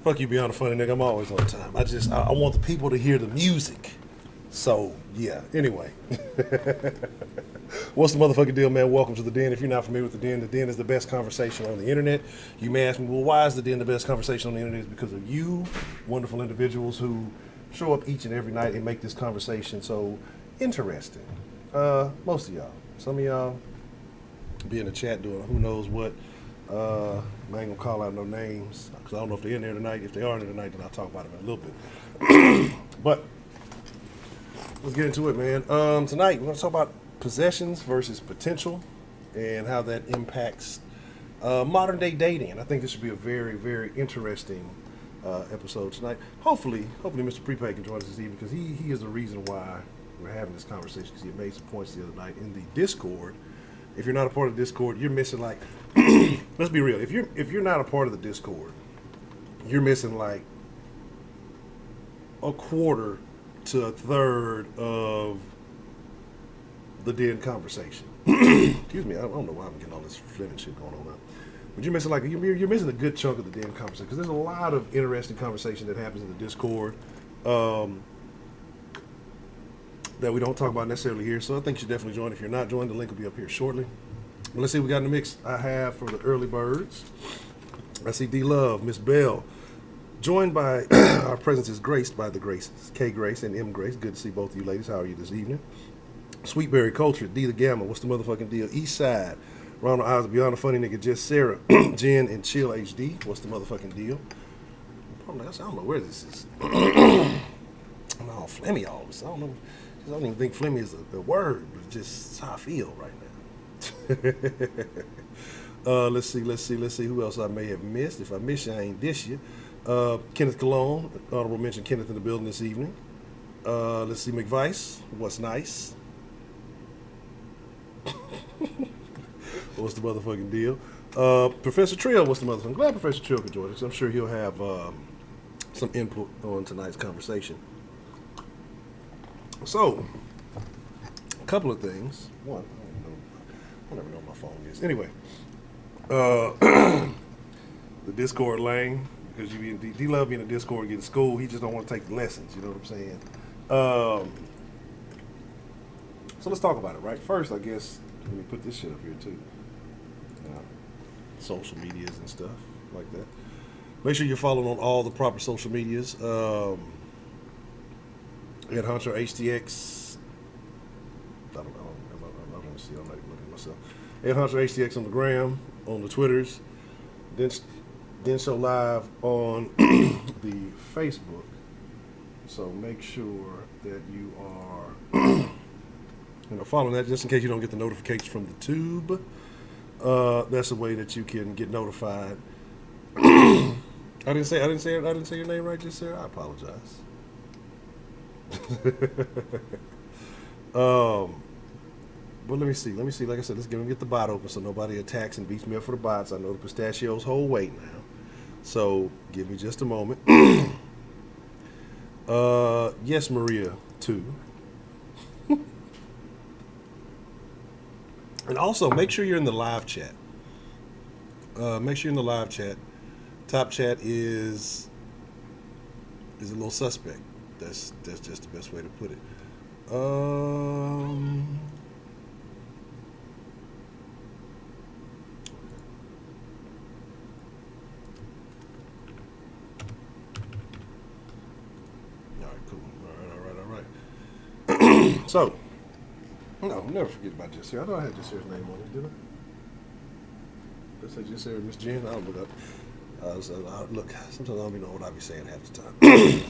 Fuck you, Beyond the Funny nigga. I'm always on time. I want the people to hear the music. So, yeah. Anyway. What's the motherfucking deal, man? Welcome to The Den. If you're not familiar with The Den is the best conversation on the internet. You may ask me, well, why is The Den the best conversation on the internet? It's because of you, wonderful individuals who show up each and every night and make this conversation so interesting. Most of y'all. Some of y'all be in the chat doing who knows what. I ain't gonna call out no names because I don't know if they're in there tonight. If they are in there tonight, then I'll talk about them in a little bit. But let's get into it, man. Tonight we're gonna talk about possessions versus potential and how that impacts modern day dating. And I think this should be a very, very interesting episode tonight. Hopefully Mr. Prepay can join us this evening because he is the reason why we're having this conversation, because he made some points the other night in the Discord. If you're not a part of the Discord, you're missing like let's be real. If you're not a part of the Discord, you're missing like a quarter to a third of the Den conversation. Excuse me, I don't know why I'm getting all this flipping shit going on now. But you're missing like you're missing a good chunk of the Den conversation because there's a lot of interesting conversation that happens in the Discord that we don't talk about necessarily here. So I think you should definitely join. If you're not joined, the link will be up here shortly. But let's see what we got in the mix. I have for the early birds. I see D Love, Miss Bell, joined by our presence is graced by the Graces, K Grace and M Grace. Good to see both of you ladies. How are you this evening? Sweetberry Culture, D the Gamma. What's the motherfucking deal? East Side, Ronald Eyes, Beyond the Funny nigga, Just Sarah, Jen and Chill HD. What's the motherfucking deal? I don't know where this is. I'm all Flemmy all of a sudden. I don't even think Flemmy is a word, but it's just how I feel right now. Let's see who else I may have missed. If I miss you, I ain't dish you. Kenneth Cologne, honorable mention Kenneth in the building this evening. Let's see, McVice, what's nice? What's the motherfucking deal? Professor Trill, what's the motherfucking? I'm glad Professor Trill could join us. I'm sure he'll have some input on tonight's conversation. So, a couple of things. One, I don't even know what my phone is. Anyway, the Discord lane, because D Love being in the Discord getting school, he just don't want to take the lessons. You know what I'm saying? So let's talk about it, right? First, I guess let me put this shit up here too. Social medias and stuff like that. Make sure you're following on all the proper social medias. Ed Honcho HTX. I don't see. I'm not even looking at myself. Ed Honcho HTX on the gram, on the Twitters. Then show live on the Facebook. So make sure that you are following that, just in case you don't get the notifications from the tube. That's a way that you can get notified. I didn't say your name right, just Sarah. I apologize. But let me see. Like I said, let's get the bot open so nobody attacks and beats me up for the bots. I know the pistachios hold weight now, so give me just a moment. Yes, Maria, too. And also, make sure you're in the live chat. Top chat is a little suspect. That's just the best way to put it. All right, cool. All right. So, no, never forget about Jessera. I know I had Jessera's name on it, didn't I? Did I say Jessera, Miss Jen? I'll look up. Look, sometimes I don't even know what I be saying half the time.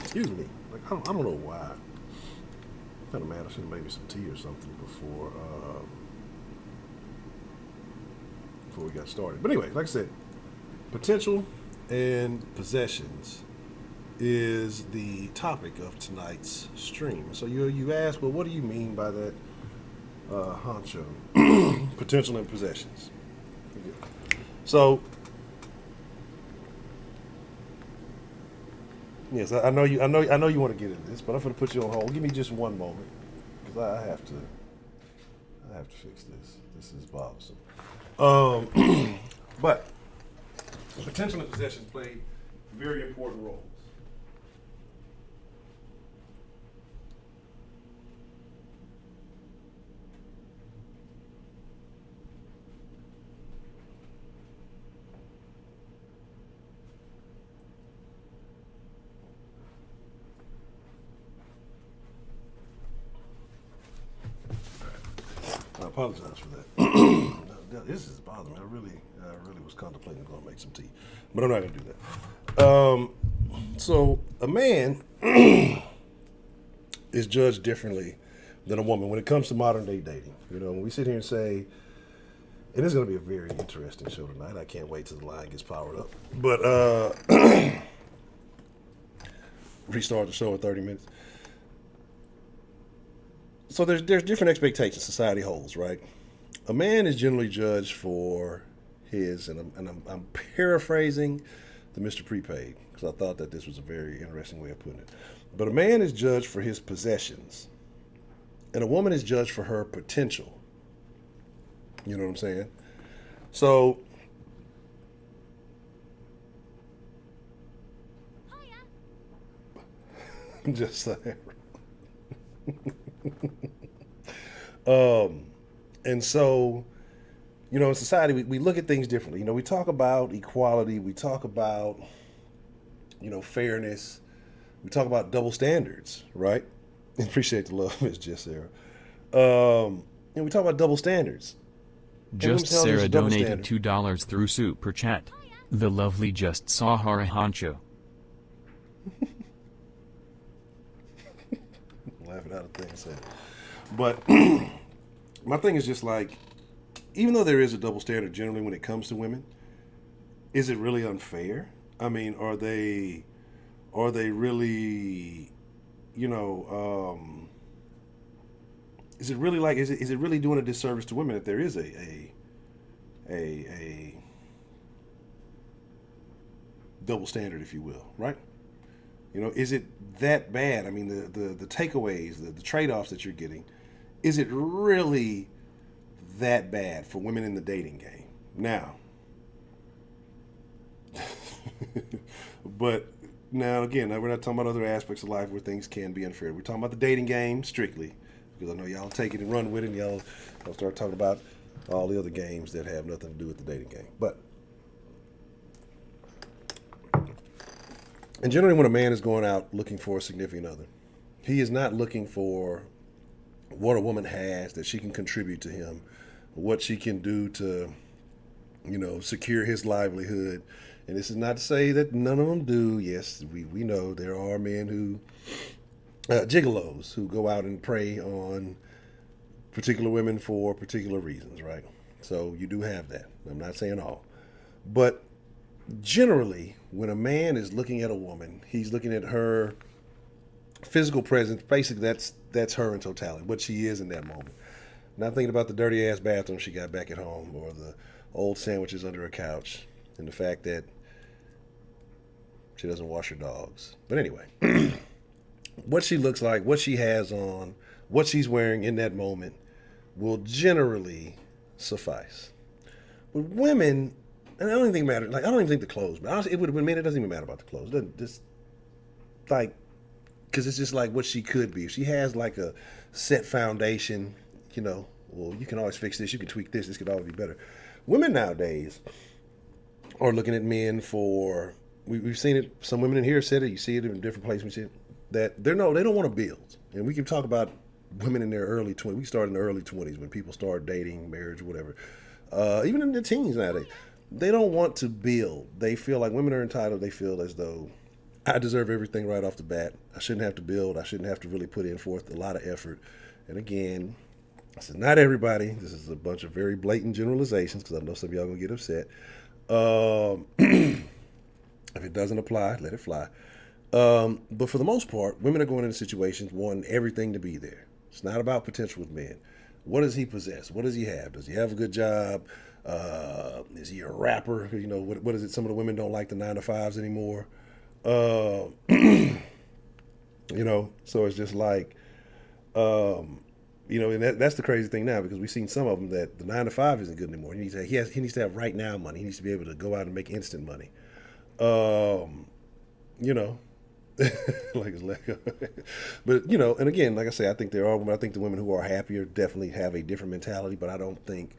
Excuse me. Like I don't know why. I'm kind of mad. I should have made me some tea or something before we got started. But anyway, like I said, potential and possessions is the topic of tonight's stream. So you ask, well, what do you mean by that, Honcho? Potential and possessions. So. Yes, I know you want to get into this, but I'm going to put you on hold. Give me just one moment, because I have to fix this. This is bothersome. But potential and possessions play very important roles. I apologize for that. This is bothering me. I really was contemplating going to make some tea, but I'm not going to do that. So a man is judged differently than a woman when it comes to modern day dating. You know, when we sit here and say, and it's going to be a very interesting show tonight. I can't wait till the line gets powered up. But restart the show in 30 minutes. So there's different expectations society holds, right? A man is generally judged for his, and I'm paraphrasing the Mr. Prepaid because I thought that this was a very interesting way of putting it. But a man is judged for his possessions, and a woman is judged for her potential. You know what I'm saying? So, just saying. And so, you know, in society, we look at things differently. You know, we talk about equality, we talk about, you know, fairness, we talk about double standards, right? Appreciate the love, Miss Just Sarah. And we talk about double standards. Just Sarah donated $2 through Super Chat. The lovely Just saw Ed Honcho. Laughing out of things said. But my thing is just like, even though there is a double standard generally when it comes to women, is it really unfair? I mean, are they really, you know, is it really like, is it really doing a disservice to women if there is a double standard, if you will, right? You know, is it that bad? I mean, the takeaways, the trade-offs that you're getting, is it really that bad for women in the dating game? Now, but now again, we're not talking about other aspects of life where things can be unfair. We're talking about the dating game strictly, because I know y'all take it and run with it, and y'all start talking about all the other games that have nothing to do with the dating game. But and generally, when a man is going out looking for a significant other, he is not looking for what a woman has that she can contribute to him, what she can do to, you know, secure his livelihood. And this is not to say that none of them do. Yes, we know there are men who, gigolos, who go out and prey on particular women for particular reasons, right? So you do have that. I'm not saying all. But generally, when a man is looking at a woman, he's looking at her physical presence. Basically, that's her in totality, what she is in that moment. Not thinking about the dirty ass bathroom she got back at home, or the old sandwiches under her couch, and the fact that she doesn't wash her dogs. But anyway, what she looks like, what she has on, what she's wearing in that moment will generally suffice. With women, and I don't even think it matters. Like, I don't even think the clothes. But honestly, it would have been men. It doesn't even matter about the clothes. It doesn't just like, because it's just like what she could be. If she has like a set foundation, you know, well, you can always fix this. You can tweak this. This could always be better. Women nowadays are looking at men for. We've seen it. Some women in here said it. You see it in different places. We see it, that they don't want to build. And we can talk about women in their early 20s. We start in the early 20s when people start dating, marriage, whatever. Even in their teens nowadays. They don't want to build. They feel like women are entitled. They feel as though I deserve everything right off the bat. I shouldn't have to build. I shouldn't have to really put in forth a lot of effort. And again, this is not everybody. This is a bunch of very blatant generalizations because I know some of y'all going to get upset. If it doesn't apply, let it fly. But for the most part, women are going into situations wanting everything to be there. It's not about potential with men. What does he possess? What does he have? Does he have a good job? Is he a rapper? You know, what is it? Some of the women don't like the 9-to-5s anymore. You know, so it's just like, you know, and that's the crazy thing now, because we've seen some of them that the 9-to-5 isn't good anymore. He needs to have right now money. He needs to be able to go out and make instant money. you know, like it's Lego. But and again, like I say, I think there are women. I think the women who are happier definitely have a different mentality. But I don't think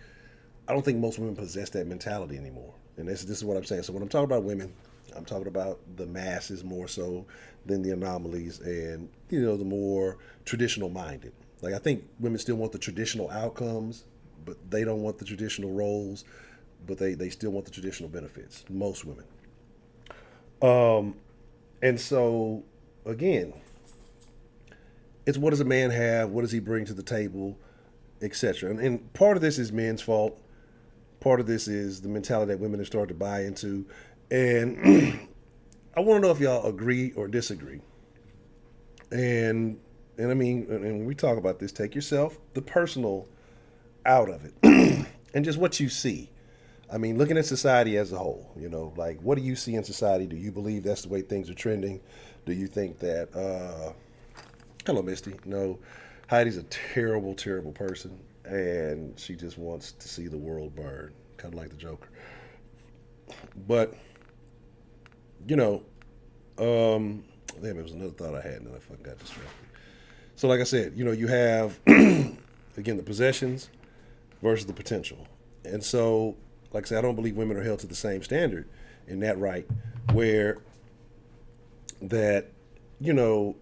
most women possess that mentality anymore. And this is what I'm saying. So when I'm talking about women, I'm talking about the masses more so than the anomalies, and the more traditional minded. Like I think women still want the traditional outcomes, but they don't want the traditional roles, but they still want the traditional benefits. Most women. And so again, it's what does a man have? What does he bring to the table, etc. And part of this is men's fault. Part of this is the mentality that women have started to buy into. And I want to know if y'all agree or disagree. And and I mean, and when we talk about this, take yourself, the personal, out of it, and just what you see. I mean, looking at society as a whole, like what do you see in society? Do you believe that's the way things are trending? Do you think that? Hello, Misty. No, Heidi's a terrible, terrible person, and she just wants to see the world burn, kind of like the Joker. But you know, damn, it was another thought I had, and then I fucking got distracted. So, like I said, you have again the possessions versus the potential, and so, like I said, I don't believe women are held to the same standard in that right, where that you know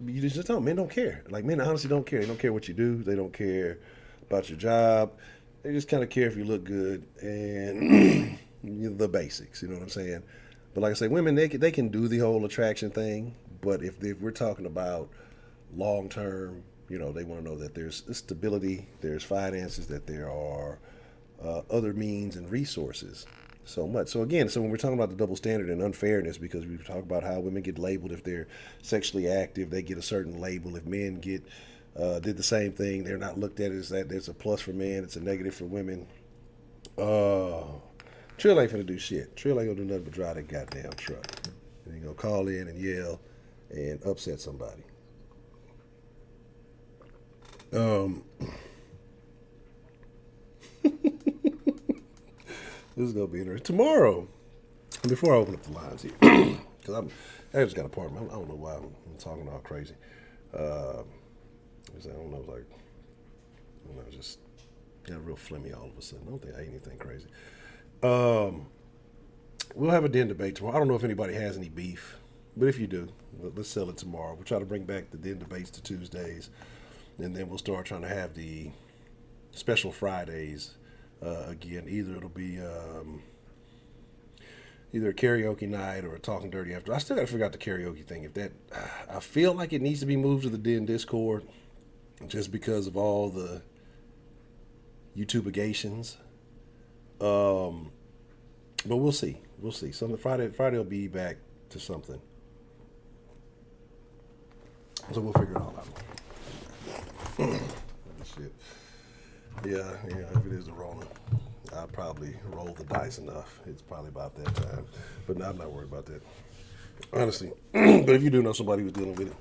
you just don't. Men don't care. Like men honestly don't care. They don't care what you do. They don't care about your job. They just kind of care if you look good and the basics. You know what I'm saying? But like I say, women they can do the whole attraction thing. But if we're talking about long term, they want to know that there's stability, there's finances, that there are other means and resources. So much. So again, so when we're talking about the double standard and unfairness, because we talk about how women get labeled if they're sexually active, they get a certain label. If men did the same thing, they're not looked at as that. There's a plus for men, it's a negative for women. Uh, Trill ain't finna do shit. Trill ain't gonna do nothing but drive that goddamn truck. And he gonna call in and yell and upset somebody. Um, this is gonna be interesting tomorrow. Before I open up the lines here, because I just got a part. I don't know why I'm talking all crazy. Uh, I don't know, like I don't know, just got real flimmy all of a sudden. I don't think I ate anything crazy. Um, we'll have a den debate tomorrow. I don't know if anybody has any beef, but if you do, let's sell it tomorrow. We'll try to bring back the den debates to Tuesdays, and then we'll start trying to have the special Fridays again. Either it'll be either a karaoke night or a talking dirty after. I still got to figure out the karaoke thing. If that, I feel like it needs to be moved to the Den Discord, just because of all the YouTubeagations. Um, but we'll see. We'll see. Something Friday will be back to something. So we'll figure it all out. Shit. Yeah. If it is the Rona, I'll probably roll the dice enough. It's probably about that time. But no, I'm not worried about that. Honestly. But if you do know somebody who's dealing with it,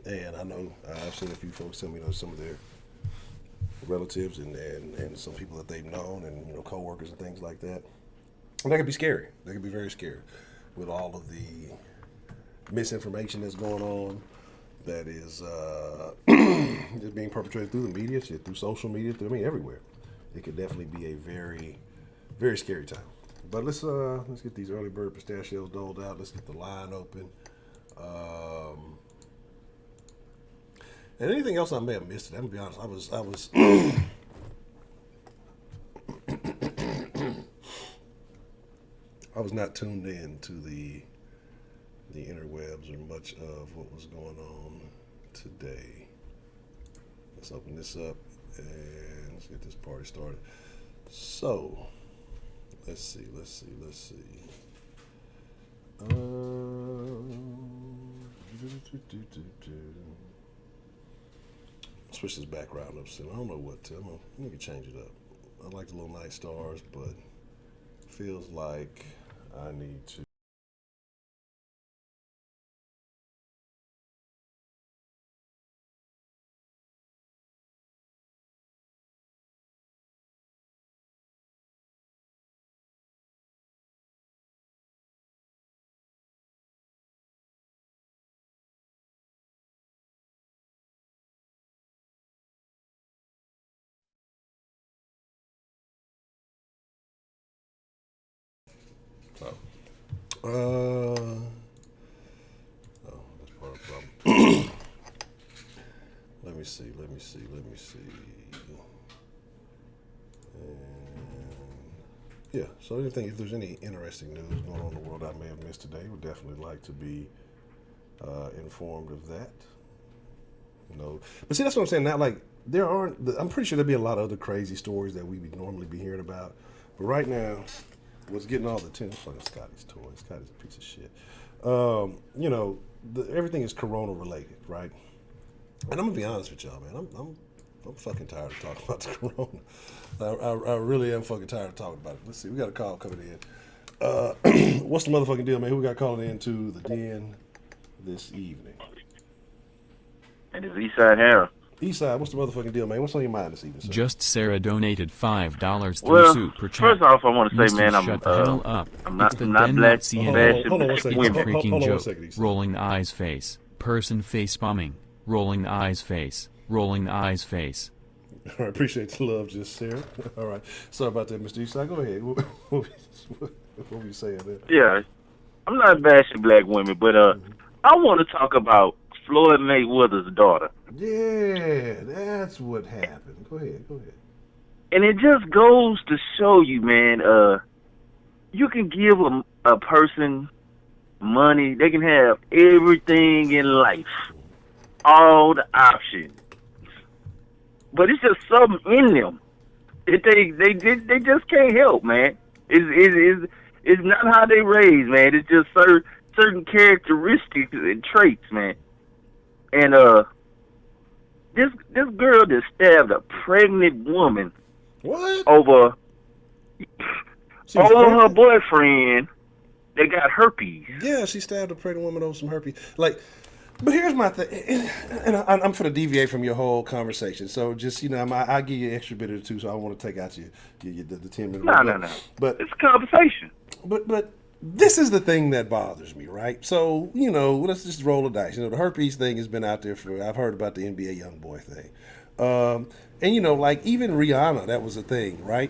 and I know I've seen a few folks tell me some of their relatives and some people that they've known and coworkers and things like that. And that could be scary. That could be very scary with all of the misinformation that's going on. That is just being perpetrated through the media, shit, through social media, everywhere. It could definitely be a very, very scary time. But let's get these early bird pistachios doled out. Let's get the line open. And anything else I may have missed, I'm gonna be honest. I was I was not tuned in to the interwebs or much of what was going on today. Let's open this up and let's get this party started. So, let's see. Switch this background up soon. I don't know what to. Let me change it up. I like the little night stars, but feels like I need to. Oh, that's part of the problem. Let me see. Yeah, so anything, if there's any interesting news going on in the world I may have missed today, would definitely like to be informed of that. But see, that's what I'm saying. Now, like, I'm pretty sure there'll be a lot of other crazy stories that we would normally be hearing about. But right now, what's getting all the attention, fucking Scotty's toy. Scotty's a piece of shit. Everything is corona related, right? And I'm gonna be honest with y'all, man. I'm fucking tired of talking about the corona. I really am fucking tired of talking about it. Let's see, we got a call coming in. What's the motherfucking deal, man? Who we got calling in to the den this evening? And it's Eastside Harris. Eastside, what's the motherfucking deal, man? What's on your mind this evening, sir? Just Sarah donated $5 through Super Chat. First off, I want to say, man, shut the hell up. I'm not it's the black. Hold on one second. Freaking joke. Second, rolling the eyes face. Person face bombing. Rolling the eyes face. Rolling the eyes face. All right, appreciate the love, just Sarah. All right, sorry about that, Mr. Eastside. Go ahead. What were you saying there? Yeah, I'm not bashing black women, but I want to talk about Floyd Mayweather's daughter. Yeah, that's what happened. Go ahead. And it just goes to show you, man, you can give a person money. They can have everything in life, all the options. But it's just something in them that they just can't help, man. It's not how they raise, man. It's just certain characteristics and traits, man. And this girl that stabbed a pregnant woman over her boyfriend that got herpes. Yeah, she stabbed a pregnant woman over some herpes. Like, but here's my thing, and I'm going to deviate from your whole conversation. So just, I'll give you an extra bit or two, so I don't want to take out the 10 minutes. No. But it's a conversation. But this is the thing that bothers me, right? So, let's just roll the dice. The herpes thing has been out there I've heard about the NBA YoungBoy thing. And, like, even Rihanna, that was a thing, right?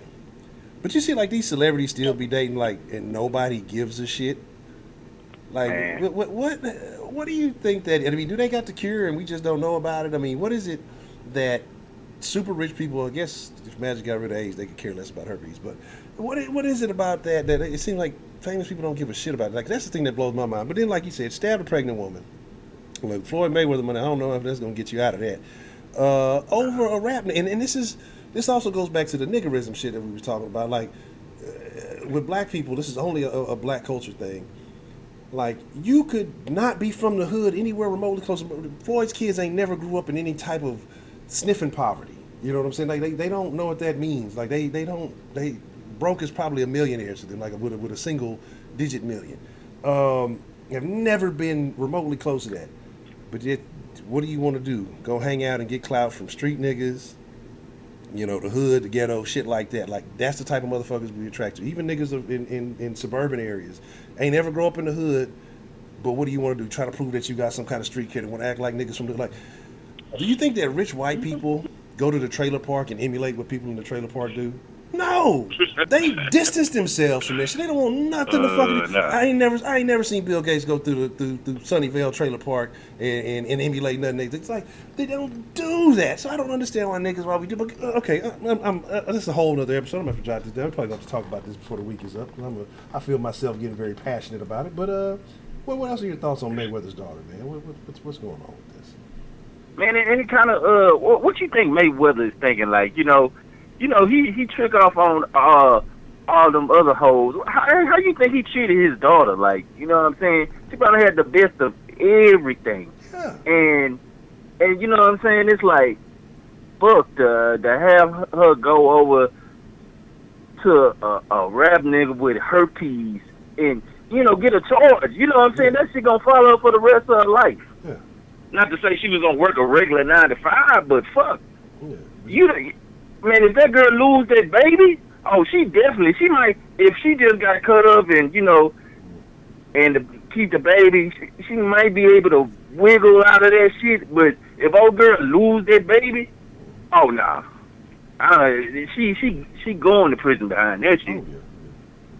But you see, like, these celebrities still be dating, like, and nobody gives a shit. Like, what do you think that, do they got the cure and we just don't know about it? What is it that super rich people, I guess if Magic got rid of AIDS, they could care less about herpes, but what is it about that it seems like famous people don't give a shit about it? Like, that's the thing that blows my mind. But then, like you said, stabbed a pregnant woman. Like, Floyd Mayweather money, I don't know if that's going to get you out of that. Over a rap, and this also goes back to the niggerism shit that we were talking about. Like, with black people, this is only a black culture thing. Like, you could not be from the hood anywhere remotely close. Floyd's kids ain't never grew up in any type of sniffing poverty. You know what I'm saying? Like, they don't know what that means. Like, they broke is probably a millionaire to them, like with a single digit million. Have never been remotely close to that. But yet, what do you want to do? Go hang out and get clout from street niggas? The hood, the ghetto, shit like that. Like, that's the type of motherfuckers we attract to. Even niggas in suburban areas ain't never grow up in the hood, but what do you want to do? Try to prove that you got some kind of street kid and want to act like niggas from the, like, do you think that rich white people go to the trailer park and emulate what people in the trailer park do? No, they distance themselves from that shit. They don't want nothing to fucking. No. I ain't never seen Bill Gates go through Sunnyvale trailer park and emulate nothing. It's like they don't do that. So I don't understand why we do. But okay, this is a whole other episode. I'm gonna have to jot this down. I'm probably gonna have to talk about this before the week is up. I feel myself getting very passionate about it. But what else are your thoughts on Mayweather's daughter, man? What's going on with this? Man, any kind of what you think Mayweather is thinking? Like, he trick off on all them other hoes. How you think he treated his daughter? Like, you know what I'm saying? She probably had the best of everything. Yeah. And you know what I'm saying? It's like, fuck, to have her go over to a rap nigga with herpes and, get a charge. You know what I'm saying? That shit gonna follow her for the rest of her life. Yeah. Not to say she was gonna work a regular 9 to 5, but fuck. Yeah. Man, if that girl lose that baby, she might, if she just got cut up and, and to keep the baby, she might be able to wiggle out of that shit. But if old girl lose that baby, oh, nah. She going to prison behind that shit. Oh, yeah.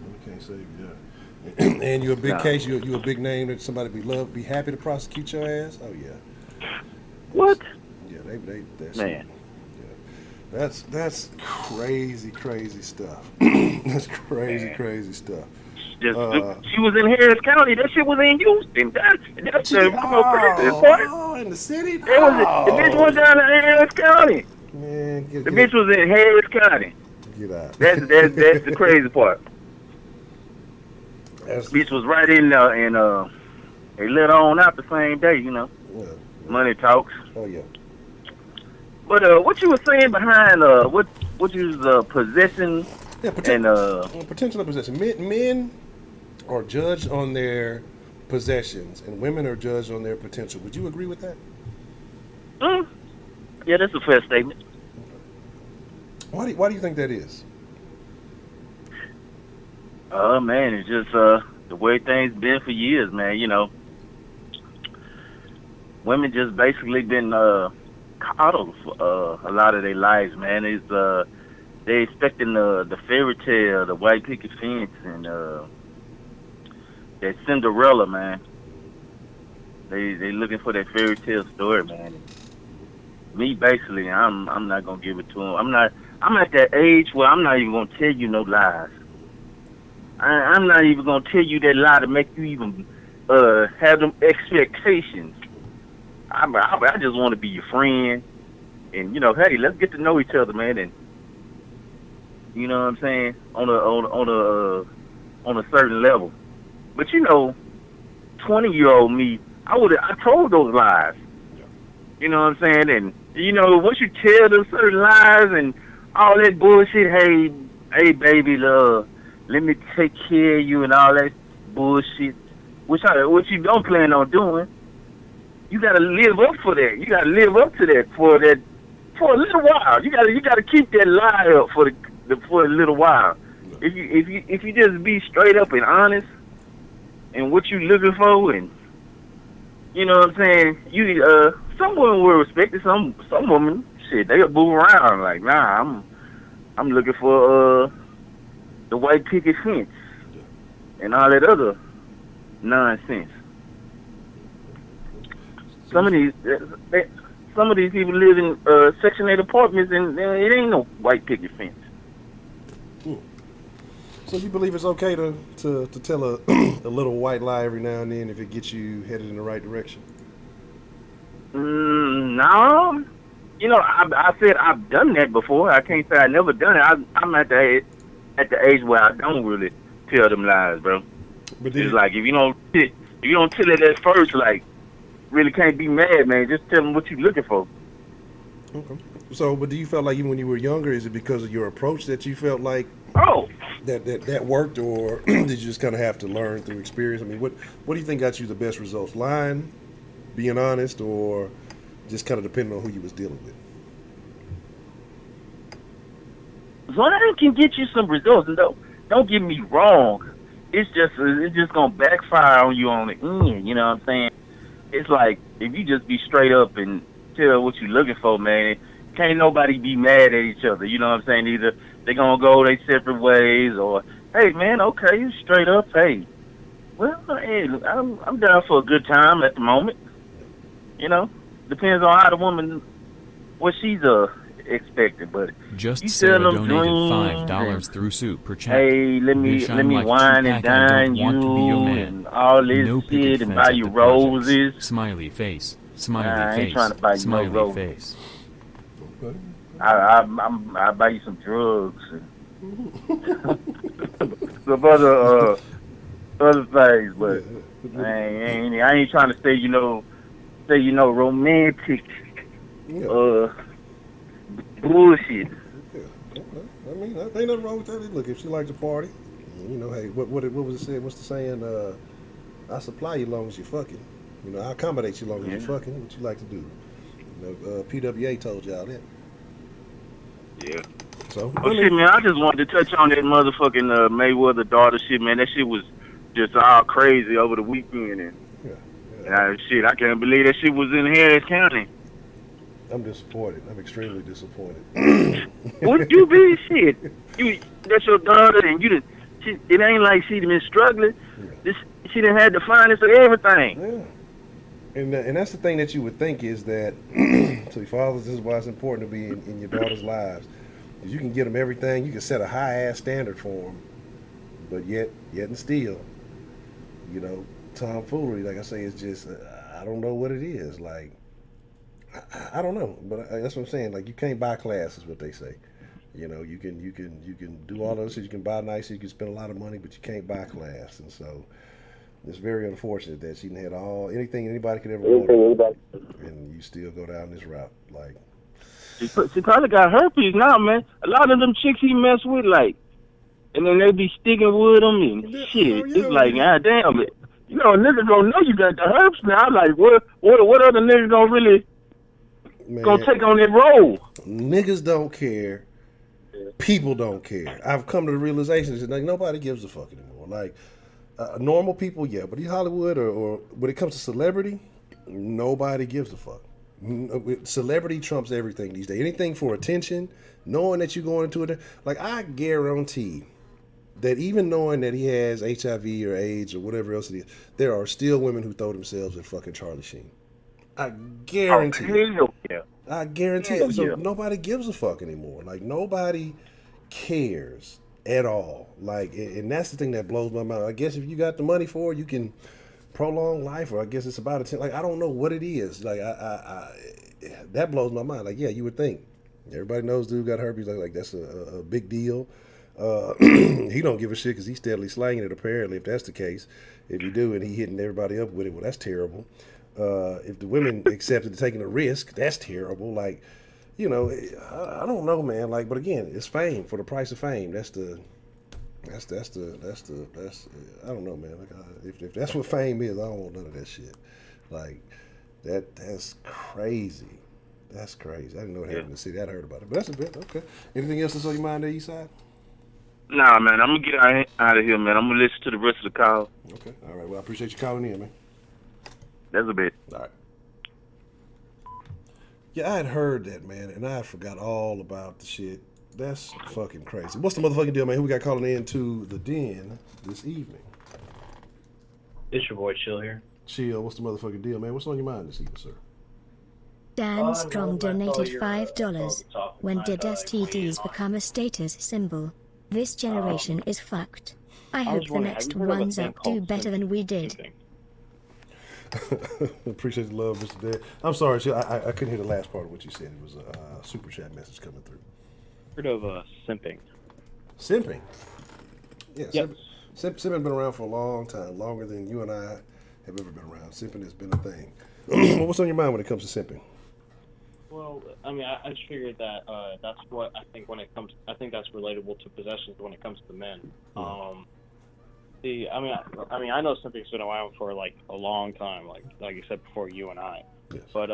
You can't save that. And you're a big case. You're a big name that somebody be happy to prosecute your ass. Oh yeah. What? Yeah, that's Man. Yeah. That's crazy stuff. That's crazy stuff. She was in Harris County. That shit was in Houston. That's the crazy part. Oh, in the city? The bitch was down in Harris County. Man, the bitch was in Harris County. Get out. That's the crazy part. Bitch was right in there, and they let on out the same day, you know. Yeah. Money talks. Oh yeah. But what you were saying behind what you was possessing potential possession. Men are judged on their possessions, and women are judged on their potential. Would you agree with that? Yeah, that's a fair statement. Why do you think that is? Man, it's just the way things been for years, man. You know, women just basically been coddled for a lot of their lives, man. It's they expecting the fairy tale, the white picket fence, and that Cinderella, man. They looking for that fairy tale story, man. And me, basically, I'm not gonna give it to them. I'm at that age where I'm not even gonna tell you no lies. I'm not even gonna tell you that lie to make you even have them expectations. I just want to be your friend, and you know, hey, let's get to know each other, man. And you know what I'm saying, on a certain level. But you know, 20-year-old me, I told those lies. You know what I'm saying? And you know, once you tell them certain lies and all that bullshit, hey baby, let me take care of you and all that bullshit, which you don't plan on doing. You gotta live up for that. You gotta live up to that for a little while. You gotta keep that lie up for a little while. If you just be straight up and honest and what you looking for, and you know what I'm saying, you some women will respect it. Some women, shit, they'll move around like, nah, I'm looking for the white picket fence and all that other nonsense. Some of these people live in Section 8 apartments, and it ain't no white picket fence. So you believe it's okay to tell a little white lie every now and then if it gets you headed in the right direction? No. You know, I said I've done that before. I can't say I never done it. I'm at the age where I don't really tell them lies, bro. But it's like if you don't tell it at first, like, really can't be mad, man. Just tell them what you're looking for. Okay. So, but do you feel like even when you were younger, is it because of your approach that you felt like that worked, or did you just kind of have to learn through experience? I mean, what do you think got you the best results? Lying, being honest, or just kind of depending on who you was dealing with? Lying can get you some results, and don't get me wrong. It's just gonna backfire on you on the end. You know what I'm saying? It's like if you just be straight up and tell what you're looking for, man. Can't nobody be mad at each other. You know what I'm saying? Either they gonna go their separate ways, or hey, man, okay, you straight up. Hey, well, hey, I'm down for a good time at the moment. You know, depends on how the woman, what she's expecting. But just you Sarah tell them donated $5 through Super Chat. Hey, let me like wine and dine you and all this shit and buy you roses. Smiley face. Smiley I face. ain't trying to buy you Smiley no roses. face. I buy you some drugs and some other things, but I ain't trying to say romantic bullshit. I mean, ain't nothing wrong with that. Look, if she likes to party, you know, hey, what was it said? What's the saying? I supply you long as you fucking. You know, I accommodate you long as you fucking. What you like to do? You know, PWA told y'all that. Yeah. So, shit, man, I just wanted to touch on that motherfucking Mayweather daughter shit, man. That shit was just all crazy over the weekend, and shit, I can't believe that shit was in Harris County. I'm disappointed. I'm extremely disappointed. Would you be shit? That's your daughter, and it ain't like she been struggling. She done had the finest of everything. Yeah. And that's the thing that you would think is that, so your fathers, this is why it's important to be in your daughter's lives. Is you can get them everything, you can set a high-ass standard for them, but yet and still, tomfoolery, like I say, is just, I don't know what it is. Like, I don't know, but that's what I'm saying. Like, you can't buy class, is what they say. You can do all those things. You can buy nice, you can spend a lot of money, but you can't buy class. And so it's very unfortunate that she had anything anybody could ever want, and you still go down this route. Like, she probably got herpes now, man. A lot of them chicks he mess with, like, and then they be sticking with him and shit. It's like, god damn it. A nigga gonna know you got the herpes now. Like, what other niggas gonna really gonna take on that role? Niggas don't care. People don't care. I've come to the realization that, like, nobody gives a fuck anymore. Like, normal people, yeah, but in Hollywood or when it comes to celebrity, nobody gives a fuck. Celebrity trumps everything these days. Anything for attention, knowing that you're going into it. Like, I guarantee that even knowing that he has HIV or AIDS or whatever else it is, there are still women who throw themselves at fucking Charlie Sheen. I guarantee it. Yeah. I guarantee it. So nobody gives a fuck anymore. Like, nobody cares at all. Like, and that's the thing that blows my mind. I guess if you got the money for it, you can prolong life, or I guess it's about like, I don't know what it is. Like, I that blows my mind. Like, yeah, you would think everybody knows dude got herpes. Like that's a big deal. He don't give a shit because he's steadily slanging it. Apparently, if that's the case, if you do and he hitting everybody up with it, well, that's terrible. If the women accepted taking a risk, that's terrible. Like, I don't know, man. Like, but again, it's fame for the price of fame. That's I don't know, man. Like, if that's what fame is, I don't want none of that shit. Like, that's crazy. That's crazy. I didn't know it happened in the city. I'd heard about it, but that's a bit okay. Anything else that's on your mind there, Eastside? Nah, man. I'm gonna get out of here, man. I'm gonna listen to the rest of the call. Okay. All right. Well, I appreciate you calling in, man. That's a bit. All right. Yeah, I had heard that, man, and I forgot all about the shit. That's fucking crazy. What's the motherfucking deal, man? Who we got calling in to the den this evening? It's your boy Chill here. Chill, what's the motherfucking deal, man? What's on your mind this evening, sir? Dan Strong donated $5. When did STDs become a status symbol? This generation is fucked. I hope the next ones up do better than we did. Appreciate the love, Mr. Dan. I'm sorry, I couldn't hear the last part of what you said. It was a super chat message coming through. Heard of simping? Simping? Yeah, yep. Simping been around for a long time, longer than you and I have ever been around. Simping has been a thing. What's on your mind when it comes to simping? Well, I mean, I just figured that that's what I think when it comes. I think that's relatable to possessions when it comes to men. I know simping's been around for like a long time, like you said before, you and I. Yes. But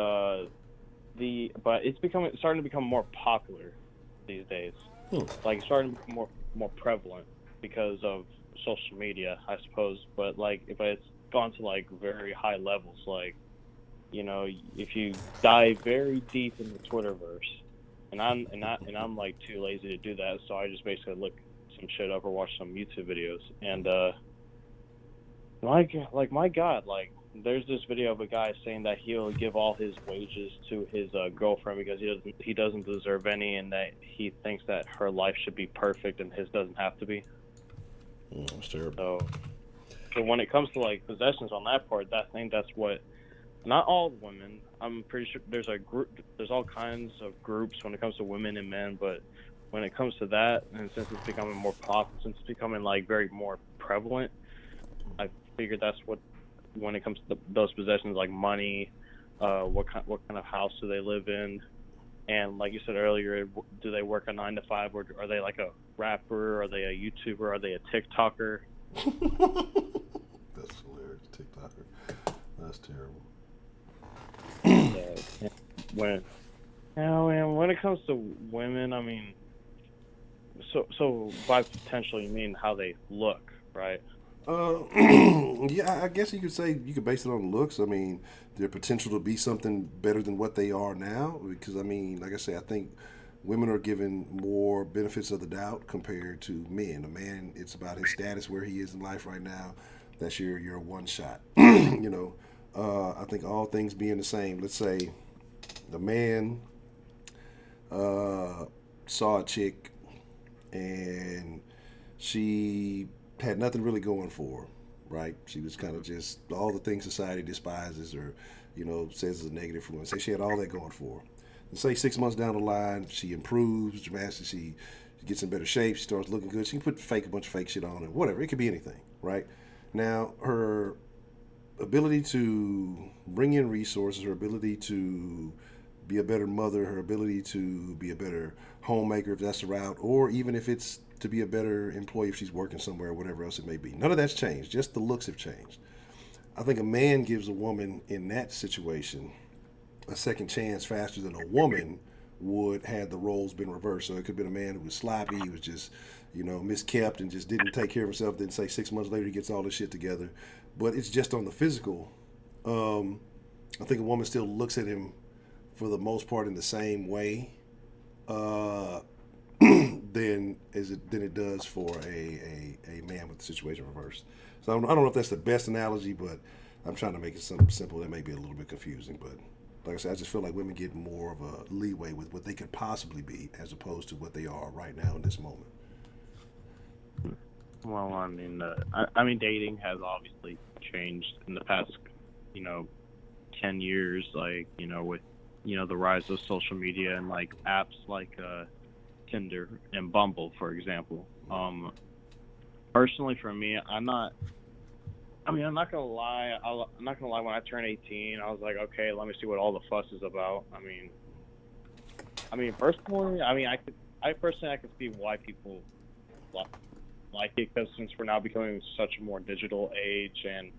it's starting to become more popular these days. Like, it's starting to become more prevalent because of social media, I suppose. But it's gone to like very high levels, like, if you dive very deep in the Twitterverse, and I'm like too lazy to do that, so I just basically look some shit up or watch some YouTube videos. And my God, like, there's this video of a guy saying that he'll give all his wages to his girlfriend because he doesn't deserve any, and that he thinks that her life should be perfect and his doesn't have to be. That's terrible. So when it comes to like possessions on that part, I think that's what. Not all women. I'm pretty sure there's a group. There's all kinds of groups when it comes to women and men, but when it comes to that, and since it's becoming more popular, since it's becoming like very more prevalent, I figured that's what. When it comes to those possessions, like money, what kind of house do they live in, and like you said earlier, do they work a 9 to 5, or are they like a rapper? Are they a YouTuber? Are they a TikToker? That's hilarious, TikToker. That's terrible. When it comes to women, I mean, so by potential you mean how they look, right? Yeah, I guess you could say you could base it on looks. I mean, their potential to be something better than what they are now. Because I mean, like I say, I think women are given more benefits of the doubt compared to men. A man, it's about his status, where he is in life right now. That's your one shot. I think all things being the same, let's say the man saw a chick and she had nothing really going for her, right? She was kind of just all the things society despises or, says is a negative for women. Say she had all that going for her. And say 6 months down the line, she improves dramatically. She gets in better shape. She starts looking good. She can put a bunch of fake shit on and whatever. It could be anything, right? Now, her ability to bring in resources, her ability to be a better mother, her ability to be a better homemaker, if that's the route, or even if it's to be a better employee if she's working somewhere or whatever else it may be. None of that's changed. Just the looks have changed. I think a man gives a woman in that situation a second chance faster than a woman would had the roles been reversed. So it could have been a man who was sloppy, he was just, miskept and just didn't take care of himself. Then say 6 months later he gets all this shit together. But it's just on the physical. I think a woman still looks at him for the most part in the same way than it does for a man with the situation reversed. So I don't know if that's the best analogy, but I'm trying to make it something simple that may be a little bit confusing. But like I said, I just feel like women get more of a leeway with what they could possibly be as opposed to what they are right now in this moment. Well, I mean, dating has obviously changed in the past, 10 years, like, with, the rise of social media and like apps like Tinder and Bumble, for example. Personally, for me, I'm not gonna lie. I'm not gonna lie. When I turned 18, I was like, okay, let me see what all the fuss is about. Personally, I could see why people like it, because since we're now becoming such a more digital age, and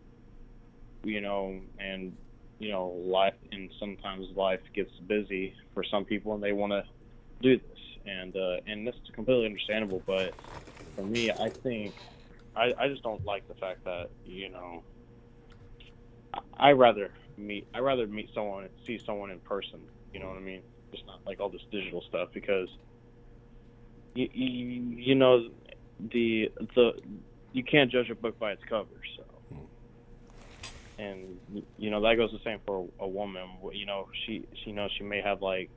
life, and sometimes life gets busy for some people, and they want to do this, and this is completely understandable. But for me, I think I just don't like the fact that I rather meet someone and see someone in person. You know what I mean? Just not like all this digital stuff, because you can't judge a book by its cover. So, and that goes the same for a woman. She may have like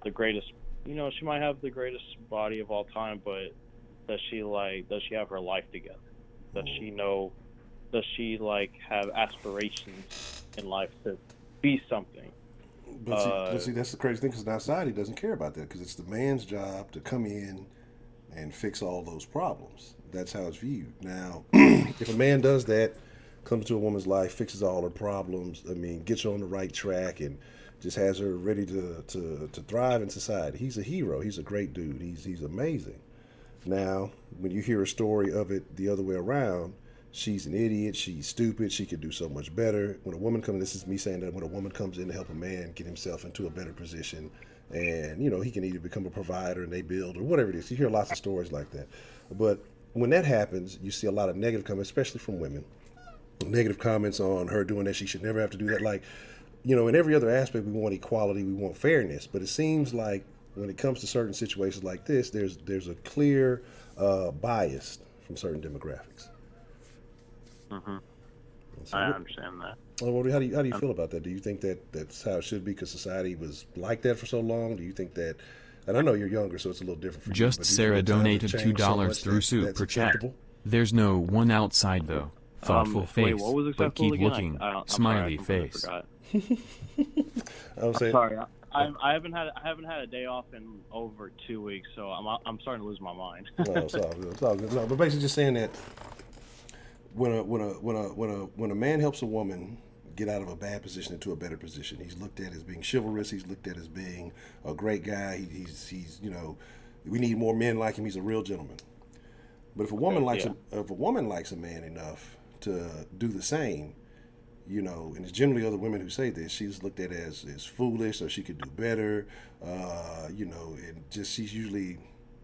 the greatest, she might have the greatest body of all time, but does she have her life together? Does she have aspirations in life to be something? But see, that's the crazy thing, because now society doesn't care about that, because it's the man's job to come in and fix all those problems. That's how it's viewed. Now, if a man does that, comes to a woman's life, fixes all her problems, gets her on the right track, and just has her ready to thrive in society, he's a hero. He's a great dude. He's amazing. Now, when you hear a story of it the other way around, she's an idiot, she's stupid, she could do so much better. When a woman comes, this is me saying that when a woman comes in to help a man get himself into a better position, and he can either become a provider and they build or whatever it is. You hear lots of stories like that. But when that happens, you see a lot of negative comments, especially from women. Negative comments on her doing that. She should never have to do that. Like, in every other aspect, we want equality, we want fairness. But it seems like when it comes to certain situations like this, there's a clear bias from certain demographics. Mm-hmm. So I understand that. Well, how do you feel about that? Do you think that that's how it should be because society was like that for so long? Do you think that? And I know you're younger, so it's a little different for you. Just Sarah donated $2 through Super Chat. There's no one outside though. Thoughtful face, wait, what was but keep again? looking. Smiley face. I'm sorry. I haven't had a day off in over 2 weeks, so I'm starting to lose my mind. No, it's all good. It's all good. No, but basically just saying that when a man helps a woman get out of a bad position into a better position, he's looked at as being chivalrous. He's looked at as being a great guy. He's we need more men like him. He's a real gentleman. But if a woman likes a man enough to do the same, and it's generally other women who say this, she's looked at as foolish, or she could do better, and just she's usually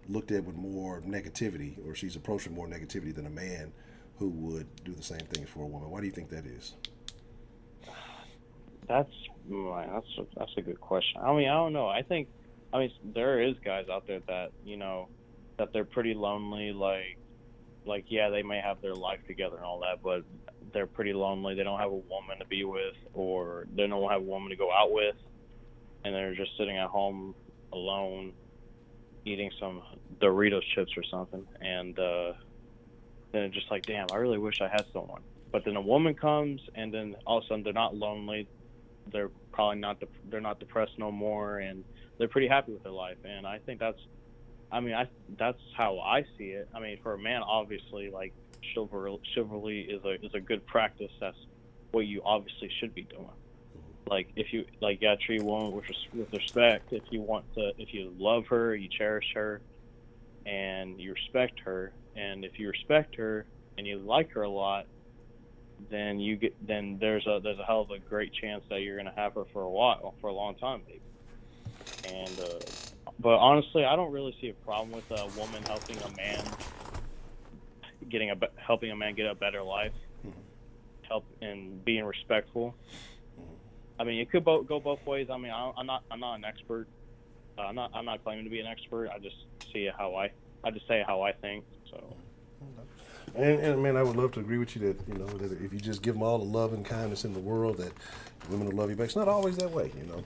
looked at with more negativity, or she's approached with more negativity than a man who would do the same thing for a woman. Why do you think that is? That's a good question. I don't know. I think I mean, there is guys out there that, you know, that they're pretty lonely. Like yeah, they may have their life together and all that, but they're pretty lonely. They don't have a woman to be with, or they don't have a woman to go out with, and they're just sitting at home alone, eating some Doritos chips or something, and then it's just like, damn, I really wish I had someone. But then a woman comes, and then all of a sudden they're not lonely. They're probably not they're not depressed no more, and they're pretty happy with their life. And I think that's, I mean, that's how I see it. I mean, for a man, obviously, like chivalry is a good practice. That's what you obviously should be doing. Like if you treat a woman with respect. If you love her, you cherish her, and you respect her. And if you respect her and you like her a lot, then there's a hell of a great chance that you're gonna have her for a long time, maybe. And but honestly, I don't really see a problem with a woman helping a man helping a man get a better life, help and being respectful. I mean, it could go both ways. I mean, I'm not an expert. I'm not claiming to be an expert. I just say how I think. So. And man, I would love to agree with you that, you know, that if you just give them all the love and kindness in the world, that women will love you back. It's not always that way, you know.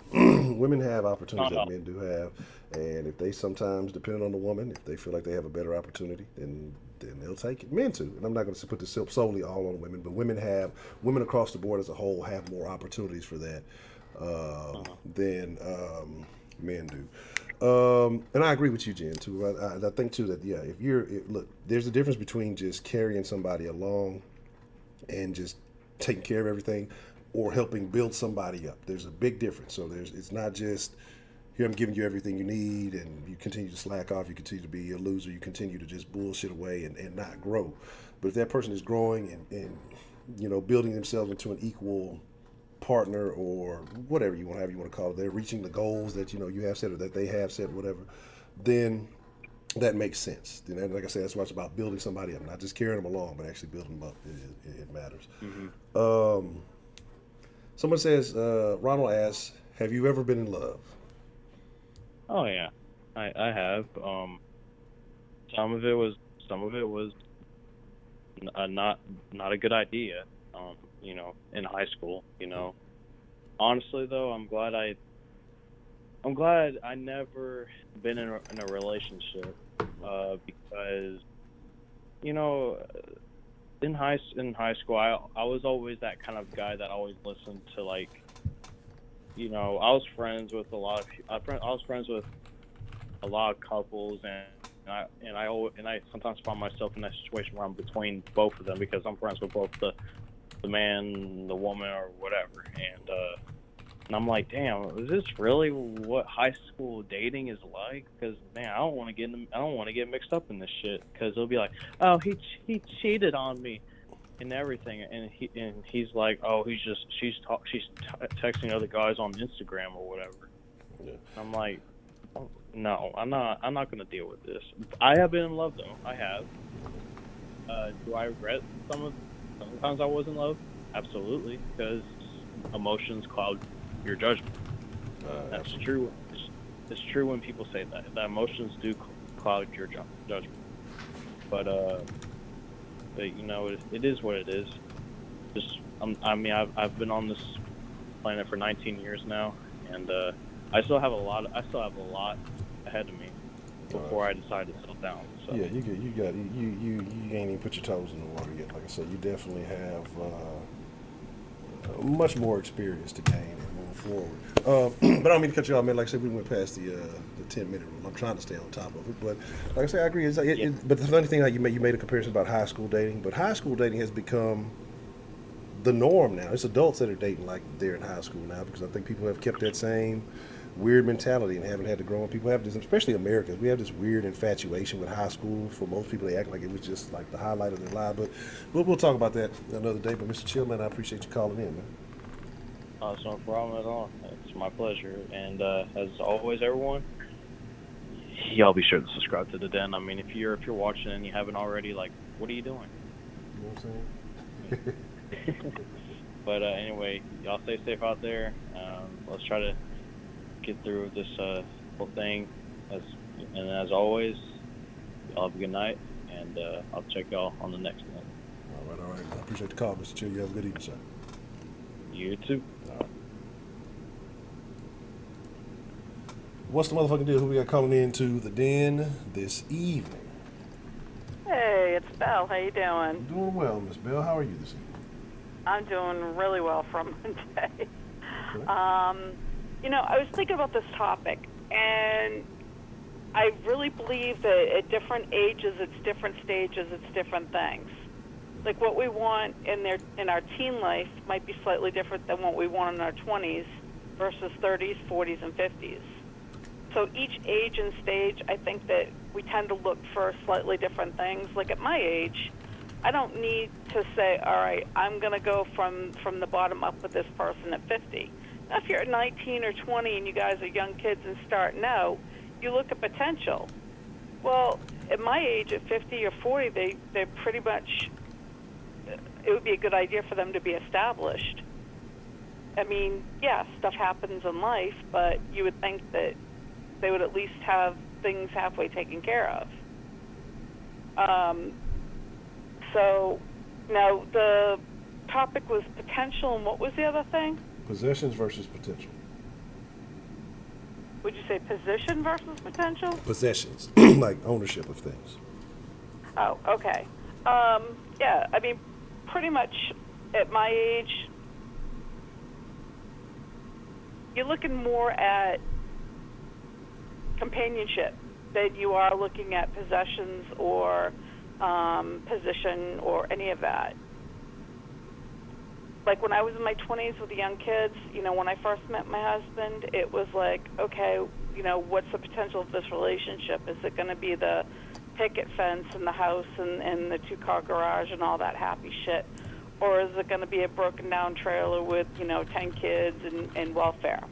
Women have opportunities that men do have, and if they sometimes, depending on the woman, if they feel like they have a better opportunity, then they'll take it. Men too, and I'm not going to put this solely all on women, but women across the board as a whole have more opportunities for that than men do. And I agree with you, Jen, too. I think too that look, there's a difference between just carrying somebody along and just taking care of everything, or helping build somebody up. There's a big difference. So it's not just here I'm giving you everything you need and you continue to slack off, you continue to be a loser, you continue to just bullshit away and not grow. But if that person is growing and you know, building themselves into an equal partner, or whatever you want to call it, they're reaching the goals that, you know, you have set or that they have set, whatever, then that makes sense. Then, like I said, that's why it's about building somebody up, not just carrying them along, but actually building them up. It matters. Someone says, Ronald asks, have you ever been in love? Oh yeah, I have. Some of it was not a good idea. You know, in high school. You know, honestly though, I'm glad I never been in a relationship, because, you know, in high school I was always that kind of guy that always listened to, like, you know, I was friends with a lot of couples, and I sometimes find myself in that situation where I'm between both of them, because I'm friends with both the man, the woman, or whatever, and I'm like, damn, is this really what high school dating is like? Because, man, I don't want to get mixed up in this shit, because it'll be like, oh, he cheated on me and everything, and he's like, oh, she's texting other guys on Instagram or whatever. Yeah. I'm like, oh, no, I'm not gonna deal with this. I have been in love though. I have. Do I regret sometimes I was in love? Absolutely, because emotions cloud your judgment. That's true. It's true when people say that emotions do cloud your judgment. But you know, it is what it is. I've been on this planet for 19 years now, and I still have a lot ahead of me before I decide to settle down. So. Yeah, you ain't even put your toes in the water yet. Like I said, you definitely have much more experience to gain and move forward. But I don't mean to cut you off, man. Like I said, we went past the 10-minute rule. I'm trying to stay on top of it, but like I said, I agree. But the funny thing, like you made a comparison about high school dating, but high school dating has become the norm now. It's adults that are dating like they're in high school now, because I think people have kept that same weird mentality and haven't had to grow up. People have this, especially Americans, we have this weird infatuation with high school. For most people, they act like it was just like the highlight of their life. But we'll talk about that another day. But Mr. Chillman, I appreciate you calling in, man. It's no problem at all. It's my pleasure. And as always, everyone, y'all be sure to subscribe to the Den. I mean, if you're watching and you haven't already, like, what are you doing? You know what I'm saying? But anyway, y'all stay safe out there. Let's try to get through this wonderful thing. As always, y'all have a good night, and I'll check y'all on the next one. All right. I appreciate the call, Mr. Chill. You have a good evening, sir. You too. All right. What's the motherfucking deal? Who we got calling into the den this evening? Hey, it's Belle. How you doing? Doing well, Miss Bell. How are you this evening? I'm doing really well for Monday. Okay. I was thinking about this topic, and I really believe that at different ages, it's different stages, it's different things. Like what we want in our teen life might be slightly different than what we want in our 20s versus 30s, 40s, and 50s. So each age and stage, I think that we tend to look for slightly different things. Like at my age, I don't need to say, all right, I'm going to go from the bottom up with this person at 50. Now, if you're at 19 or 20 and you guys are young kids and starting out, you look at potential. Well, at my age, at 50 or 40, they're pretty much, it would be a good idea for them to be established. I mean, yeah, stuff happens in life, but you would think that they would at least have things halfway taken care of. So now the topic was potential, and what was the other thing? Possessions versus potential. Would you say position versus potential? Possessions, like ownership of things. Oh, okay. Yeah, I mean, pretty much at my age, you're looking more at companionship than you are looking at possessions or position or any of that. Like when I was in my 20s with the young kids, when I first met my husband, it was like, okay, what's the potential of this relationship? Is it going to be the picket fence and the house and the two-car garage and all that happy shit? Or is it going to be a broken-down trailer with, 10 kids and welfare?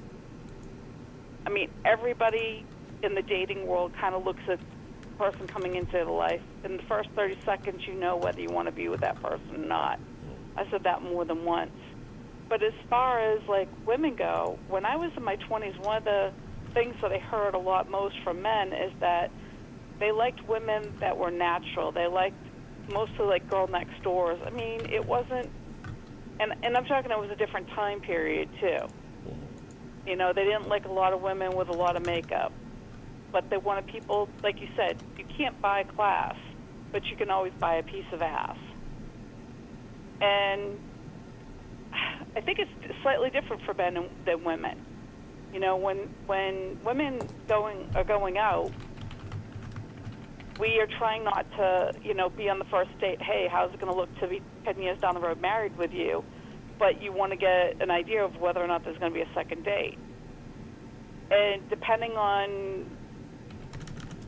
I mean, everybody in the dating world kind of looks at the person coming into their life. In the first 30 seconds, you know whether you want to be with that person or not. I said that more than once. But as far as, like, women go, when I was in my 20s, one of the things that I heard a lot most from men is that they liked women that were natural. They liked mostly, like, girl next doors. I mean, it wasn't... And I'm talking it was a different time period, too. They didn't like a lot of women with a lot of makeup. But they wanted people, like you said, you can't buy class, but you can always buy a piece of ass. And I think it's slightly different for men than women. When women are going out, we are trying not to, be on the first date, hey, how's it going to look to be 10 years down the road married with you? But you want to get an idea of whether or not there's going to be a second date. And depending on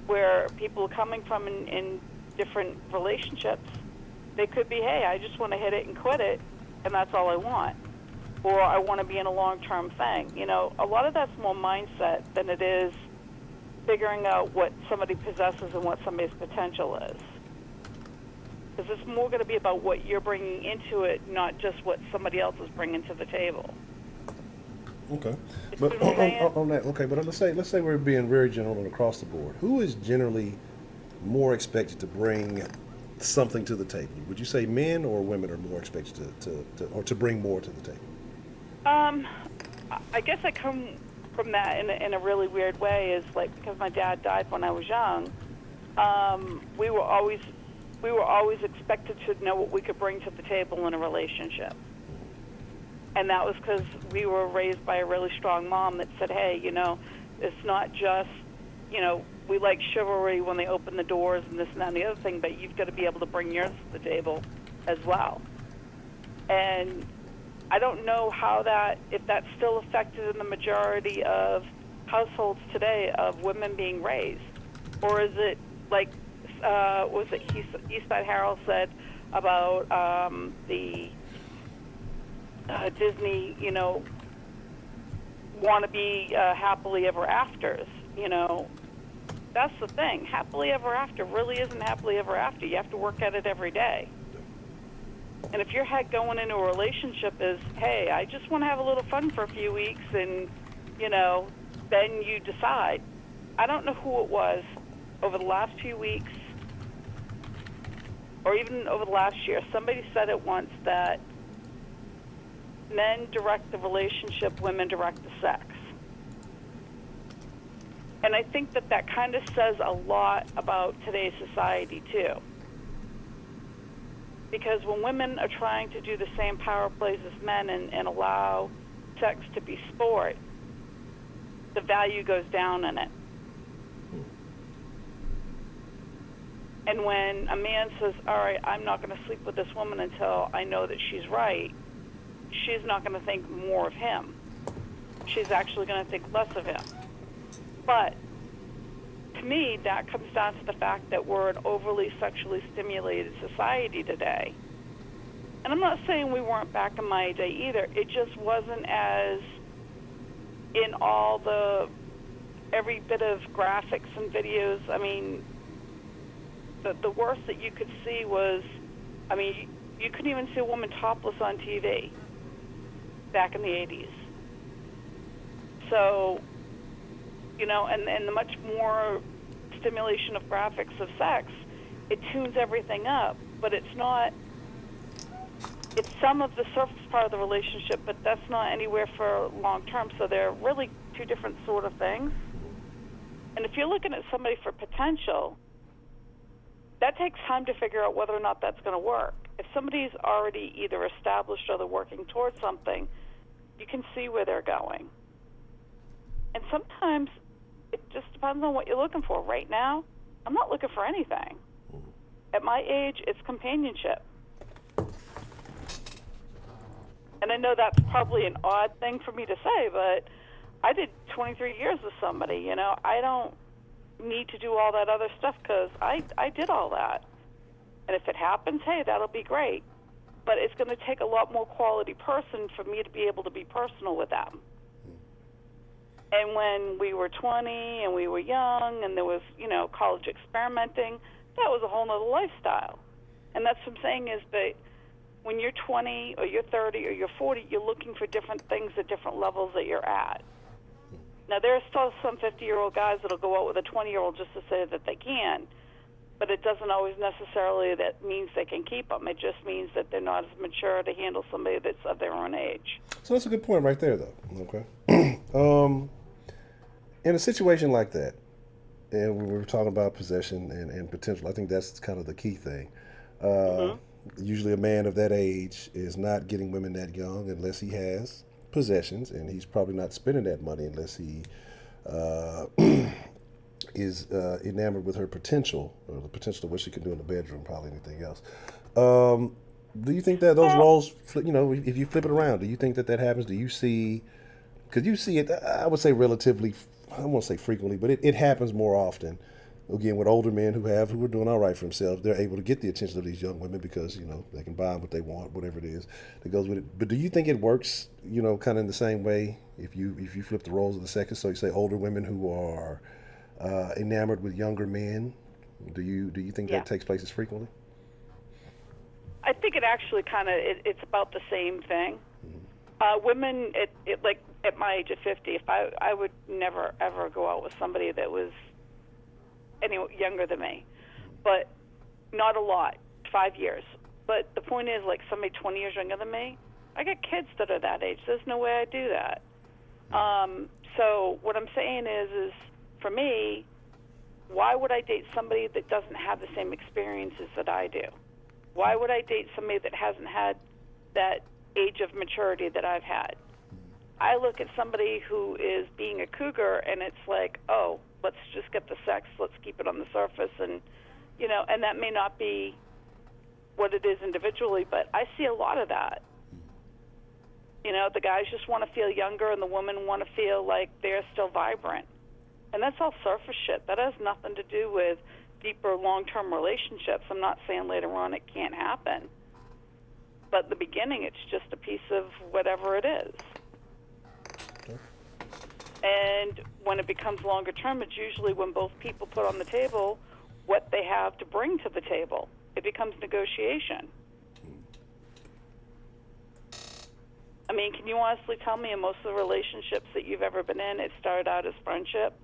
where people are coming from in different relationships, they could be, hey, I just want to hit it and quit it, and that's all I want. Or I want to be in a long-term thing. A lot of that's more mindset than it is figuring out what somebody possesses and what somebody's potential is. Because it's more going to be about what you're bringing into it, not just what somebody else is bringing to the table. Okay, but on that, okay, but let's say we're being very general and across the board. Who is generally more expected to bring something to the table? Would you say men or women are more expected to bring more to the table? I guess I come from that in a really weird way. Is like because my dad died when I was young. We were always expected to know what we could bring to the table in a relationship. And that was because we were raised by a really strong mom that said, hey, it's not just, we like chivalry when they open the doors and this and that and the other thing, but you've got to be able to bring yours to the table as well. And I don't know if that's still affected in the majority of households today of women being raised. Or is it like, was it Eastside Harold said about the Disney, want to be happily ever afters, That's the thing. Happily ever after really isn't happily ever after. You have to work at it every day. And if your head going into a relationship is, hey, I just want to have a little fun for a few weeks and, then you decide, I don't know who it was over the last few weeks or even over the last year. Somebody said it once that men direct the relationship, women direct the sex. And I think that kind of says a lot about today's society, too. Because when women are trying to do the same power plays as men and allow sex to be sport, the value goes down in it. And when a man says, all right, I'm not going to sleep with this woman until I know that she's right, she's not going to think more of him. She's actually going to think less of him. But to me, that comes down to the fact that we're an overly sexually stimulated society today. And I'm not saying we weren't back in my day either. It just wasn't as in all every bit of graphics and videos. I mean, the worst that you could see was, I mean, you couldn't even see a woman topless on TV back in the 80s. So, you know, and the much more stimulation of graphics of sex, it tunes everything up, but it's not, it's some of the surface part of the relationship, but that's not anywhere for long term, so they're really two different sort of things. And if you're looking at somebody for potential, that takes time to figure out whether or not that's going to work. If somebody's already either established or they're working towards something, you can see where they're going. And sometimes it just depends on what you're looking for. Right now, I'm not looking for anything. At my age, it's companionship. And I know that's probably an odd thing for me to say, but I did 23 years with somebody, you know. I don't need to do all that other stuff because I did all that. And if it happens, hey, that'll be great. But it's going to take a lot more quality person for me to be able to be personal with them. And when we were 20 and we were young and there was, you know, college experimenting, that was a whole other lifestyle. And that's what I'm saying is that when you're 20 or you're 30 or you're 40, you're looking for different things at different levels that you're at. Now, there are still some 50-year-old guys that'll go out with a 20-year-old just to say that they can, but it doesn't always necessarily that means they can keep them. It just means that they're not as mature to handle somebody that's of their own age. So that's a good point right there, though. Okay. In a situation like that, and we were talking about possession and potential, I think that's kind of the key thing. Usually a man of that age is not getting women that young unless he has possessions, and he's probably not spending that money unless he is enamored with her potential, or the potential of what she can do in the bedroom, probably anything else. Do you think that those roles, you know, if you flip it around, do you think that happens? Do you see, because you see it, I would say relatively, I won't say frequently, but it happens more often. Again, with older men who are doing all right for themselves, they're able to get the attention of these young women because, you know, they can buy them what they want, whatever it is that goes with it. But do you think it works, you know, kind of in the same way if you flip the roles of the sexes? So you say older women who are enamored with younger men. Do you think that takes place as frequently? I think it actually kind of it's about the same thing. Women, it like at my age of 50, if I would never ever go out with somebody that was any younger than me, but not a lot, 5 years. But the point is, like somebody 20 years younger than me, I got kids that are that age. There's no way I'd do that. So what I'm saying is for me, why would I date somebody that doesn't have the same experiences that I do? Why would I date somebody that hasn't had that age of maturity that I've had? I look at somebody who is being a cougar, and it's like, oh, let's just get the sex, let's keep it on the surface, and, you know, and that may not be what it is individually, but I see a lot of that. You know, the guys just want to feel younger, and the women want to feel like they're still vibrant. And that's all surface shit. That has nothing to do with deeper long-term relationships. I'm not saying later on it can't happen. But in the beginning, it's just a piece of whatever it is. Okay. And when it becomes longer term, it's usually when both people put on the table what they have to bring to the table. It becomes negotiation. I mean, can you honestly tell me in most of the relationships that you've ever been in, it started out as friendship?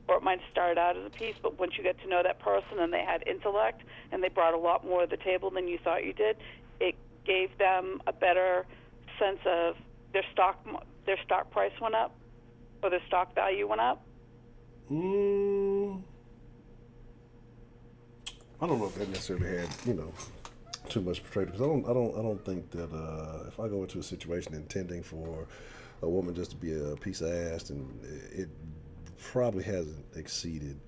or it might have started out as a piece, but once you get to know that person and they had intellect and they brought a lot more to the table than you thought you did, it gave them a better sense of their stock price went up or their stock value went up. I don't know if that necessarily had, too much portrayed, because I don't think that if I go into a situation intending for a woman just to be a piece of ass, and it probably hasn't exceeded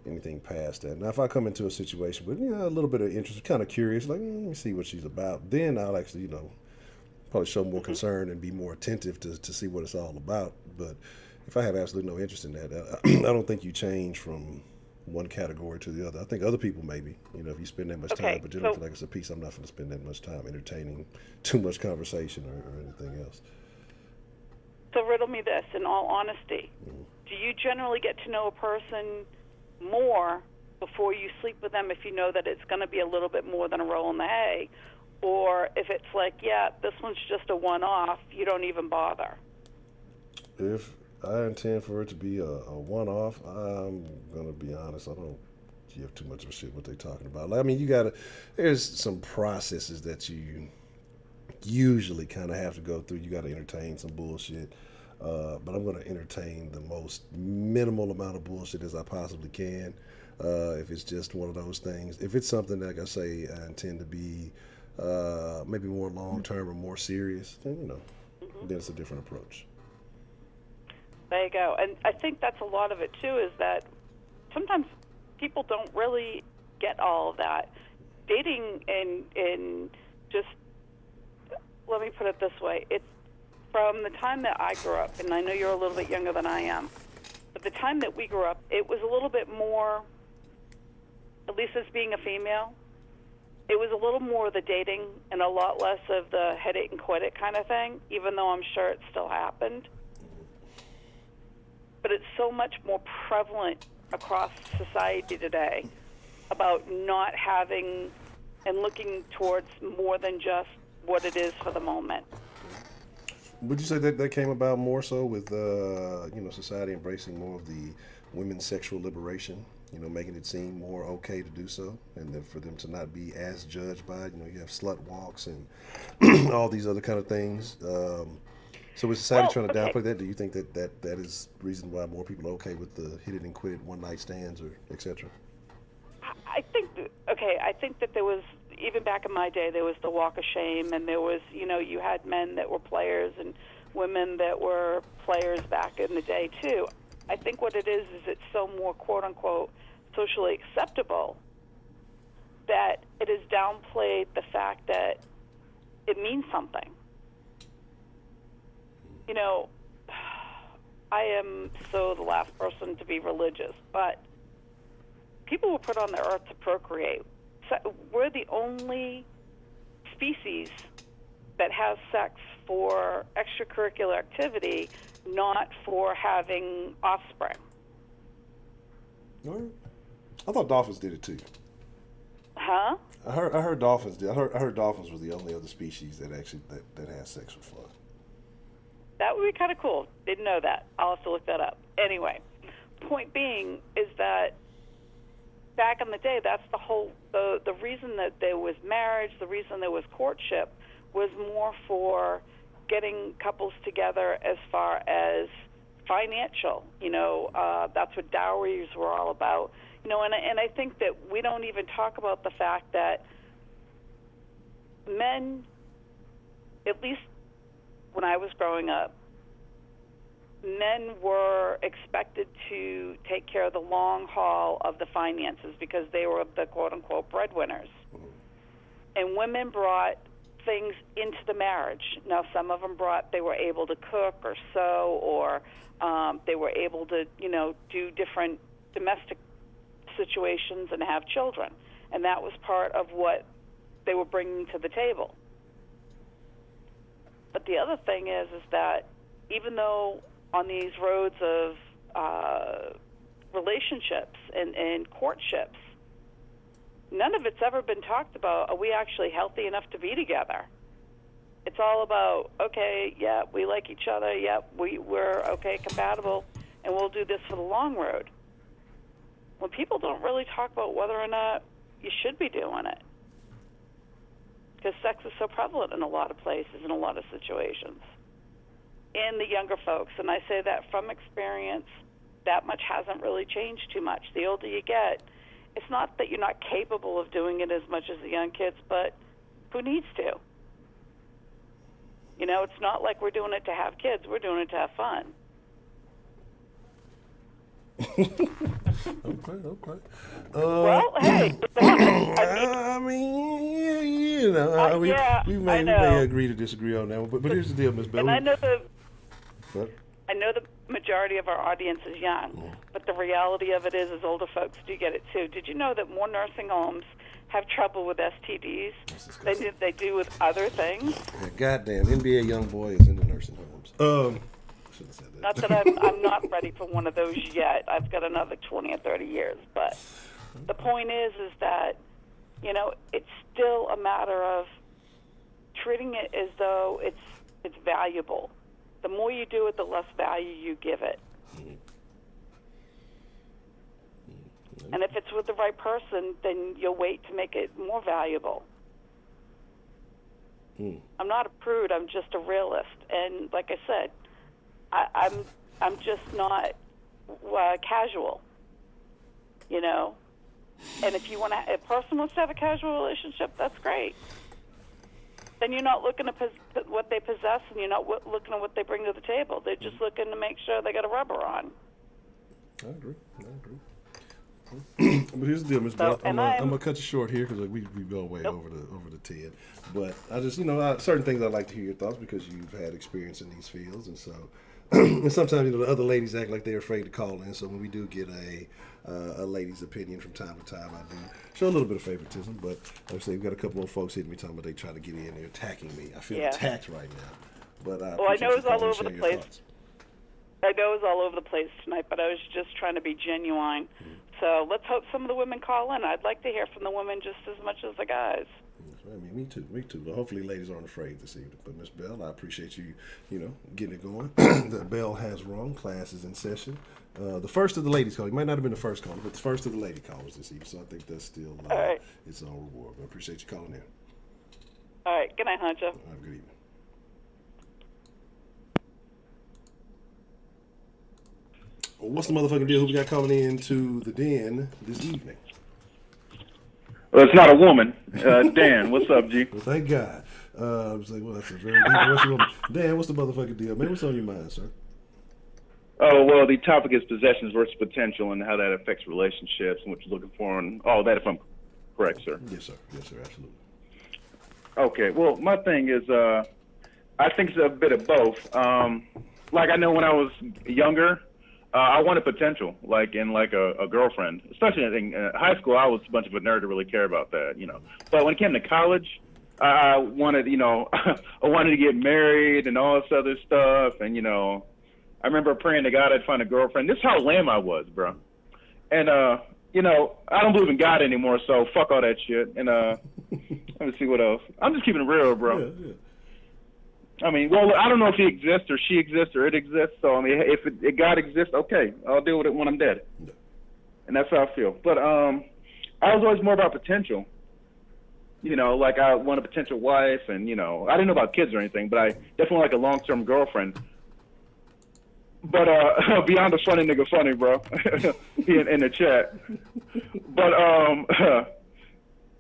anything past that. Now, if I come into a situation with a little bit of interest, kind of curious, like let me see what she's about, then I'll actually probably show more concern and be more attentive to see what it's all about. But if I have absolutely no interest in that, I don't think you change from one category to the other. I think other people maybe, if you spend that much time, but generally feel like it's a piece, I'm not going to spend that much time entertaining too much conversation or anything else. So riddle me this, in all honesty, do you generally get to know a person more before you sleep with them if you know that it's going to be a little bit more than a roll in the hay? Or if it's like, yeah, this one's just a one-off, you don't even bother? If I intend for it to be a one-off, I'm going to be honest, I don't give too much of a shit what they're talking about. I mean, there's some processes that you usually kind of have to go through. You got to entertain some bullshit, but I'm going to entertain the most minimal amount of bullshit as I possibly can. If it's just one of those things, if it's something like I say I intend to be maybe more long-term or more serious, then then it's a different approach. There you go. And I think that's a lot of it too, is that sometimes people don't really get all of that. Dating and just, let me put it this way, it's from the time that I grew up, and I know you're a little bit younger than I am, but the time that we grew up, it was a little bit more, at least as being a female, it was a little more of the dating and a lot less of the hit it and quit it kind of thing, even though I'm sure it still happened. But it's so much more prevalent across society today about not having and looking towards more than just what it is for the moment. Would you say that came about more so with society embracing more of the women's sexual liberation, making it seem more okay to do so, and then for them to not be as judged by it? You have slut walks and all these other kind of things. So is society trying to downplay that? Do you think that is the reason why more people are okay with the hit it and quit it one night stands or et cetera? I think that there was, even back in my day, there was the walk of shame, and there was, you had men that were players and women that were players back in the day too. I think what it is it's so more quote unquote socially acceptable that it has downplayed the fact that it means something. I am so the last person to be religious, but people were put on the earth to procreate. So we're the only species that has sex for extracurricular activity, not for having offspring. I thought dolphins did it too. Huh? I heard dolphins did. I heard dolphins were the only other species that actually that has sex for fun. That would be kind of cool. Didn't know that. I'll have to look that up. Anyway, point being is that back in the day, that's the reason that there was marriage, the reason there was courtship, was more for getting couples together as far as financial. That's what dowries were all about. And I think that we don't even talk about the fact that men, at least when I was growing up, men were expected to take care of the long haul of the finances because they were the quote-unquote breadwinners. And women brought things into the marriage. Now, some of them they were able to cook or sew, or they were able to, do different domestic situations and have children. And that was part of what they were bringing to the table. But the other thing is that even though on these roads of relationships and courtships, none of it's ever been talked about, are we actually healthy enough to be together? It's all about, okay, yeah, we like each other, yeah, we're okay, compatible, and we'll do this for the long road. when people don't really talk about whether or not you should be doing it. Because sex is so prevalent in a lot of places, in a lot of situations. In the younger folks, and I say that from experience, that much hasn't really changed too much. The older you get, it's not that you're not capable of doing it as much as the young kids, but who needs to? You know, it's not like we're doing it to have kids. We're doing it to have fun. Okay. Well, hey, I mean, you know, we may agree to disagree on that one, but here's the deal, Ms. Bell. And I know What? I know the majority of our audience is young, but the reality of it is older folks do get it too. Did you know that more nursing homes have trouble with STDs than they do with other things? Yeah, goddamn, NBA young boy is in the nursing homes. Shouldn't have said that. Not that I'm not ready for one of those yet. I've got another 20 or 30 years, but the point is that, you know, it's still a matter of treating it as though it's valuable. The more you do it, the less value you give it. And if it's with the right person, then you'll wait to make it more valuable. I'm not a prude. I'm just a realist. And like I said, I'm just not casual, you know. And if a person wants to have a casual relationship, that's great. Then you're not looking at what they possess, and you're not looking at what they bring to the table. They're just looking to make sure they got a rubber on. I agree. But here's the deal, Ms. Bell. I'm gonna cut you short here because we go way over the 10. But I just, you know, certain things I'd like to hear your thoughts because you've had experience in these fields, and so and sometimes, you know, the other ladies act like they're afraid to call in. So when we do get a lady's opinion from time to time, I do show a little bit of favoritism. But like I say, we've got a couple of folks hitting me talking about they try to get in, they're attacking me. I feel attacked right now. But I know it's all over the place. I know it's all over the place tonight, but I was just trying to be genuine. So let's hope some of the women call in. I'd like to hear from the women just as much as the guys. I mean, me too. Well, hopefully ladies aren't afraid this evening. But Miss Bell, I appreciate you, you know, getting it going. The bell has rung. Class is in session. The first of the ladies call. It might not have been the first caller, but the first of the lady callers this evening. So I think that's still its own reward. But I appreciate you calling in. All right. Good night, Honcho. Have a good evening. Well, what's the motherfucking deal? Who we got calling in to the den this evening? Well, it's not a woman. Dan, what's up, G? Well, thank God. I was like, well, that's a very deep woman. Dan, what's the motherfucking deal? Man, what's on your mind, sir? Oh, well, the topic is possessions versus potential and how that affects relationships and what you're looking for and all that, if I'm correct, sir. Yes, sir. Yes, sir. Absolutely. Okay. Well, my thing is, I think it's a bit of both. Like I know when I was younger, I wanted potential, like in like a girlfriend. Especially in high school, I was a bunch of a nerd to really care about that, you know. But when it came to college, I wanted, you know, I wanted to get married and all this other stuff. And, you know, I remember praying to God I'd find a girlfriend. This is how lame I was, bro. And, you know, I don't believe in God anymore, so fuck all that shit. And let me see what else. I'm just keeping it real, bro. Yeah. I mean, well, I don't know if he exists or she exists or it exists. So, I mean, if God exists, okay, I'll deal with it when I'm dead. Yeah. And that's how I feel. But I was always more about potential. You know, like I want a potential wife and, you know, I didn't know about kids or anything, but I definitely like a long-term girlfriend. But beyond the funny nigga funny, bro, in the chat. But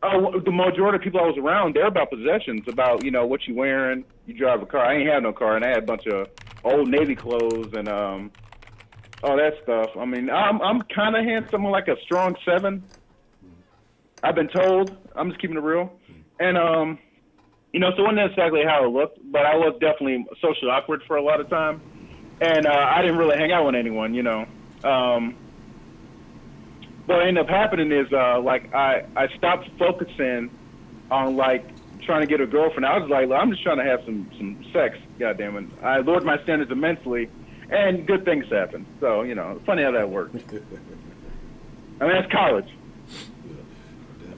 the majority of people I was around, they're about possessions, about, you know, what you wearing. You drive a car. I ain't had no car, and I had a bunch of old Navy clothes and all that stuff. I mean, I'm kind of handsome, like a strong 7. I've been told. I'm just keeping it real. And, you know, so it wasn't exactly how it looked, but I was definitely socially awkward for a lot of time. And I didn't really hang out with anyone, you know. What ended up happening is, like, I stopped focusing on, like, trying to get a girlfriend. I was like, I'm just trying to have some sex, goddammit. I lowered my standards immensely, and good things happened. So, you know, it's funny how that works. I mean, that's college.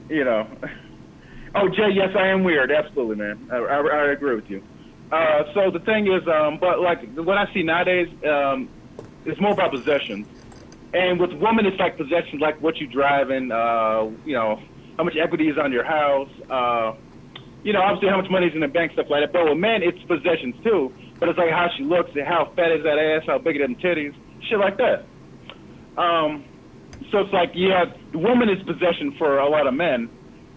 You know. Oh, Jay, yes, I am weird. Absolutely, man. I agree with you. So the thing is, but, like, what I see nowadays, it's more about possessions. And with women, it's like possessions, like what you driving, you know, how much equity is on your house, you know, obviously how much money is in the bank, stuff like that. But with men, it's possessions too. But it's like how she looks, and how fat is that ass, how big are them titties, shit like that. So it's like, yeah, the woman is possession for a lot of men,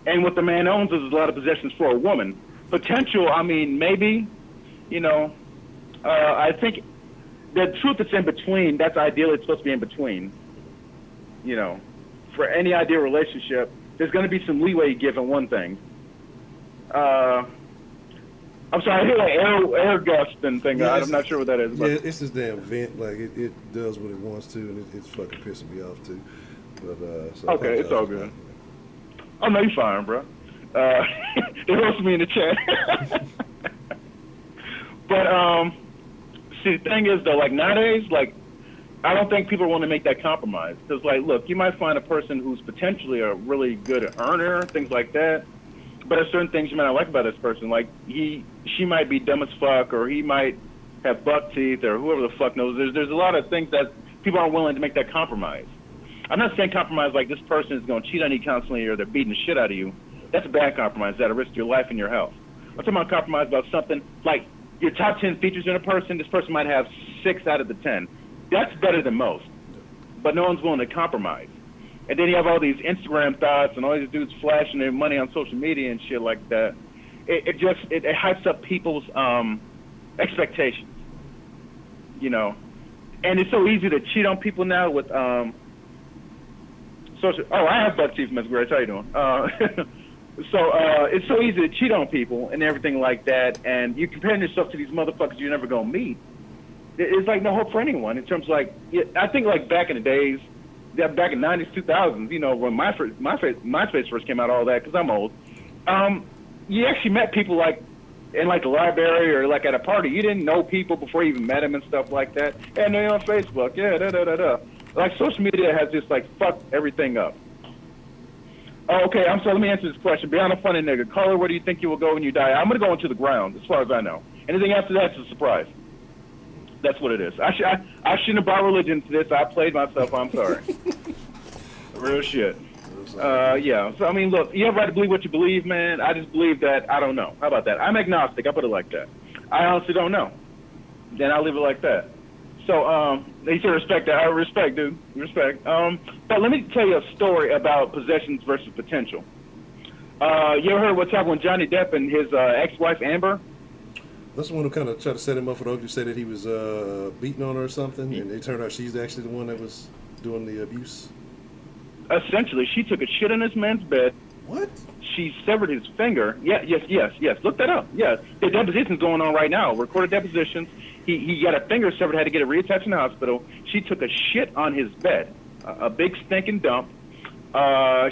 and what the man owns is a lot of possessions for a woman. Potential, I mean, maybe, you know, I think the truth that's in between, that's ideally it's supposed to be in between. You know, for any ideal relationship, there's going to be some leeway given one thing. I'm sorry, I hear like air gust and thing. Yeah, I'm not sure what that is. But. Yeah, it's this damn vent. Like it does what it wants to, and it's fucking pissing me off too. But so okay, it's all good. Oh no, you're fine, bro. They roasted me in the chat. But see, the thing is though, like nowadays, like I don't think people want to make that compromise. Because like, look, you might find a person who's potentially a really good earner, things like that. But there's certain things you might not like about this person. Like she might be dumb as fuck, or he might have buck teeth, or whoever the fuck knows. There's a lot of things that people aren't willing to make that compromise. I'm not saying compromise like this person is going to cheat on you constantly, or they're beating the shit out of you. That's a bad compromise. That'll risk your life and your health. I'm talking about compromise about something like your top 10 features in a person. This person might have 6 out of the 10. That's better than most. But no one's willing to compromise. And then you have all these Instagram thoughts and all these dudes flashing their money on social media and shit like that. It hypes up people's expectations, you know. And it's so easy to cheat on people now with social. Oh, I have buck teeth, Ms. Grace. How you doing? So it's so easy to cheat on people and everything like that. And you're comparing yourself to these motherfuckers you're never gonna meet. It's like no hope for anyone in terms of like. I think like back in the days. Yeah, back in '90s, 2000s, you know, when MySpace first came out, all that, because I'm old. You actually met people like in like the library or like at a party. You didn't know people before you even met them and stuff like that. And they're on Facebook, yeah, da. Like social media has just like fucked everything up. Oh, okay, I'm sorry. Let me answer this question. Beyond a funny nigga, caller, where do you think you will go when you die? I'm gonna go into the ground, as far as I know. Anything after that's a surprise. That's what it is. I shouldn't have brought religion to this. I played myself. I'm sorry. Real shit. Yeah. So, I mean, look, you have a right to believe what you believe, man. I just believe that I don't know. How about that? I'm agnostic. I put it like that. I honestly don't know. Then I'll leave it like that. So, you should respect that. I respect, dude. Respect. But let me tell you a story about possessions versus potential. You ever heard what's happened with Johnny Depp and his ex-wife, Amber? That's the one who kind of tried to set him up for the oak. You said that he was beating on her or something, and it turned out she's actually the one that was doing the abuse. Essentially, she took a shit in this man's bed. What? She severed his finger. Yes. Look that up. Yeah, the deposition's going on right now. Recorded depositions. He got a finger severed. Had to get it reattached in the hospital. She took a shit on his bed, a big stinking dump.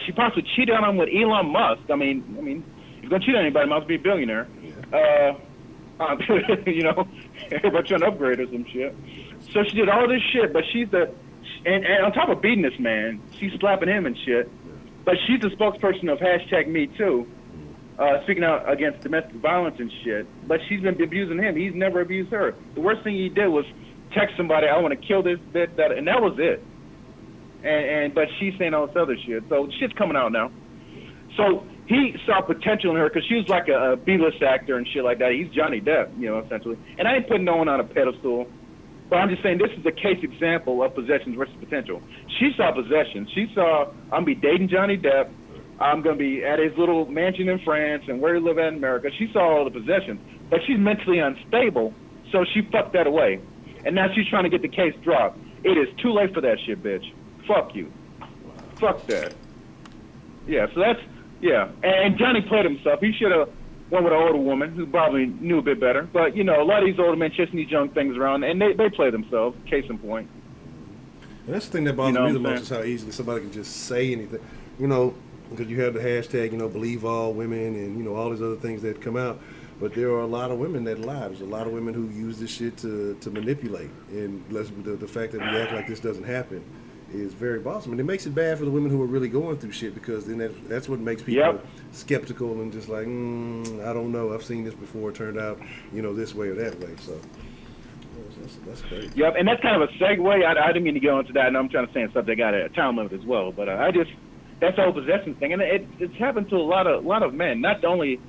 She possibly cheated on him with Elon Musk. I mean, if you're gonna cheat on anybody, must be a billionaire. Yeah. You know, everybody trying to upgrade or some shit. So she did all this shit, but she's and on top of beating this man, she's slapping him and shit. But she's the spokesperson of #MeToo, speaking out against domestic violence and shit. But she's been abusing him. He's never abused her. The worst thing he did was text somebody, "I want to kill this bitch," and that was it. But she's saying all this other shit. So shit's coming out now. So he saw potential in her because she was like a B-list actor and shit like that. He's Johnny Depp, you know, essentially. And I ain't putting no one on a pedestal, but I'm just saying this is a case example of possessions versus potential. She saw possession. She saw, I'm going to be dating Johnny Depp. I'm going to be at his little mansion in France and where he live at in America. She saw all the possessions, but she's mentally unstable, so she fucked that away. And now she's trying to get the case dropped. It is too late for that shit, bitch. Fuck you. Fuck that. Yeah, so that's, yeah, and Johnny played himself. He should have went with an older woman who probably knew a bit better. But, you know, a lot of these older men chasing these young things around, and they play themselves, case in point. And that's the thing that bothers me the most is how easily somebody can just say anything. You know, because you have the hashtag, you know, believe all women and, you know, all these other things that come out. But there are a lot of women that lie. There's a lot of women who use this shit to manipulate. And the fact that we act like this doesn't happen is very bothersome, and it makes it bad for the women who are really going through shit, because then that's what makes people skeptical and just like, I don't know, I've seen this before, it turned out, you know, this way or that way. So That's crazy. Yep, and that's kind of a segue. I didn't mean to go into that, and I'm trying to say stuff that got a time limit as well. But that's the whole possession thing, and it's happened to a lot of men. Not only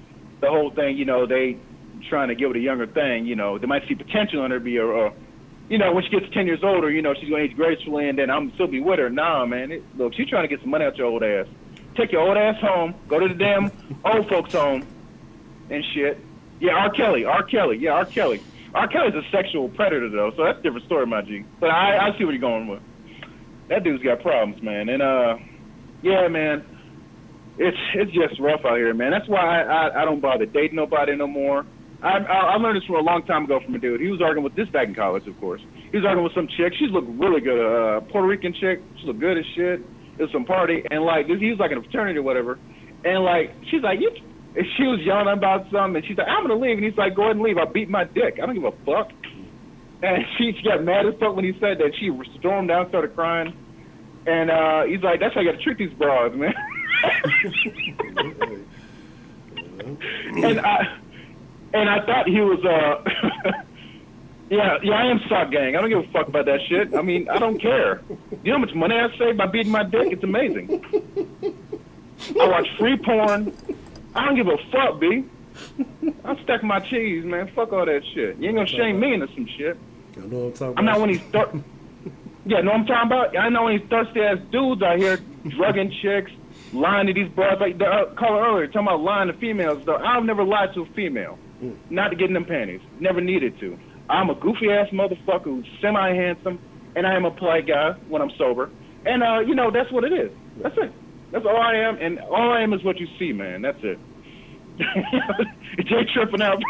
the whole thing, they trying to give it a younger thing. They might see potential in her, when she gets 10 years older, she's going to age gracefully, and then I'm still be with her. Nah, man. Look, she's trying to get some money out your old ass. Take your old ass home. Go to the damn old folks home and shit. Yeah, R. Kelly. Yeah, R. Kelly. R. Kelly's a sexual predator, though, so that's a different story, my G. But I see what you're going with. That dude's got problems, man. And, yeah, man, it's just rough out here, man. That's why I don't bother dating nobody no more. I learned this from a long time ago from a dude. He was arguing with this back in college, of course. He was arguing with some chick. She looked really good, Puerto Rican chick. She looked good as shit. It was some party, and he was like in a fraternity or whatever. And she's like, she was yelling about something, and she's like, I'm gonna leave. And he's like, go ahead and leave. I'll beat my dick. I don't give a fuck. And she got mad as fuck when he said that. She stormed down, started crying, and he's like, that's how you gotta treat these broads, man. And I thought he was, yeah, I am sock gang. I don't give a fuck about that shit. I mean, I don't care. You know how much money I save by beating my dick? It's amazing. I watch free porn. I don't give a fuck, B. I'm stacking my cheese, man. Fuck all that shit. You ain't gonna shame me into some shit. I know what I'm talking about. I'm not one of these yeah, know what I'm talking about? I know these thirsty ass dudes out here drugging chicks, lying to these broads like the caller earlier, talking about lying to females. Though I've never lied to a female. Not to get in them panties. Never needed to. I'm a goofy ass motherfucker who's semi-handsome, and I am a polite guy when I'm sober. And that's what it is. That's it. That's all I am, and all I am is what you see, man. That's it. Jay tripping out.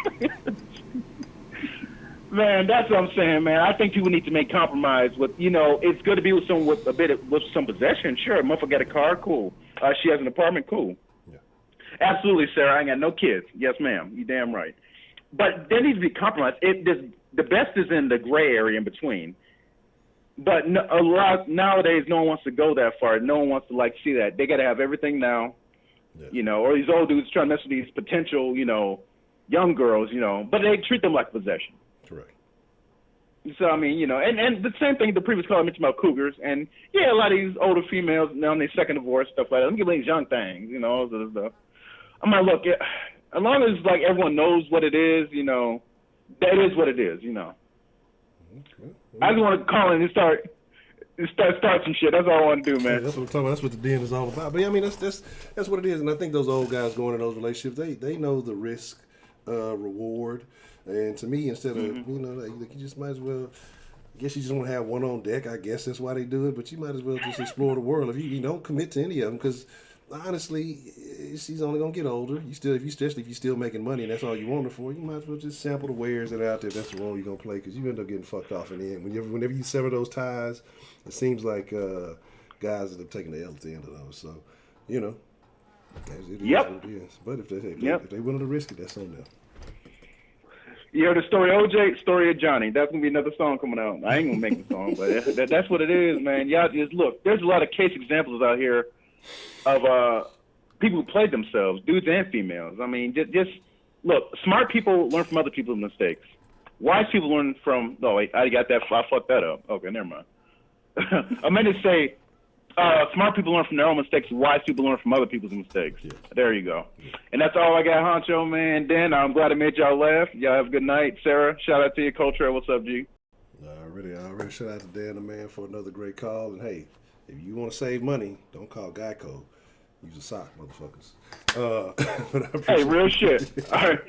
Man, that's what I'm saying, man. I think people need to make compromise with, it's good to be with someone with some possession. Sure, motherfucker got a car, cool. She has an apartment, cool. Yeah. Absolutely, Sarah. I ain't got no kids. Yes, ma'am. You damn right. But there needs to be compromise. The best is in the gray area in between. But nowadays, no one wants to go that far. No one wants to see that. They got to have everything now, or these old dudes trying to mess with these potential, young girls, but they treat them like possession. Correct. So, I mean, and the same thing the previous caller mentioned about cougars. And, yeah, a lot of these older females, now on their second divorce, stuff like that. I'm giving these young things, all this stuff. I'm like, look, as long as, everyone knows what it is, that is what it is, Okay. I just want to call in and start some shit. That's all I want to do, man. Yeah, that's what I'm talking about. That's what the den is all about. But, yeah, I mean, that's what it is. And I think those old guys going in those relationships, they know the risk, reward. And to me, instead of, you just might as well, I guess you just want to have one on deck. I guess that's why they do it. But you might as well just explore the world. If you don't commit to any of them, because honestly, she's only going to get older. Especially if you're still making money and that's all you want her for, you might as well just sample the wares that are out there. That's the role you're going to play, because you end up getting fucked off in the end. Whenever you sever those ties, it seems like guys that are taking the L at the end of those. So, it is what it is. But if they willing to risk it, that's on them. You heard the story of OJ, story of Johnny. That's going to be another song coming out. I ain't going to make the song, but that's what it is, man. Y'all just look. There's a lot of case examples out here of people who played themselves, dudes and females. I mean, just look, smart people learn from other people's mistakes. Wise people learn from, oh, wait, I got that, I fucked that up. Okay, never mind. I meant to say, smart people learn from their own mistakes. Wise people learn from other people's mistakes. Yeah. There you go. Yeah. And that's all I got, Honcho, man. Dan, I'm glad I made y'all laugh. Y'all have a good night. Sarah, shout out to you. Culture, what's up, G? Already shout out to Dan, the man, for another great call. And hey, if you want to save money, don't call Geico. Use a sock, motherfuckers. Hey, real shit. All right.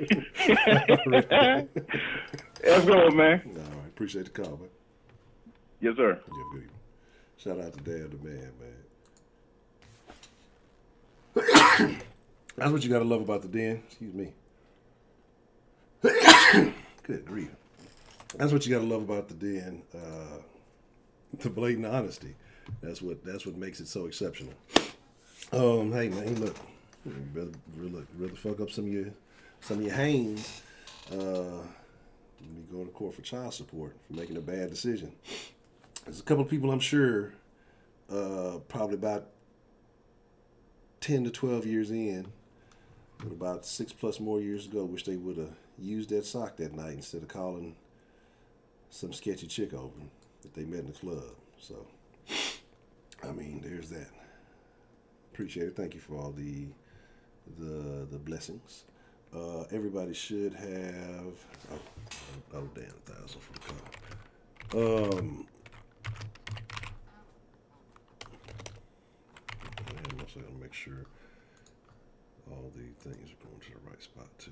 Let's go, man. All right. Appreciate the call, man. Yes, sir. You have a good evening. Shout out to Dan, the man, man. That's what you got to love about the den. Excuse me. Good grief. That's what you got to love about the den. The blatant honesty. That's what makes it so exceptional. Hey man, look, you rather fuck up some of your hands. You go to court for child support for making a bad decision. There's a couple of people I'm sure, probably about 10 to 12 years in, but about 6+ more years ago, wish they would have used that sock that night instead of calling some sketchy chick over that they met in the club. So, I mean, there's that. Appreciate it. Thank you for all the blessings. Everybody should have. Oh damn, 1,000 for the call. I'm also gonna make sure all the things are going to the right spot too.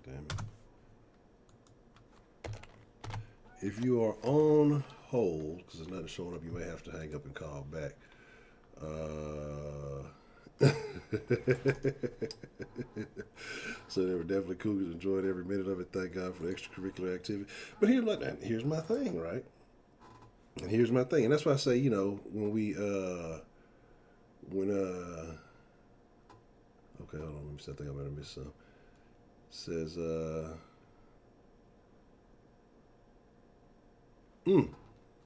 Damn it. If you are on hold, because there's nothing showing up, you may have to hang up and call back. So they were definitely cougars, enjoyed every minute of it. Thank God for the extracurricular activity. But here's my thing, right? And here's my thing, and that's why I say, you know, okay, hold on, let me see. I think I might have missed some. It says,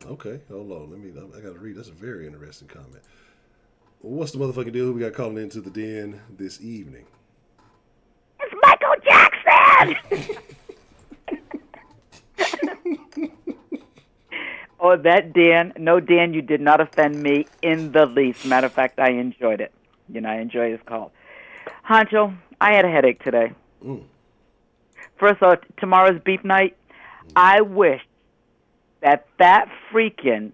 okay, hold on. I gotta read. That's a very interesting comment. What's the motherfucking deal? Who we got calling into the den this evening? It's Michael Jackson! Oh, that Dan. No, Dan, you did not offend me in the least. Matter of fact, I enjoyed it. You know, I enjoyed his call. Honcho, I had a headache today. First off, tomorrow's beef night. I wish that freaking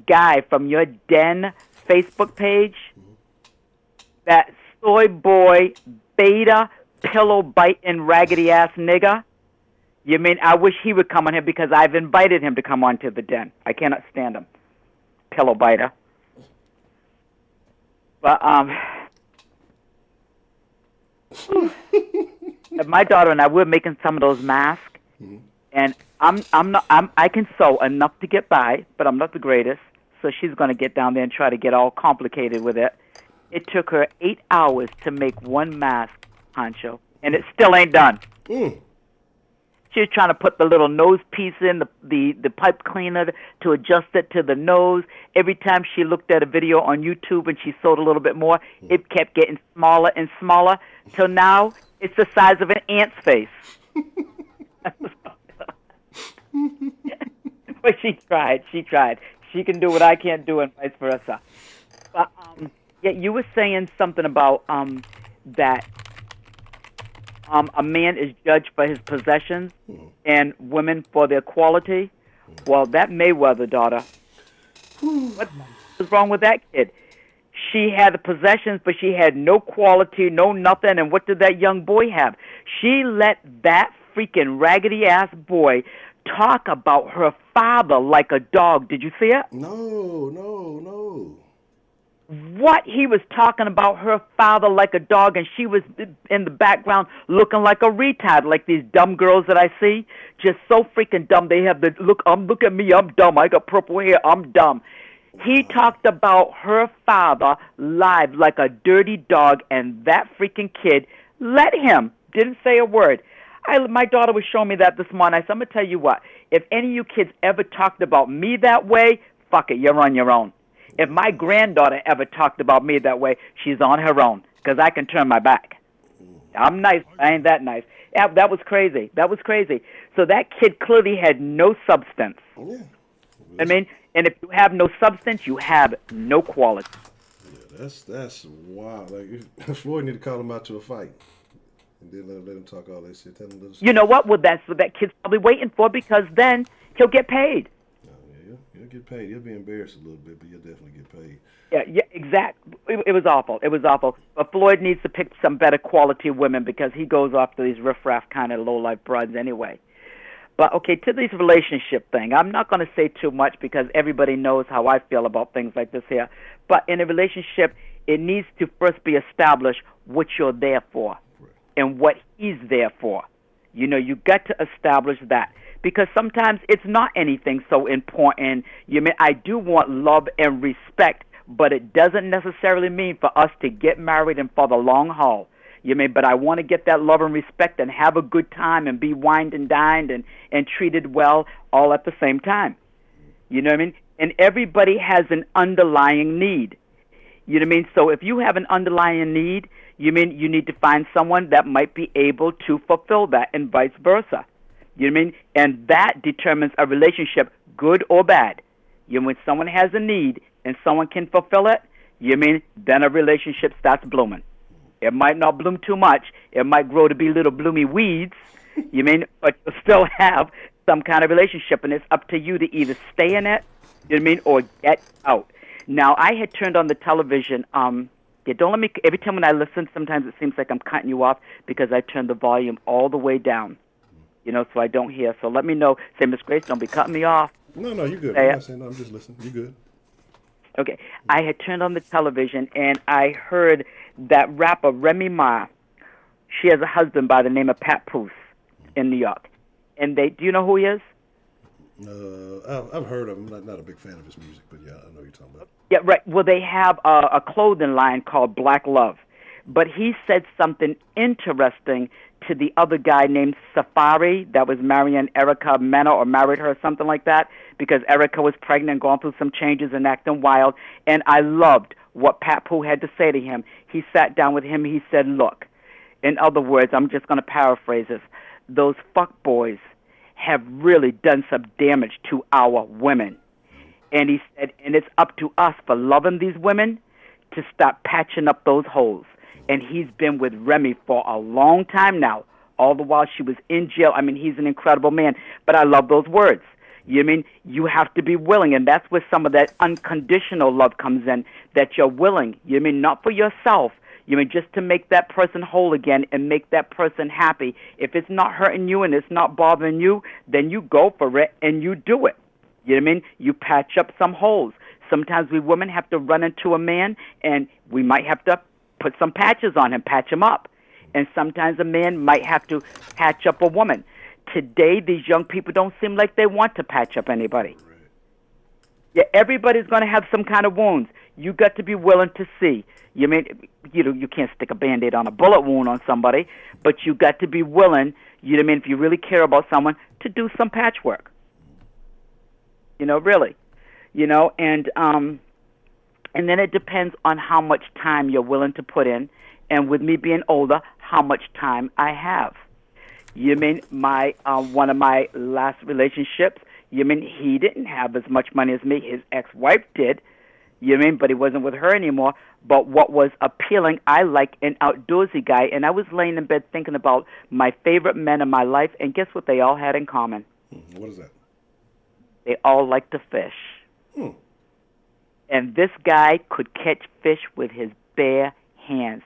guy from your den Facebook page, that soy boy, beta, pillow biting, raggedy ass nigga, you mean I wish he would come on here because I've invited him to come on to the den. I cannot stand him. Pillow biter. But, my daughter and I, we're making some of those masks, and I can sew enough to get by, but I'm not the greatest. So she's going to get down there and try to get all complicated with it. It took her 8 hours to make one mask, Honcho, and it still ain't done. She was trying to put the little nose piece in, the pipe cleaner to adjust it to the nose. Every time she looked at a video on YouTube and she sewed a little bit more, it kept getting smaller and smaller, till now it's the size of an ant's face. But she tried. She can do what I can't do, and vice versa. But yeah, you were saying something about that a man is judged for his possessions and women for their quality. Well, that Mayweather daughter, what was wrong with that kid? She had the possessions, but she had no quality, no nothing. And what did that young boy have? She let that freaking raggedy-ass boy talk about her father like a dog. Did you see it? No. What? He was talking about her father like a dog, and she was in the background looking like a retard, like these dumb girls that I see. Just so freaking dumb. They have the look at me, I'm dumb. I got purple hair, I'm dumb. He talked about her father live like a dirty dog, and that freaking kid let him. Didn't say a word. My daughter was showing me that this morning. I said, I'm going to tell you what. If any of you kids ever talked about me that way, fuck it, you're on your own. If my granddaughter ever talked about me that way, she's on her own, because I can turn my back. I'm nice. I ain't that nice. Yeah, that was crazy. So that kid clearly had no substance. Yeah. I mean, and if you have no substance, you have no quality. Yeah, that's wild. Like, Floyd need to call him out to a fight. And then let him talk all that shit. Tell him you know what? Well, that's what that kid's probably waiting for, because then he'll get paid. You'll get paid. You'll be embarrassed a little bit, but you'll definitely get paid. Yeah, exactly. It was awful. But Floyd needs to pick some better quality women, because he goes after these riffraff kind of low-life broads anyway. But, okay, to this relationship thing, I'm not going to say too much because everybody knows how I feel about things like this here. But in a relationship, it needs to first be established what you're there for and what he's there for. You know, you got to establish that, because sometimes it's not anything so important. I do want love and respect, but it doesn't necessarily mean for us to get married and for the long haul. But I want to get that love and respect and have a good time and be wined and dined and treated well all at the same time. You know what I mean? And everybody has an underlying need. You know what I mean? So if you have an underlying need, You mean you need to find someone that might be able to fulfill that, and vice versa. You know what I mean? And that determines a relationship, good or bad. You know, when someone has a need and someone can fulfill it, you mean then a relationship starts blooming. It might not bloom too much. It might grow to be little bloomy weeds. You mean, but you'll still have some kind of relationship, and it's up to you to either stay in it, you know what I mean, or get out. Now, I had turned on the television. Yeah, don't let me. Every time when I listen, sometimes it seems like I'm cutting you off because I turned the volume all the way down. You know, so I don't hear. So let me know. Say, Miss Grace, don't be cutting me off. No, you're good. I'm not saying no. I'm just listening. You're good. Okay. I had turned on the television, and I heard that rapper Remy Ma. She has a husband by the name of Pat Poose in New York. And do you know who he is? I've heard of him. I'm not a big fan of his music, but yeah, I know what you're talking about. Yeah, right. Well, they have a clothing line called Black Love. But he said something interesting to the other guy named Safari that was marrying Erica Mena, or married her or something like that, because Erica was pregnant and going through some changes and acting wild. And I loved what Pat Pooh had to say to him. He sat down with him. He said, look, in other words, I'm just going to paraphrase this, those fuck boys have really done some damage to our women. And he said, and it's up to us for loving these women to stop patching up those holes. And he's been with Remy for a long time now, all the while she was in jail. I mean, he's an incredible man. But I love those words. You mean you have to be willing, and that's where some of that unconditional love comes in, that you're willing. You mean not for yourself. You mean just to make that person whole again and make that person happy. If it's not hurting you and it's not bothering you, then you go for it and you do it. You know what I mean? You patch up some holes. Sometimes we women have to run into a man, and we might have to put some patches on him, patch him up. And sometimes a man might have to patch up a woman. Today, these young people don't seem like they want to patch up anybody. Yeah, everybody's going to have some kind of wounds. You got to be willing to see. You mean, you can't stick a Band-Aid on a bullet wound on somebody, but you got to be willing, you know what I mean, if you really care about someone, to do some patchwork. You know, really. You know, and then it depends on how much time you're willing to put in, and with me being older, how much time I have. You mean my one of my last relationships, you mean he didn't have as much money as me. His ex-wife did, you mean, but he wasn't with her anymore. But what was appealing, I like an outdoorsy guy, and I was laying in bed thinking about my favorite men in my life, and guess what they all had in common? What is that? They all liked to fish. And this guy could catch fish with his bare hands.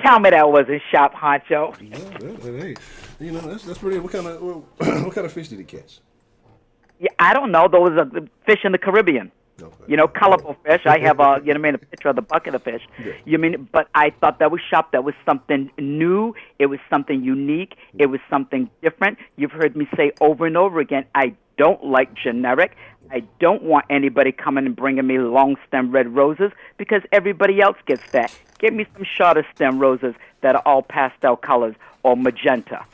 Tell me that wasn't sharp, Honcho. Hey, you know that's pretty. What kind of fish did he catch? Yeah, I don't know. Those are fish in the Caribbean. Okay. You know, colorful fish. I have a picture of the bucket of fish. Yeah. You mean, but I thought that was sharp. That was something new. It was something unique. It was something different. You've heard me say over and over again, I don't like generic. I don't want anybody coming and bringing me long stem red roses because everybody else gets that. Give me some shorter stem roses that are all pastel colors or magenta.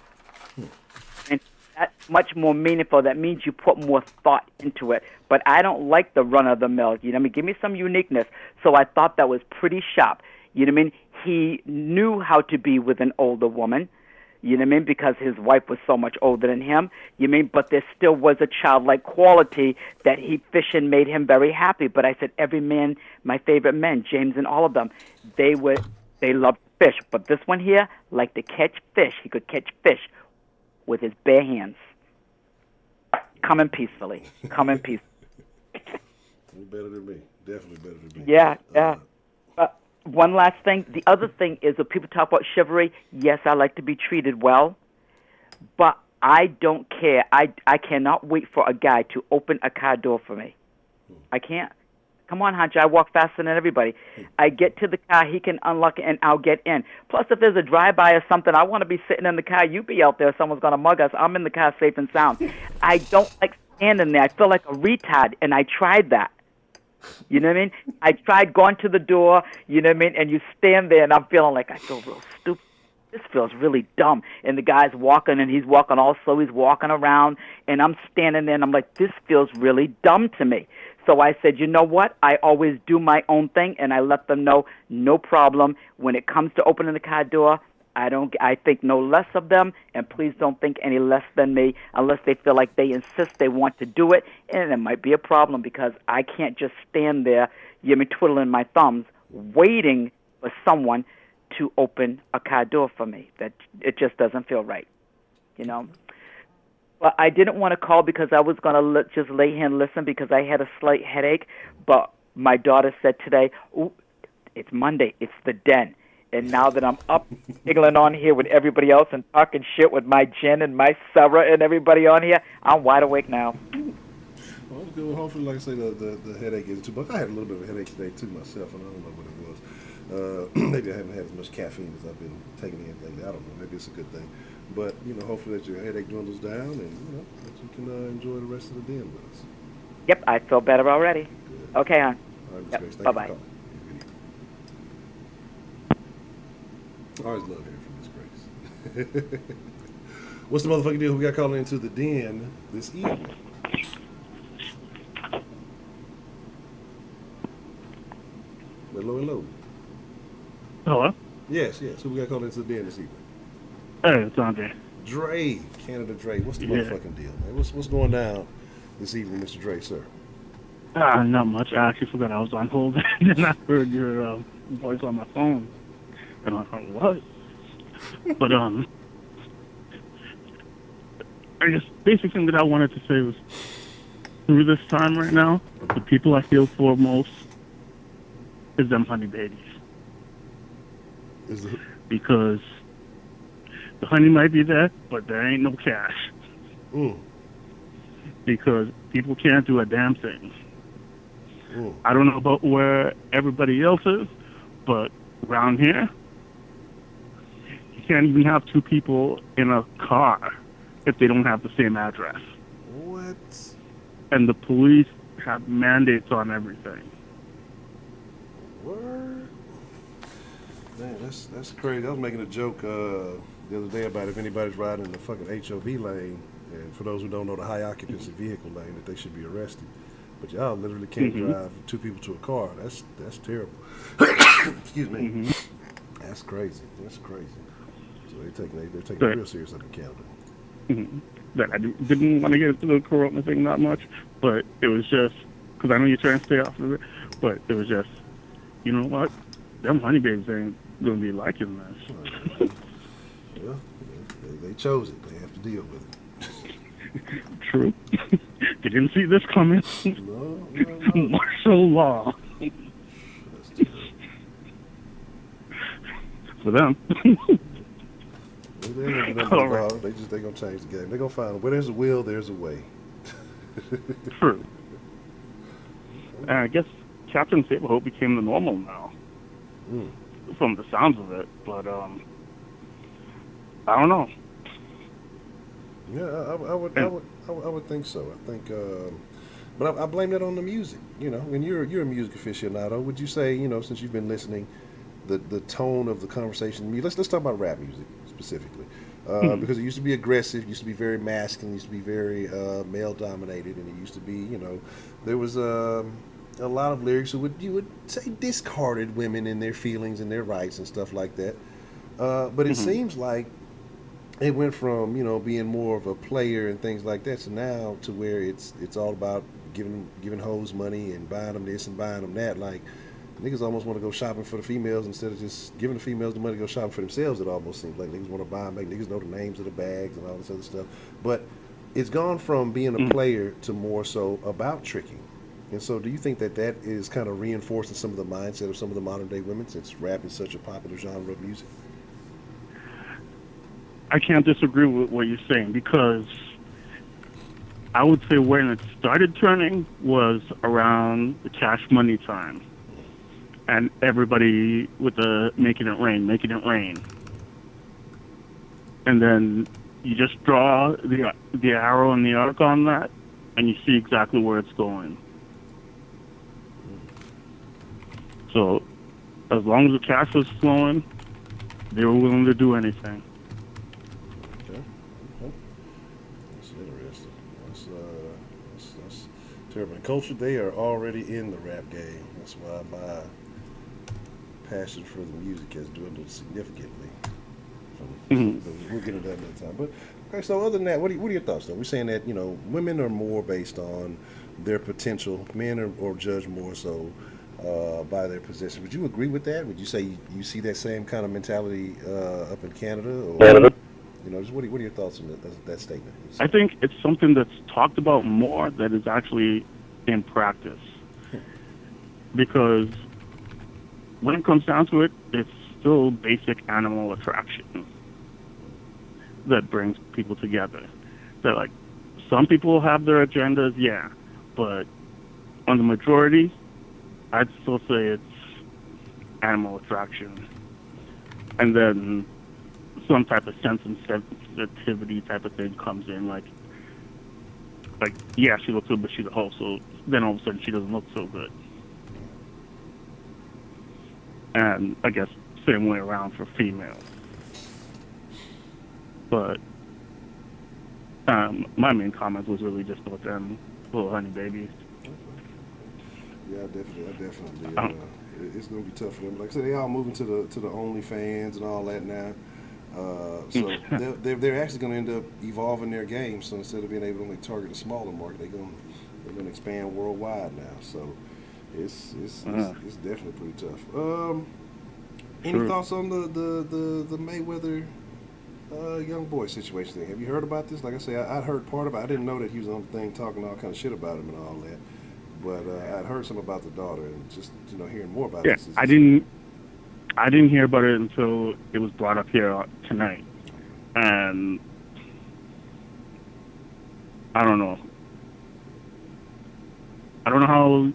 And that's much more meaningful. That means you put more thought into it. But I don't like the run-of-the-mill. You know what I mean? Give me some uniqueness. So I thought that was pretty sharp. You know what I mean? He knew how to be with an older woman. You know what I mean? Because his wife was so much older than him. You mean? But there still was a childlike quality that fishing made him very happy. But I said every man, my favorite men, James and all of them, they loved fish. But this one here liked to catch fish. He could catch fish with his bare hands. Coming peacefully. Coming peacefully. Better than me. Definitely better than me. Yeah. One last thing. The other thing is when people talk about chivalry, yes, I like to be treated well, but I don't care. I cannot wait for a guy to open a car door for me. I can't. Come on, Honcho, I walk faster than everybody. I get to the car, he can unlock it, and I'll get in. Plus, if there's a drive-by or something, I want to be sitting in the car. You be out there, someone's going to mug us. I'm in the car safe and sound. I don't like standing there. I feel like a retard, and I tried that. You know what I mean? I tried going to the door, you know what I mean? And you stand there, and I'm feeling like I feel real stupid. This feels really dumb. And the guy's walking, and he's walking all slow. He's walking around, and I'm standing there, and I'm like, this feels really dumb to me. So I said, you know what? I always do my own thing, and I let them know, no problem. When it comes to opening the car door, I think no less of them, and please don't think any less than me unless they feel like they insist they want to do it, and it might be a problem because I can't just stand there, twiddling my thumbs, waiting for someone to open a car door for me. That it just doesn't feel right, But I didn't want to call because I was going to just lay here and listen because I had a slight headache. But my daughter said today, "Ooh, it's Monday, it's the den." And now that I'm up, giggling on here with everybody else and talking shit with my Jen and my Sarah and everybody on here, I'm wide awake now. Well, that's good. Hopefully, like I say, the headache isn't too much. I had a little bit of a headache today, too, myself, and I don't know what it was. Maybe I haven't had as much caffeine as I've been taking in lately. I don't know. Maybe it's a good thing. But, hopefully that your headache dwindles down and, that you can enjoy the rest of the den with us. Yep, I feel better already. Good. Okay, hon. All right, Ms. Yep. Grace. Thank Bye-bye. you for calling. I always love hearing from Ms. Grace. What's the motherfucking deal? We got calling into the den this evening. Hello. Hello? Yes. Who we got calling into the den this evening? Hey, it's Andre. Dre, Canada Dre. What's the motherfucking deal, man? What's going down this evening, Mr. Dre, sir? Not much. I actually forgot I was on hold, and I heard your voice on my phone. And I thought, what? But, I guess basic thing that I wanted to say was, through this time right now, the people I feel for most is them honey babies. Because the honey might be there, but there ain't no cash. Because people can't do a damn thing. I don't know about where everybody else is, but around here, you can't even have two people in a car if they don't have the same address. What? And the police have mandates on everything. Word? Man, that's crazy. I was making a joke the other day about if anybody's riding in the fucking HOV lane, and for those who don't know the high occupancy vehicle lane, that they should be arrested. But y'all literally can't drive two people to a car. That's terrible. Excuse me. That's crazy. So they're taking it real serious up in Canada. That I didn't want to get into the corona thing that much, but it was just because I know you're trying to stay off of it. But it was just, you know what? Them honey babies ain't gonna be liking this. Well, they chose it. They have to deal with it. True. They didn't see this coming. No. Martial law. That's terrible. For them. They ain't gonna do nothing. They gonna change the game. They gonna find where there's a will, there's a way. True. And I guess Captain Saberhope became the normal now. From the sounds of it, but I don't know. Yeah, I would think so. I think, but I blame that on the music. And you're a music aficionado. Would you say, since you've been listening, the tone of the conversation? Let's talk about rap music specifically, because it used to be aggressive, used to be very masculine, used to be very male dominated, and it used to be, there was a lot of lyrics you would say discarded women and their feelings and their rights and stuff like that. But it seems like it went from being more of a player and things like that to now to where it's all about giving hoes money and buying them this and buying them that. Like niggas almost want to go shopping for the females instead of just giving the females the money to go shopping for themselves. It almost seems like niggas want to buy them, make niggas know the names of the bags and all this other stuff. But it's gone from being a player to more so about tricking. And so do you think that is kind of reinforcing some of the mindset of some of the modern day women, since rap is such a popular genre of music? I can't disagree with what you're saying, because I would say when it started turning was around the Cash Money time. And everybody with the making it rain. And then you just draw the arrow and the arc on that, and you see exactly where it's going. So, as long as the cash was flowing, they were willing to do anything. Okay. That's interesting. That's Terrible. Culture, they are already in the rap game. That's why my passion for the music has dwindled significantly. We'll get into that another time. But okay, so other than that, what are your thoughts though? We're saying that women are more based on their potential, men are judged more so by their possession. Would you agree with that? Would you say you see that same kind of mentality up in Canada, or just what are your thoughts on that statement? I think it's something that's talked about more that is actually in practice, because when it comes down to it, it's still basic animal attraction that brings people together. That, like, some people have their agendas, yeah, but on the majority, I'd still say it's animal attraction, and then some type of sense and sensitivity type of thing comes in, like yeah, she looks good, but she's a hoe, so then all of a sudden she doesn't look so good. And I guess same way around for females. But my main comment was really just about them little honey babies. Yeah, definitely. It's gonna be tough for them. Like I said, they all moving to the OnlyFans and all that now. So they're actually going to end up evolving their game. So instead of being able to only target a smaller market, they're going to expand worldwide now. So it's definitely pretty tough. Any thoughts on the Mayweather young boy situation thing? Have you heard about this? Like I say, I'd heard part of it. I didn't know that he was on the thing talking all kind of shit about him and all that. But I'd heard some about the daughter, and just hearing more about this. I didn't hear about it until it was brought up here tonight, and I don't know. I don't know how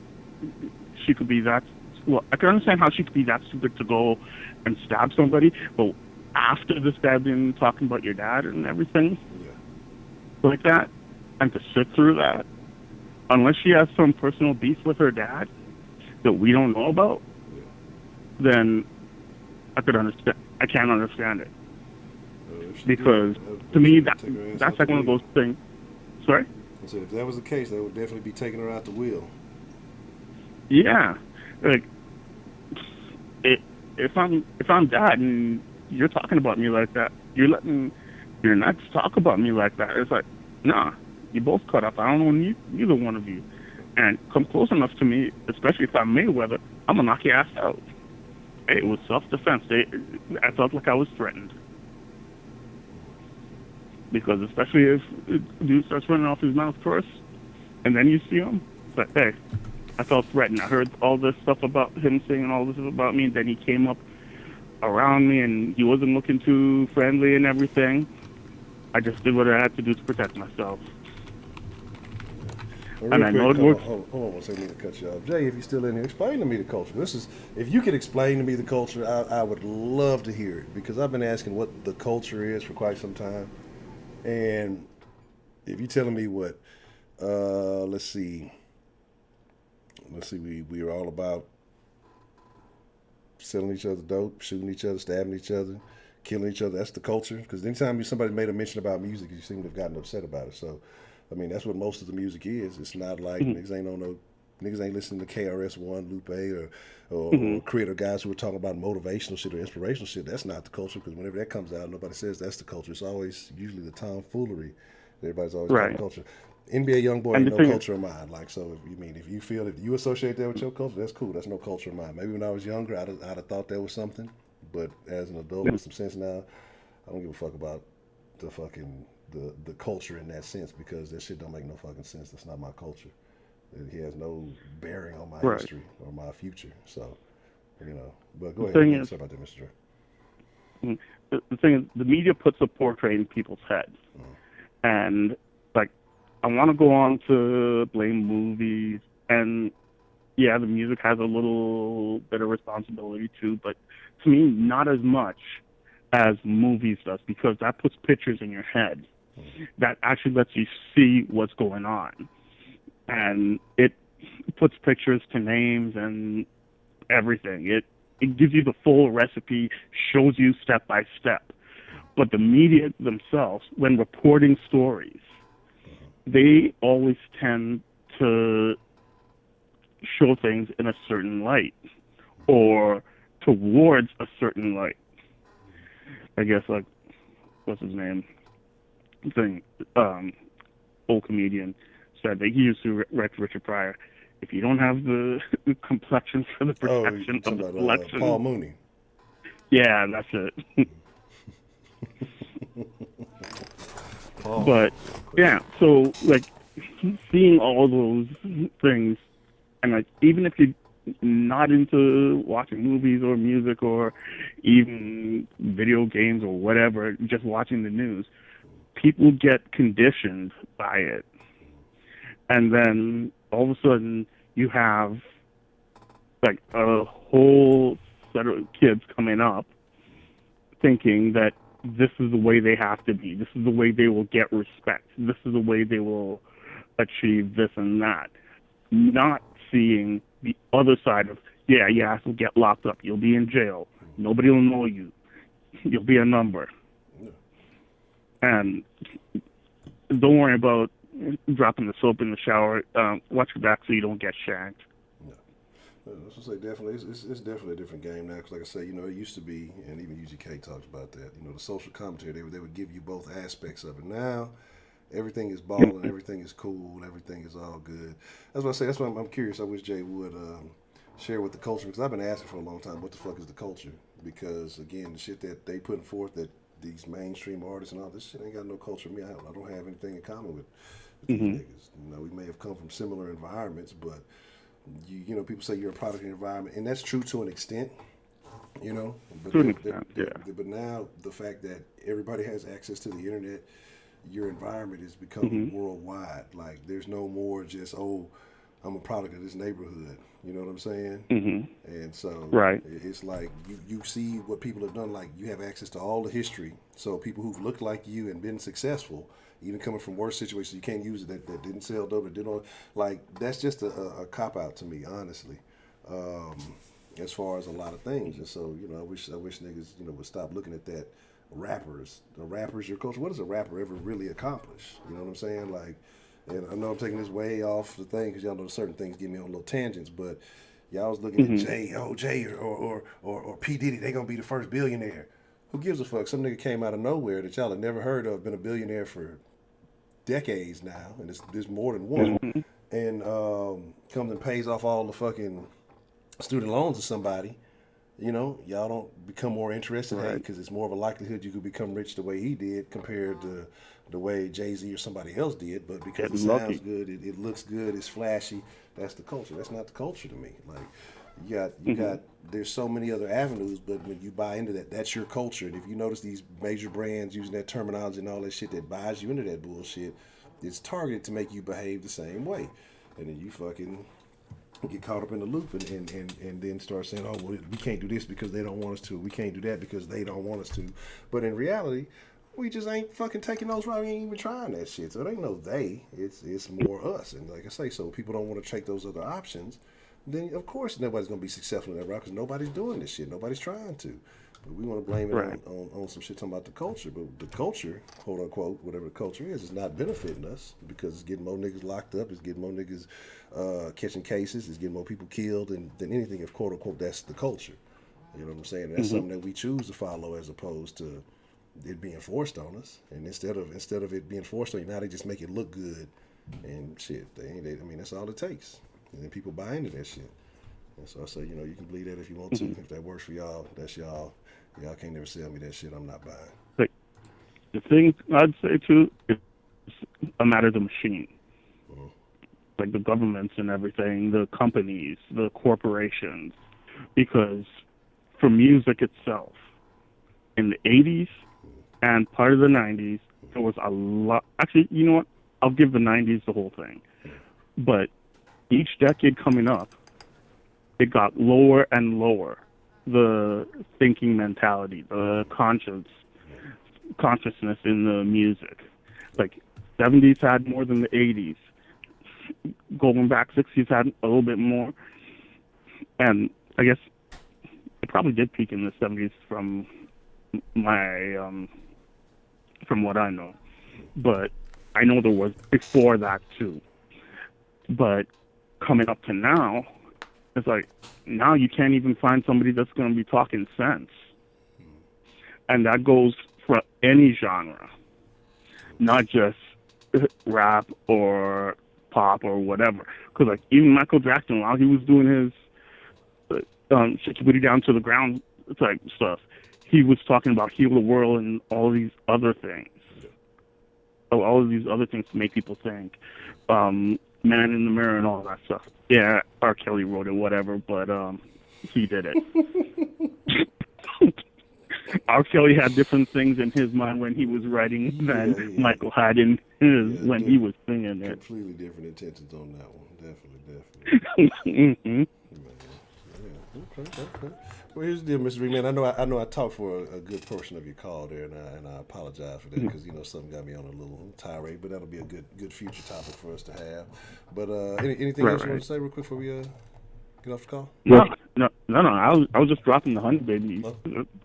she could be that. Well, I can understand how she could be that stupid to go and stab somebody, but after this guy been talking about your dad and everything like that, and to sit through that, unless she has some personal beef with her dad that we don't know about, then I can't understand it. Because to me, that's like one of those things. Sorry? I said if that was the case, they would definitely be taking her out the wheel. Yeah, like if I'm dad and you're talking about me like that, you're letting your nuts talk about me like that. It's like, nah, you both cut up. I don't know neither one of you, and come close enough to me, especially if I'm Mayweather, I'm gonna knock your ass out. It was self-defense. I felt like I was threatened. Because especially if a dude starts running off his mouth first, and then you see him, it's like, hey, I felt threatened. I heard all this stuff about him saying all this about me, and then he came up around me, and he wasn't looking too friendly and everything. I just did what I had to do to protect myself. Well, and I know it works. Hold on one second, I need to cut you off. Jay, if you're still in here, explain to me the culture. If you could explain to me the culture, I would love to hear it, because I've been asking what the culture is for quite some time. And if you're telling me what, let's see, we are all about selling each other dope, shooting each other, stabbing each other, killing each other. That's the culture. Because anytime somebody made a mention about music, you seem to have gotten upset about it. So, I mean, that's what most of the music is. It's not like niggas ain't listening to KRS-One, Lupe, or creator guys who are talking about motivational shit or inspirational shit. That's not the culture, because whenever that comes out, nobody says that's the culture. It's always usually the tomfoolery. Everybody's always talking culture. NBA young boy ain't no culture of mine. Like, so if you feel if you associate that with your culture, that's cool. That's no culture of mine. Maybe when I was younger, I'd have thought that was something. But as an adult with some sense now, I don't give a fuck about the culture in that sense, because that shit don't make no fucking sense. That's not my culture. It has no bearing on my history or my future. So, but go ahead. Sorry about that, Mr. Dre. The thing is, the media puts a portrait in people's heads. And, like, I want to go on to blame movies, and, yeah, the music has a little bit of responsibility too, but to me, not as much as movies does, because that puts pictures in your head. That actually lets you see what's going on. And it puts pictures to names and everything. It gives you the full recipe, shows you step by step. But the media themselves, when reporting stories, they always tend to show things in a certain light or towards a certain light. I guess, like, what's his name? Old comedian said that he used to write Richard Pryor. If you don't have the complexion for the protection of the selection. Paul Mooney. Yeah, that's it. But, yeah, so, like, seeing all those things, and, like, even if you're not into watching movies or music or even video games or whatever, just watching the news, people get conditioned by it. And then all of a sudden you have like a whole set of kids coming up thinking that this is the way they have to be. This is the way they will get respect. This is the way they will achieve this and that. Not seeing the other side of, yeah, you have to get locked up. You'll be in jail. Nobody will know you. You'll be a number. And don't worry about dropping the soap in the shower. Watch your back so you don't get shanked. Let's just say definitely, it's definitely a different game now. Because like I say, you know, it used to be, and even UGK talks about that. You know, the social commentary, they would give you both aspects of it. Now, everything is balling, everything is cool, everything is all good. That's what I say. That's why I'm curious. I wish Jay would share with the culture, because I've been asking for a long time, what the fuck is the culture? Because again, the shit that they putting forth, that these mainstream artists and all this shit ain't got no culture. Me, I don't have anything in common with these niggas. You know, we may have come from similar environments, but you know, people say you're a product of the environment, and that's true to an extent. You know, but, but now the fact that everybody has access to the internet, your environment is becoming worldwide. Like, there's no more just, oh, I'm a product of this neighborhood. You know what I'm saying? And so it's like you see what people have done. Like, you have access to all the history. So people who've looked like you and been successful, even coming from worse situations, you can't use it, that didn't sell dope, that didn't, like, that's just a cop-out to me, honestly, as far as a lot of things. And so, you know, I wish niggas, you know, would stop looking at that. The rappers, your culture. What does a rapper ever really accomplish? You know what I'm saying? Like, and I know I'm taking this way off the thing because y'all know certain things get me on little tangents, but y'all was looking at Jay or P. Diddy, they gonna be the first billionaire. Who gives a fuck? Some nigga came out of nowhere that y'all had never heard of, been a billionaire for decades now, and there's more than one, and comes and pays off all the fucking student loans of somebody. You know, y'all don't become more interested because it's more of a likelihood you could become rich the way he did compared to the way Jay-Z or somebody else did. But because it sounds good, it looks good, it's flashy, that's the culture. That's not the culture to me. Like, you got there's so many other avenues, but when you buy into that, that's your culture. And if you notice these major brands using that terminology and all that shit that buys you into that bullshit, it's targeted to make you behave the same way. And then you fucking get caught up in the loop and then start saying, oh, well, we can't do this because they don't want us to. We can't do that because they don't want us to. But in reality, we just ain't fucking taking those routes. We ain't even trying that shit. So it ain't no they. It's more us. And like I say, so people don't want to take those other options. Then, of course, nobody's going to be successful in that route because nobody's doing this shit. Nobody's trying to. But we want to blame it on some shit talking about the culture. But the culture, quote unquote, whatever the culture is not benefiting us because it's getting more niggas locked up. It's getting more niggas catching cases. It's getting more people killed than anything if, quote unquote, that's the culture. You know what I'm saying? And that's something that we choose to follow as opposed to it being forced on us. And instead of it being forced on you, now they just make it look good and shit. I mean, that's all it takes. And then people buy into that shit. And so I say, you know, you can believe that if you want to. If that works for y'all, that's y'all. Y'all can't never sell me that shit. I'm not buying. Like, the thing I'd say too, it's a matter of the machine. Like the governments and everything, the companies, the corporations. Because for music itself, in the 80s and part of the 90s, there was a lot. Actually, you know what? I'll give the 90s the whole thing. But each decade coming up, it got lower and lower. The thinking mentality, the consciousness in the music. Like 70s had more than the 80s. Going back, 60s had a little bit more. And I guess it probably did peak in the 70s from what I know. But I know there was before that too. But coming up to now, it's like now you can't even find somebody that's going to be talking sense. And that goes for any genre, not just rap or pop or whatever. Because like even Michael Jackson, while he was doing his shake your booty down to the ground type stuff, he was talking about heal the world and all these other things. So all of these other things to make people think. Man in the Mirror and all that stuff. Yeah, R. Kelly wrote it, whatever, but he did it. R. Kelly had different things in his mind when he was writing than Michael had in his when he was singing it. Completely different intentions on that one. Definitely. Okay. Well, here's the deal, Mr. Reed, man. I know I talked for a good portion of your call there, and I apologize for that because something got me on a little tirade, but that'll be a good future topic for us to have. But anything else you want to say real quick before we get off the call? No. I was just dropping the honey baby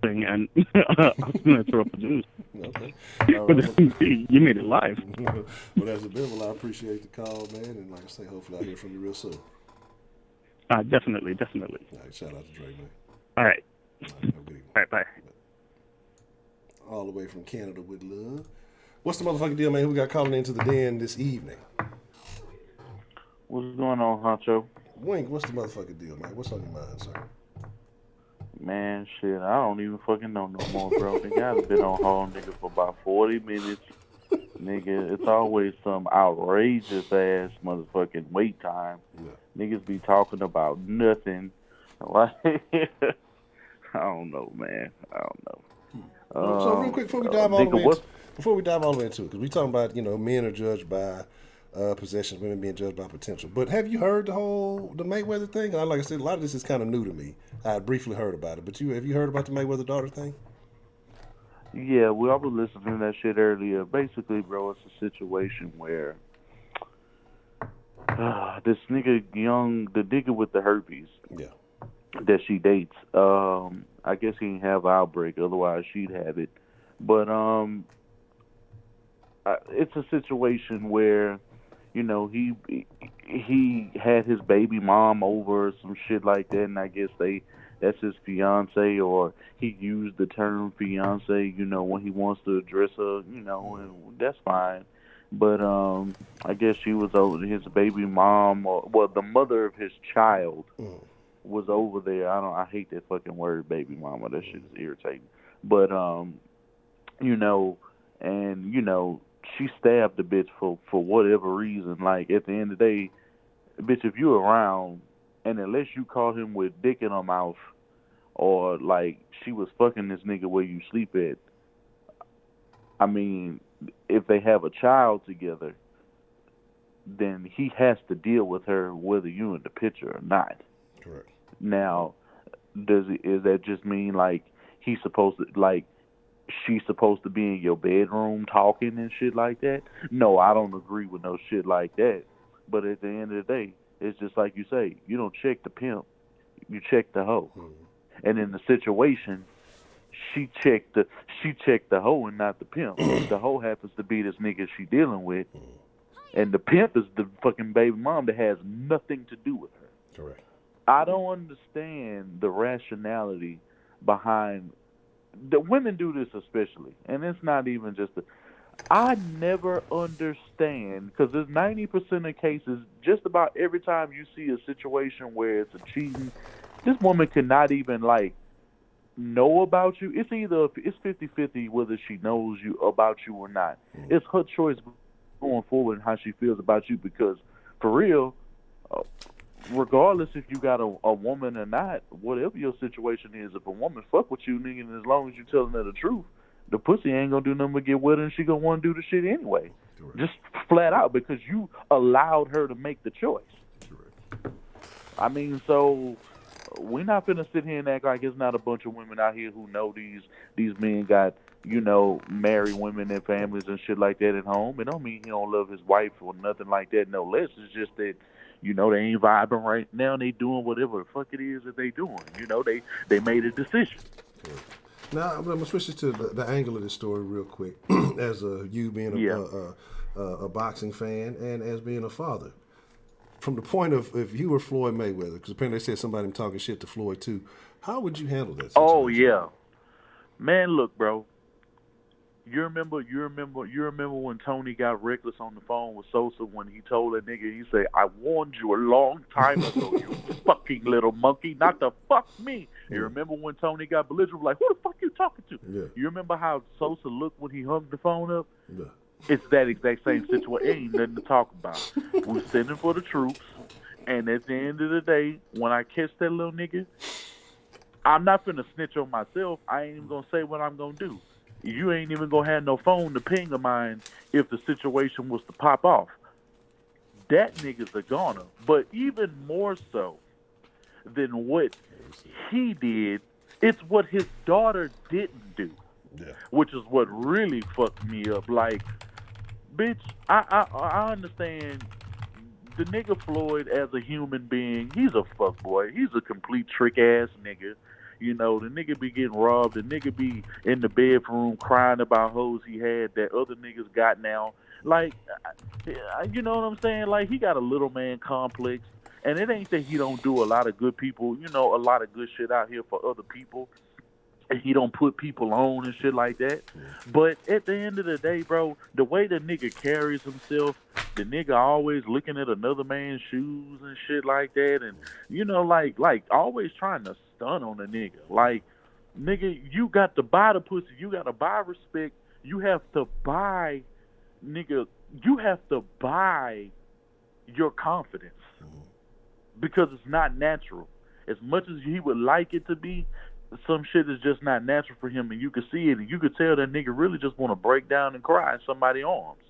thing, and I was going to throw up a juice. Okay. But you made it live. Well, that's a bit. Well, I appreciate the call, man, and like I say, hopefully I'll hear from you real soon. Definitely. All right, shout out to Dre, man. All right. Have a good evening. All right, bye. All the way from Canada with love. What's the motherfucking deal, man? Who we got calling into the den this evening? What's going on, Honcho? Wink, what's the motherfucking deal, man? What's on your mind, sir? Man, shit, I don't even fucking know no more, bro. Nigga, I've been on hold, nigga, for about 40 minutes. Nigga, it's always some outrageous ass motherfucking wait time. Yeah. Niggas be talking about nothing. Like, I don't know, man. I don't know. So real quick, before we dive all the way into it, because we talking about, men are judged by possessions, women being judged by potential. But have you heard the Mayweather thing? Like I said, a lot of this is kind of new to me. I briefly heard about it, but have you heard about the Mayweather daughter thing? Yeah, well, I was listening to that shit earlier. Basically, bro, it's a situation where this nigga, the nigga with the herpes, that she dates, I guess he didn't have an outbreak, otherwise she'd have it. But it's a situation where, he had his baby mom over, some shit like that, and I guess that's his fiance, or he used the term fiance, when he wants to address her, and that's fine. But I guess she was over, his baby mom, the mother of his child was over there. I hate that fucking word, baby mama. That shit is irritating. But she stabbed the bitch for whatever reason. Like, at the end of the day, bitch, if you around, and unless you caught him with dick in her mouth, or like she was fucking this nigga where you sleep at, I mean, if they have a child together, then he has to deal with her whether you in the picture or not. Correct. Now, does that just mean like she's supposed to be in your bedroom talking and shit like that? No, I don't agree with no shit like that. But at the end of the day, it's just like you say, you don't check the pimp, you check the hoe. Mm-hmm. And in the situation, she checked the hoe and not the pimp. The hoe happens to be this nigga she dealing with, and the pimp is the fucking baby mom that has nothing to do with her. Correct. I don't understand the rationality behind the women do this especially, and it's not even just I never understand, because there's 90% of cases, just about every time you see a situation where it's a cheating, this woman cannot even know about you. It's either 50-50 whether she knows you about you or not. It's her choice going forward and how she feels about you, because for real, regardless if you got a woman or not, whatever your situation is, if a woman fuck with you, nigga, and as long as you telling her the truth, the pussy ain't gonna do nothing but get with her, and she gonna want to do the shit anyway. Correct. Just flat out, because you allowed her to make the choice. Correct. I mean, so we're not finna sit here and act like it's not a bunch of women out here who know these men got, married women and families and shit like that at home. It don't mean he don't love his wife or nothing like that, no less. It's just that, they ain't vibing right now, and they doing whatever the fuck it is that they doing. They made a decision. Correct. Now, I'm going to switch it to the angle of this story real quick. As you being a boxing fan and as being a father. from the point of if you were Floyd Mayweather, because apparently they said somebody talking shit to Floyd too, how would you handle that situation? Oh yeah, man. Look, bro. You remember when Tony got reckless on the phone with Sosa when he told that nigga, he said, "I warned you a long time ago, you fucking little monkey, not to fuck me." You remember when Tony got belligerent, like, "Who the fuck you talking to?" Yeah. You remember how Sosa looked when he hung the phone up? Yeah. It's that exact same situation. Ain't nothing to talk about. We're sending for the troops, and at the end of the day, when I catch that little nigga, I'm not finna snitch on myself. I ain't even gonna say what I'm gonna do. You ain't even gonna have no phone to ping of mine if the situation was to pop off. That nigga's a goner. But even more so than what he did, it's what his daughter didn't do. Yeah. Which is what really fucked me up. Like, bitch, I understand the nigga Floyd as a human being, he's a fuckboy. He's a complete trick ass nigga. You know, the nigga be getting robbed. The nigga be in the bedroom crying about hoes he had that other niggas got now. Like, you know what I'm saying? Like, he got a little man complex. And it ain't that he don't do a lot of good people, you know, a lot of good shit out here for other people. And he don't put people on and shit like that. But at the end of the day, bro, the way the nigga carries himself, the nigga always looking at another man's shoes and shit like that. And, you know, like always trying to stun on a nigga. Like, nigga, you got to buy the pussy. You got to buy respect. You have to buy, nigga, you have to buy your confidence. Because it's not natural. As much as he would like it to be, some shit is just not natural for him, and you can see it, and you could tell that nigga really just want to break down and cry in somebody's arms.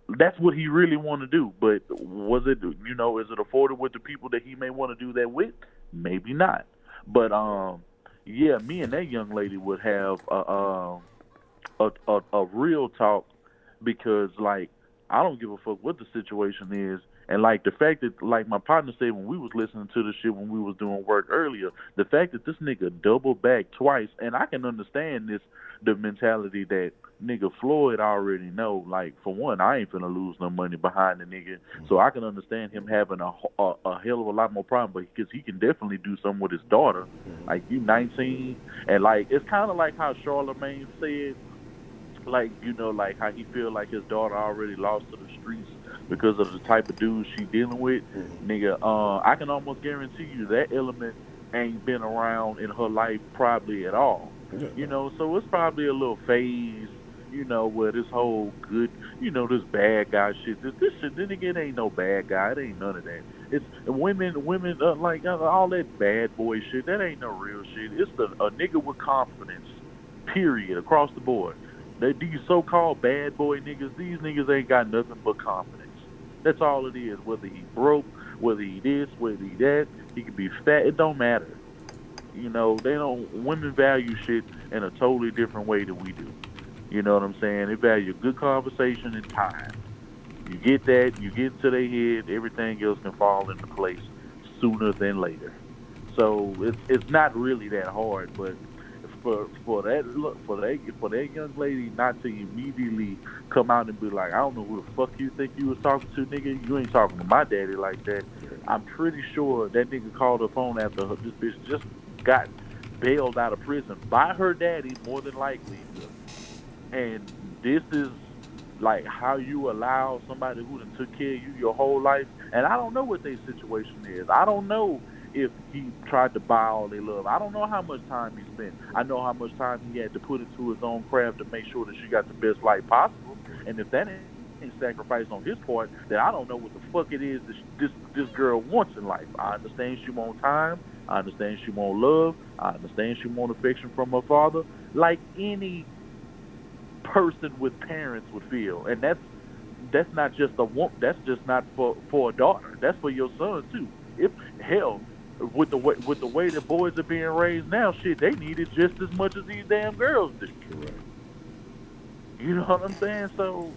That's what he really want to do, but was it, you know, is it afforded with the people that he may want to do that with? Maybe not. But, yeah, me and that young lady would have a real talk because, like, I don't give a fuck what the situation is. And, like, the fact that, like my partner said when we was listening to the shit when we was doing work earlier, the fact that this nigga double back twice, and I can understand this, the mentality that nigga Floyd already know, like, for one, I ain't finna lose no money behind the nigga, so I can understand him having a hell of a lot more problem, but because he can definitely do something with his daughter. Like, you 19, and, like, it's kind of like how Charlamagne said, like, you know, like how he feel like his daughter already lost to the streets because of the type of dude she dealing with. Nigga, I can almost guarantee you that element ain't been around in her life probably at all. You know, so it's probably a little phase, you know, where this whole good, you know, this bad guy shit, this shit, then again, ain't no bad guy. It ain't none of that. It's women, like all that bad boy shit, that ain't no real shit. It's a nigga with confidence, period, across the board. These so-called bad boy niggas, these niggas ain't got nothing but confidence. That's all it is. Whether he broke, whether he this, whether he that, he could be fat. It don't matter. You know, they don't. Women value shit in a totally different way than we do. You know what I'm saying? They value good conversation and time. You get that, you get into their head, everything else can fall into place sooner than later. So it's not really that hard, but for that young lady not to immediately come out and be like, I don't know who the fuck you think you was talking to, nigga. You ain't talking to my daddy like that. I'm pretty sure that nigga called her phone after this bitch just got bailed out of prison by her daddy, more than likely. And this is like how you allow somebody who done took care of you your whole life. And I don't know what their situation is. I don't know if he tried to buy all their love. I don't know how much time he spent. I know how much time he had to put into his own craft to make sure that she got the best life possible. And if that ain't sacrifice on his part, then I don't know what the fuck it is that this girl wants in life. I understand she wants time. I understand she wants love. I understand she wants affection from her father, like any person with parents would feel. And that's not just a woman. That's just not for a daughter. That's for your son too. If hell, with the way that boys are being raised now, shit, they need it just as much as these damn girls do. Correct. You know what I'm saying? So,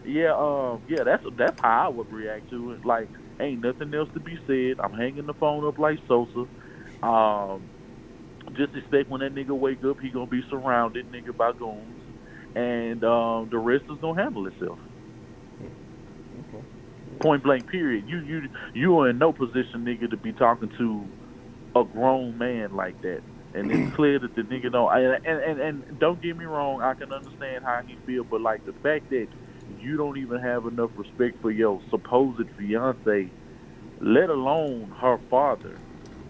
yeah, that's how I would react to it. Like, ain't nothing else to be said. I'm hanging the phone up like Sosa. Just expect when that nigga wake up, he gonna be surrounded, nigga, by goons, and the rest is gonna handle itself. Okay. Point blank. Period. You are in no position, nigga, to be talking to a grown man like that. And it's clear that the nigga don't. And don't get me wrong, I can understand how he feel, but like the fact that you don't even have enough respect for your supposed fiance, let alone her father,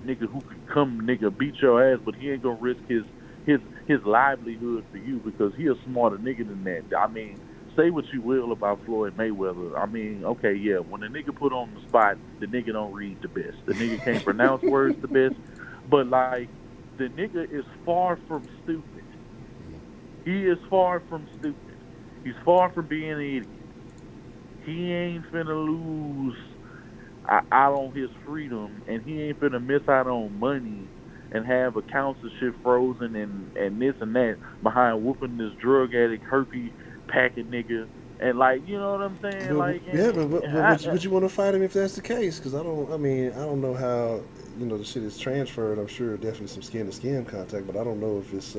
nigga, who could come, nigga, beat your ass, but he ain't gonna risk his livelihood for you because he a smarter nigga than that. I mean, say what you will about Floyd Mayweather. I mean, okay, yeah, when the nigga put on the spot, the nigga don't read the best. The nigga can't pronounce words the best, but like, the nigga is far from stupid. He is far from stupid. He's far from being an idiot. He ain't finna lose out on his freedom, and he ain't finna miss out on money and have accounts of shit frozen and this and that behind whooping this drug addict, herpes packing nigga. And like, you know what I'm saying? But you want to fight him if that's the case? Because I don't know how, the shit is transferred. I'm sure definitely some skin to skin contact, but I don't know if it's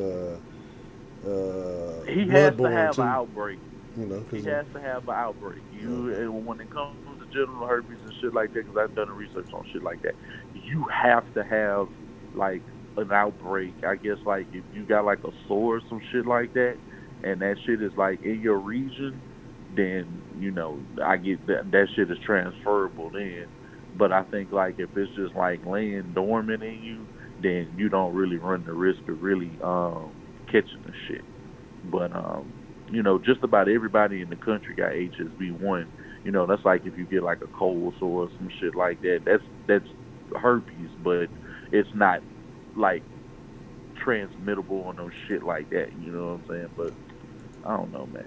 he has to have an outbreak. He has to have an outbreak. And when it comes to genital herpes and shit like that, because I've done the research on shit like that, you have to have like an outbreak. I guess like if you got like a sore or some shit like that, and that shit is like in your region, then I get that shit is transferable then. But I think like if it's just like laying dormant in you, then you don't really run the risk of really catching the shit. But just about everybody in the country got HSV1. That's like if you get like a cold sore or some shit like that. That's herpes, but it's not like transmittable or no shit like that. You know what I'm saying? But I don't know, man.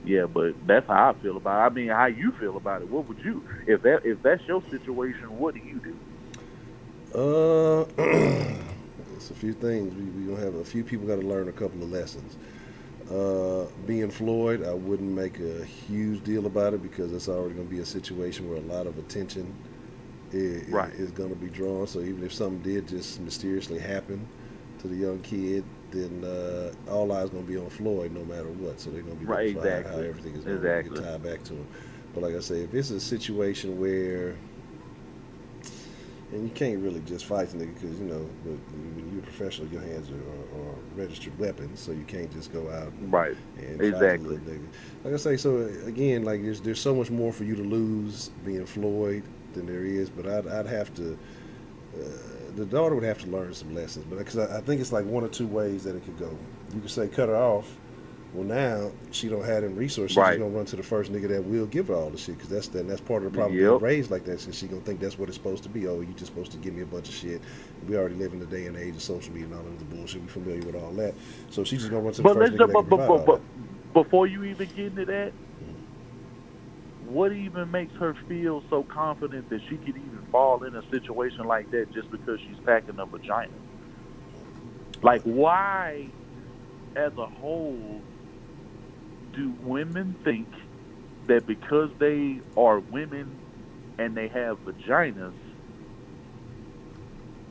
Yeah, but that's how I feel about it. I mean, how you feel about it? What would you, if that's your situation? What do you do? It's a few things. We gonna have a few people got to learn a couple of lessons. Being Floyd, I wouldn't make a huge deal about it because it's already going to be a situation where a lot of attention is going to be drawn. So even if something did just mysteriously happen to the young kid, then all eyes going to be on Floyd no matter what. So they're going to be looking for how everything is going to tie back to him. But like I say, if it's a situation where, and you can't really just fight the nigga because, when you're a professional, your hands are registered weapons, so you can't just go out and fight the little nigga. Like I say, so again, like there's so much more for you to lose being Floyd than there is, but I'd have to, the daughter would have to learn some lessons, but because I think it's like one or two ways that it could go. You could say cut her off. Well, now she don't have them resources. She's gonna run to the first nigga that will give her all the shit, because that's part of the problem. Being raised like that, since she gonna think that's what it's supposed to be. Oh, you just supposed to give me a bunch of shit. We already live in the day and age of social media and all of the bullshit. We familiar with all that, so she's just gonna run to the first nigga that can provide all that. Before you even get into that, what even makes her feel so confident that she could even fall in a situation like that just because she's packing a vagina? Like, why, as a whole, do women think that because they are women and they have vaginas,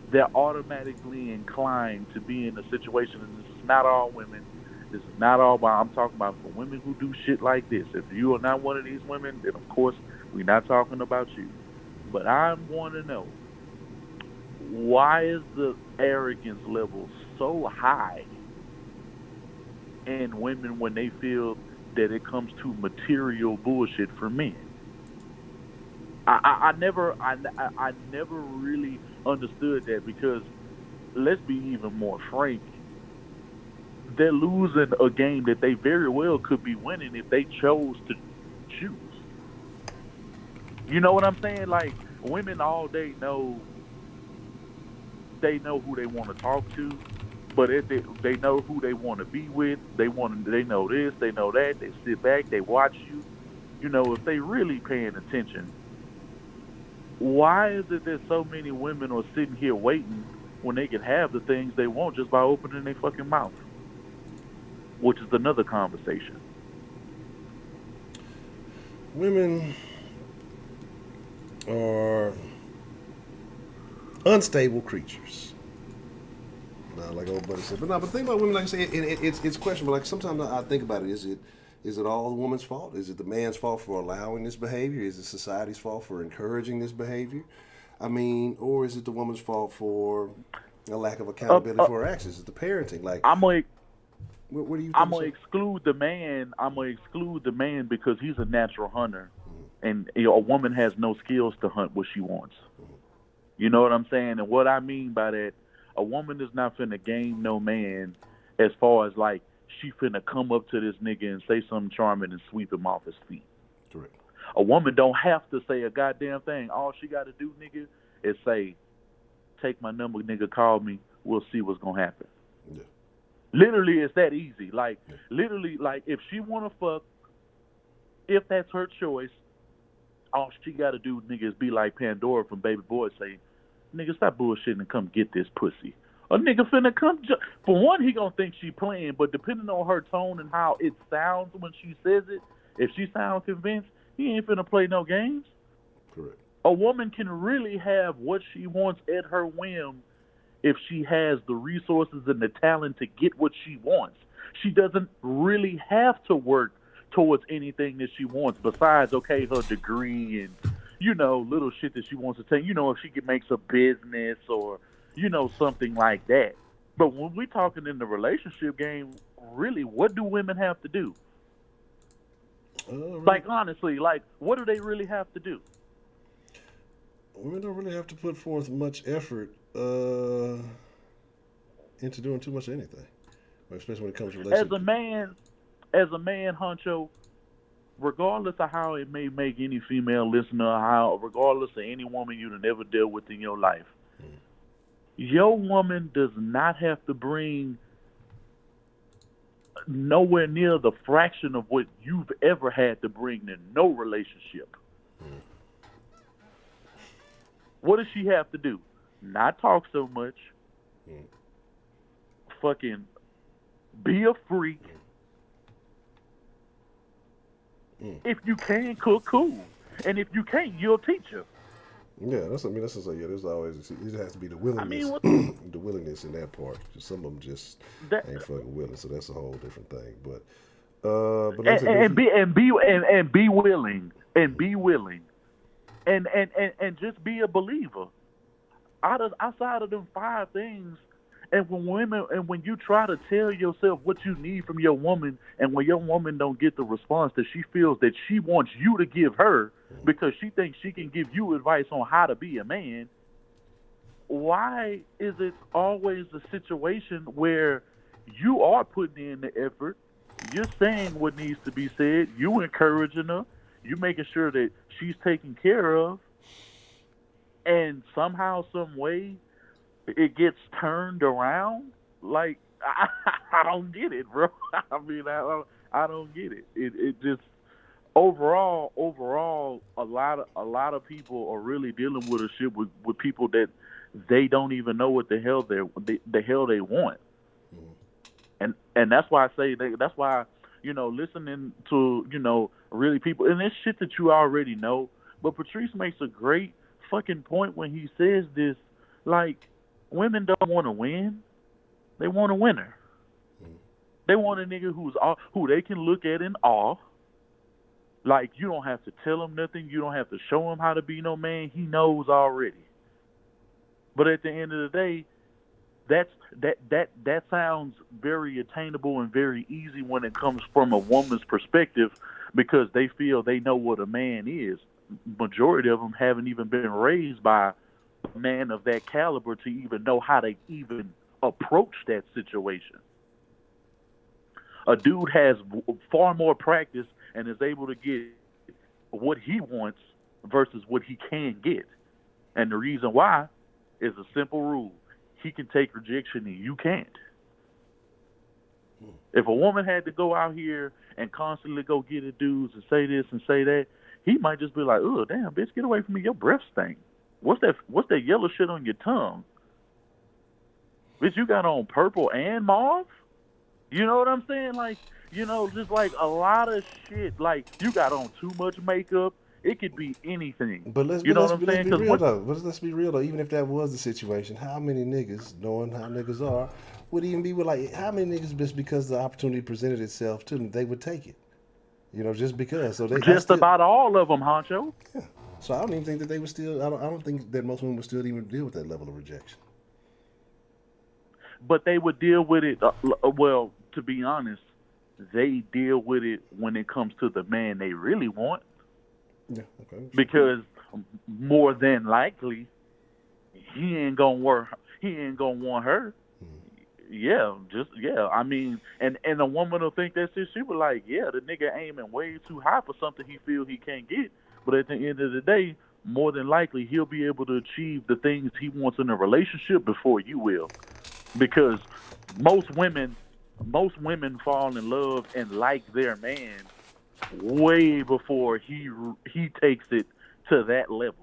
they're automatically inclined to be in a situation? And this is not all women. This is not all about, I'm talking about for women who do shit like this. If you are not one of these women, then of course we're not talking about you. But I want to know, why is the arrogance level so high in women when they feel that it comes to material bullshit for men? I never really understood that, because let's be even more frank, they're losing a game that they very well could be winning if they chose to choose. You know what I'm saying? Like, women all day know who they want to talk to, but if they know who they want to be with. They know this, they know that. They sit back, they watch you. If they really paying attention, why is it that so many women are sitting here waiting when they can have the things they want just by opening their fucking mouth? Which is another conversation. Women are unstable creatures. Like old buddy said. But the thing about women, like I say, it's questionable. Like sometimes I think about it, is it Is it all the woman's fault? Is it the man's fault for allowing this behavior? Is it society's fault for encouraging this behavior? I mean, or is it the woman's fault for a lack of accountability for her actions? Is it the parenting? Like, what do you think? I'm gonna exclude the man. I'm gonna exclude the man because he's a natural hunter, and a woman has no skills to hunt what she wants. You know what I'm saying? And what I mean by that, a woman is not finna game no man as far as like she finna come up to this nigga and say something charming and sweep him off his feet. Correct. A woman don't have to say a goddamn thing. All she got to do, nigga, is say, "Take my number, nigga. Call me. We'll see what's gonna happen." Yeah. Literally, it's that easy. Like, literally, like, if she want to fuck, if that's her choice, all she got to do, nigga, is be like Pandora from Baby Boy, say, "Nigga, stop bullshitting and come get this pussy." A nigga finna come, for one, he gonna think she playing, but depending on her tone and how it sounds when she says it, if she sounds convinced, he ain't finna play no games. Correct. A woman can really have what she wants at her whim if she has the resources and the talent to get what she wants. She doesn't really have to work towards anything that she wants besides, okay, her degree and, you know, little shit that she wants to take. You know, if she makes a business or, you know, something like that. But when we're talking in the relationship game, really, what do women have to do? Like, honestly, like, what do they really have to do? Women don't really have to put forth much effort into doing too much of anything, especially when it comes to relationships. As a man, Honcho, regardless of how it may make any female listener, regardless of any woman you've ever dealt with in your life, your woman does not have to bring nowhere near the fraction of what you've ever had to bring to no relationship. What does she have to do? Not talk so much. Fucking be a freak. If you can cook, cool. And if you can't, you'll teach her. Yeah, there's always, it has to be the willingness, the willingness in that part. Some of them just ain't fucking willing, so that's a whole different thing. But be willing, and just be a believer. Outside of them 5 things, and when you try to tell yourself what you need from your woman, and when your woman don't get the response that she feels that she wants you to give her because she thinks she can give you advice on how to be a man, why is it always a situation where you are putting in the effort, you're saying what needs to be said, you encouraging her, you making sure that she's taken care of, and somehow, some way, it gets turned around? Like, I don't get it, bro. I mean, I don't get it. It just overall, a lot of people are really dealing with a shit with people that they don't even know what the hell they want. And that's why I say that's why, you know, listening to, you know, really people, and it's shit that you already know. But Patrice makes a great fucking point when he says this, like, women don't want to win, they want a winner. They want a nigga who they can look at in awe. Like, you don't have to tell him nothing, you don't have to show him how to be no man, he knows already. But at the end of the day, that sounds very attainable and very easy when it comes from a woman's perspective, because they feel they know what a man is. Majority of them haven't even been raised by a man of that caliber to even know how to even approach that situation. A dude has far more practice and is able to get what he wants versus what he can get. And the reason why is a simple rule. He can take rejection and you can't. If a woman had to go out here and constantly go get at dudes and say this and say that, he might just be like, "Oh, damn, bitch, get away from me. Your breath stink. What's that yellow shit on your tongue? Bitch, you got on purple and mauve?" You know what I'm saying? Like, you know, just like a lot of shit. Like, you got on too much makeup. It could be anything. But let's be real though. Even if that was the situation, how many niggas, knowing how niggas are, would even be with, like, how many niggas just because the opportunity presented itself to them, they would take it? You know, just because. So just about all of them, Honcho. Yeah. So I don't even think that they would still. I don't think that most women would still even deal with that level of rejection. But they would deal with it. Well, to be honest, they deal with it when it comes to the man they really want. Yeah. Okay. Because more than likely, he ain't gonna work. He ain't gonna want her. Yeah, I mean, and a woman will think that's it. She was like, yeah, the nigga aiming way too high for something he feel he can't get. But at the end of the day, more than likely, he'll be able to achieve the things he wants in a relationship before you will. Because most women fall in love and like their man way before he takes it to that level.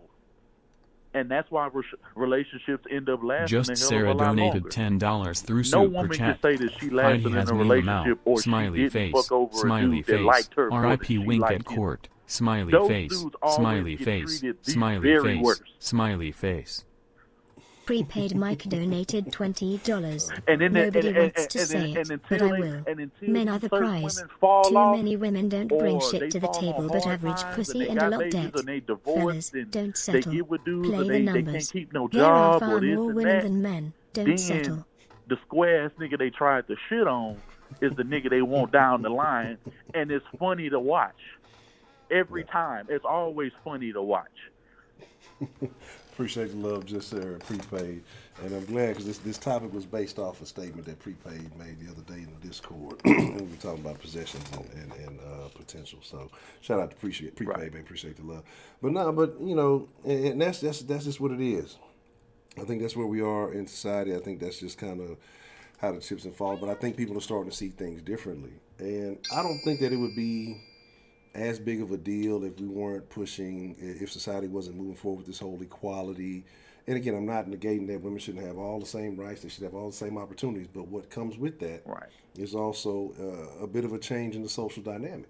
And that's why relationships end up lasting Just a hell Sarah of a lot donated longer. $10 through No Super woman Chat. can say that she Heidi lasted has in a me in the mouth. relationship or Smiley she didn't face. fuck over Smiley a dude that face. liked her more R.I.P. than she Wink liked at him. court. Smiley Those face. dudes always Smiley get face. treated the Smiley very face. worst. Smiley face. Prepaid Mike donated $20. And then Nobody wants to say it, but I will. Men are the prize. Too many women don't bring shit to the table but average pussy and a lot debt. Fellas, don't settle. Play the numbers. There are far more women than men. Don't settle. The square ass nigga they tried to shit on is the nigga they want down the line, and it's funny to watch. Every time, it's always funny to watch. Appreciate the love, Just Sarah, Prepaid. And I'm glad because this topic was based off a statement that Prepaid made the other day in the Discord. And we were talking about possessions and potential. So shout out to Prepaid, man. Appreciate the love. But you know, and that's just what it is. I think that's where we are in society. I think that's just kind of how the chips have fallen. But I think people are starting to see things differently. And I don't think that it would be as big of a deal if we weren't pushing, if society wasn't moving forward with this whole equality. And again, I'm not negating that women shouldn't have all the same rights, they should have all the same opportunities, but what comes with that is also a bit of a change in the social dynamic.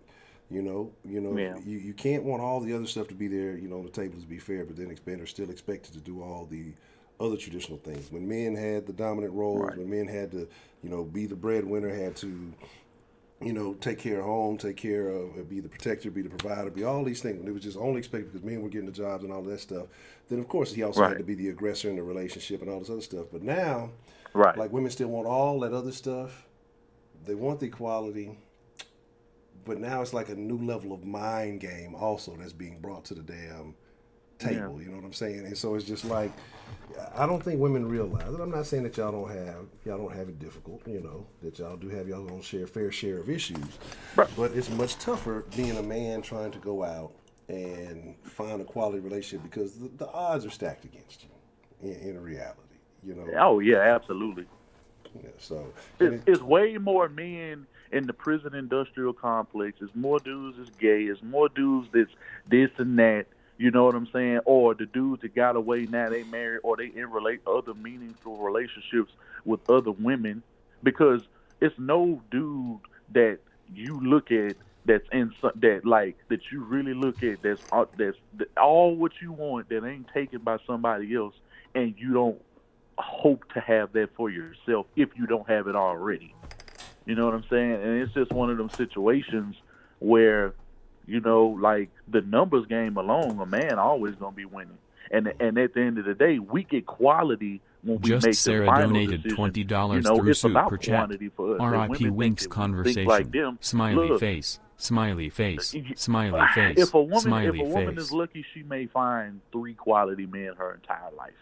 You can't want all the other stuff to be there, on the table to be fair, but then men are still expected to do all the other traditional things. When men had the dominant roles, when men had to, be the breadwinner, had to take care of home, take care of, be the protector, be the provider, be all these things. When it was just only expected because men were getting the jobs and all that stuff, then of course he also had to be the aggressor in the relationship and all this other stuff. But now, like women still want all that other stuff. They want the equality, but now it's like a new level of mind game also that's being brought to the damn table. Yeah. You know what I'm saying? And so it's just like, I don't think women realize it. I'm not saying that y'all don't have it difficult, that y'all do have y'all own fair share of issues. But it's much tougher being a man trying to go out and find a quality relationship because the odds are stacked against you in reality, Oh yeah, absolutely. Yeah, so it's way more men in the prison industrial complex. It's more dudes that's gay. It's more dudes that's this and that. You know what I'm saying? Or the dudes that got away now they married, or they in other meaningful relationships with other women, because it's no dude that you look at that you really look at that's all what you want that ain't taken by somebody else, and you don't hope to have that for yourself if you don't have it already. You know what I'm saying? And it's just one of them situations where, like the numbers game alone, a man always gonna be winning. And at the end of the day, we get quality when we make Sarah the final donated decision. $20 through it's about Super Chat. quantity for us. R.I.P. Wink's conversation. Like them. Smiley face. Smiley face. Smiley face. If a woman face. is lucky, she may find 3 quality men her entire life.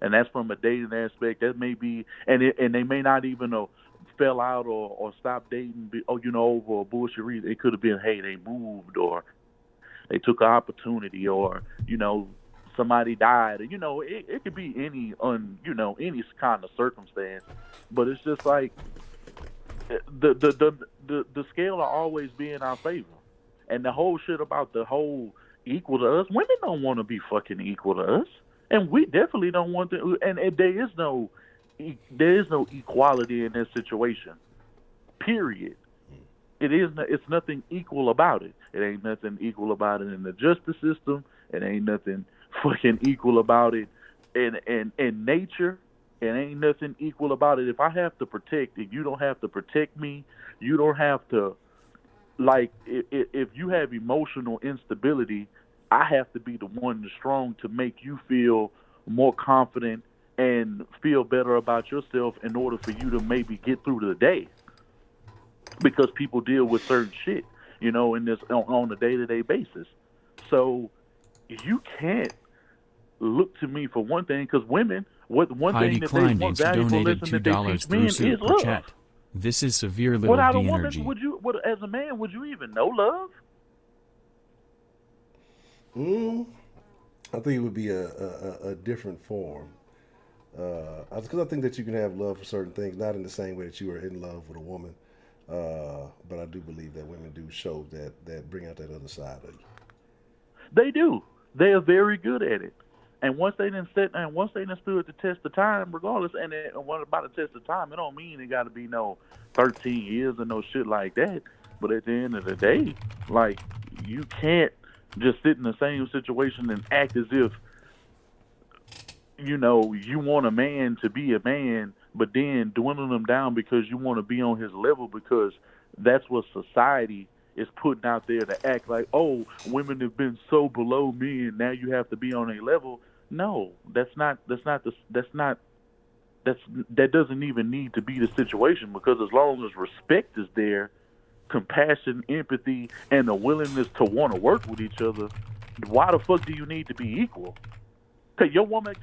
And that's from a dating aspect. That may be, and they may not even fell out or stopped dating, over a bullshit reason. It could have been, hey, they moved, or they took an opportunity, or somebody died. It could be any any kind of circumstance. But it's just like the scale will always be in our favor. And the whole shit about the whole equal to us, women don't want to be fucking equal to us. And we definitely don't want to. And there is no equality in this situation. Period. It's nothing equal about it. It ain't nothing equal about it in the justice system. It ain't nothing fucking equal about it in nature. It ain't nothing equal about it. If I have to protect, if you don't have to protect me, you don't have to like if you have emotional instability, I have to be the one that's strong to make you feel more confident and feel better about yourself in order for you to maybe get through the day. Because people deal with certain shit, you know, in this on a day-to-day basis. So you can't look to me for one thing, because women, one Heidi thing that they want Kleindienst valuable donated lesson that they $2 teach through men is Super love. Chat. This is severe little Without a D woman, energy. as a man, would you even know love? I think it would be a different form. Because I think that you can have love for certain things, not in the same way that you are in love with a woman. But I do believe that women do show that bring out that other side of you. They do. They are very good at it. And once they done stood the test of time, regardless, and what about the test of time, it don't mean it got to be no 13 years or no shit like that. But at the end of the day, like, you can't just sit in the same situation and act as if, you know, you want a man to be a man, but then dwindle him down because you want to be on his level, because that's what society is putting out there to act like, oh, women have been so below me and now you have to be on a level. No, that doesn't even need to be the situation, because as long as respect is there, compassion, empathy, and the willingness to want to work with each other, why the fuck do you need to be equal? Can your woman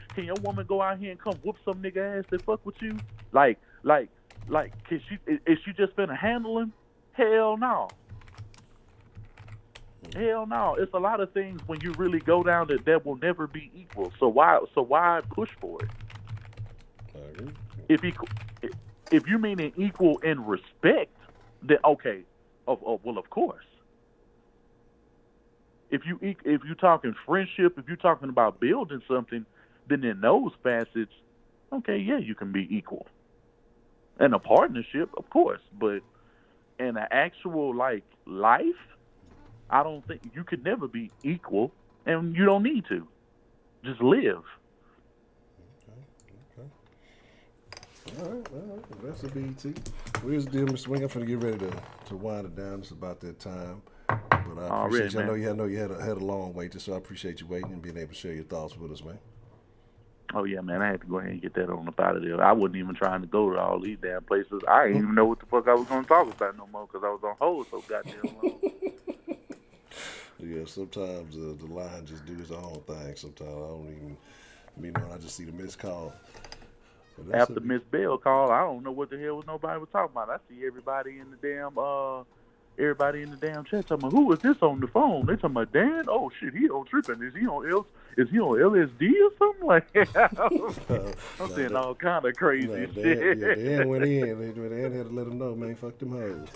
go out here and come whoop some nigga ass that fuck with you? Like, is she just finna handle him? Hell no. Hell no. It's a lot of things when you really go down that will never be equal. So why push for it? I agree. If you mean an equal in respect, then okay. Well, of course. If you're talking friendship, if you're talking about building something, then in those facets, okay, yeah, you can be equal. In a partnership, of course, but in an actual like life, I don't think you could never be equal, and you don't need to. Just live. Okay. All right. That's a BET. Well, here's the deal, Mr. Wing. I'm finna get ready to wind it down. It's about that time. But I appreciate you. I know you had a long wait, so I appreciate you waiting and being able to share your thoughts with us, man. Oh yeah, man. I had to go ahead and get that on up out of there. I wasn't even trying to go to all these damn places. I didn't even know what the fuck I was going to talk about no more, because I was on hold so goddamn long. Yeah, sometimes the line just do its own thing. Sometimes I don't even, I just see the missed call. After Miss Bell called, I don't know what the hell nobody was talking about. I see everybody in the damn chat talking about, who is this on the phone? They talking about Dan. Oh shit, he on tripping. Is he on LSD or something like that? I'm saying all kind of crazy shit. Dan went in. Dan had to let him know, man. Fuck them hoes.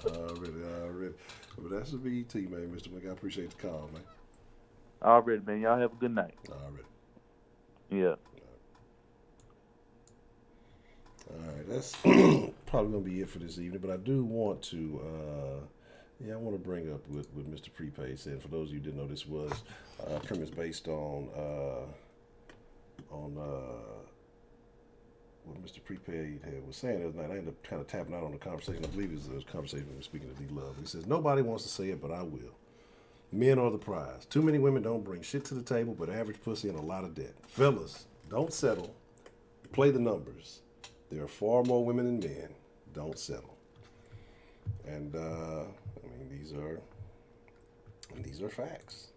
Already. But that's the BET, man, Mr. Mc. I appreciate the call, man. Already, man. Y'all have a good night. Already. Yeah. All right, that's probably going to be it for this evening, but I do want to, I want to bring up what Mr. Prepaid said. For those of you who didn't know, this was premise based on what Mr. Prepaid was saying the other night. I ended up kind of tapping out on the conversation. I believe it was a conversation we were speaking to D-Love. He says, nobody wants to say it, but I will. Men are the prize. Too many women don't bring shit to the table, but average pussy and a lot of debt. Fellas, don't settle. Play the numbers. There are far more women than men. Don't settle. And these are facts.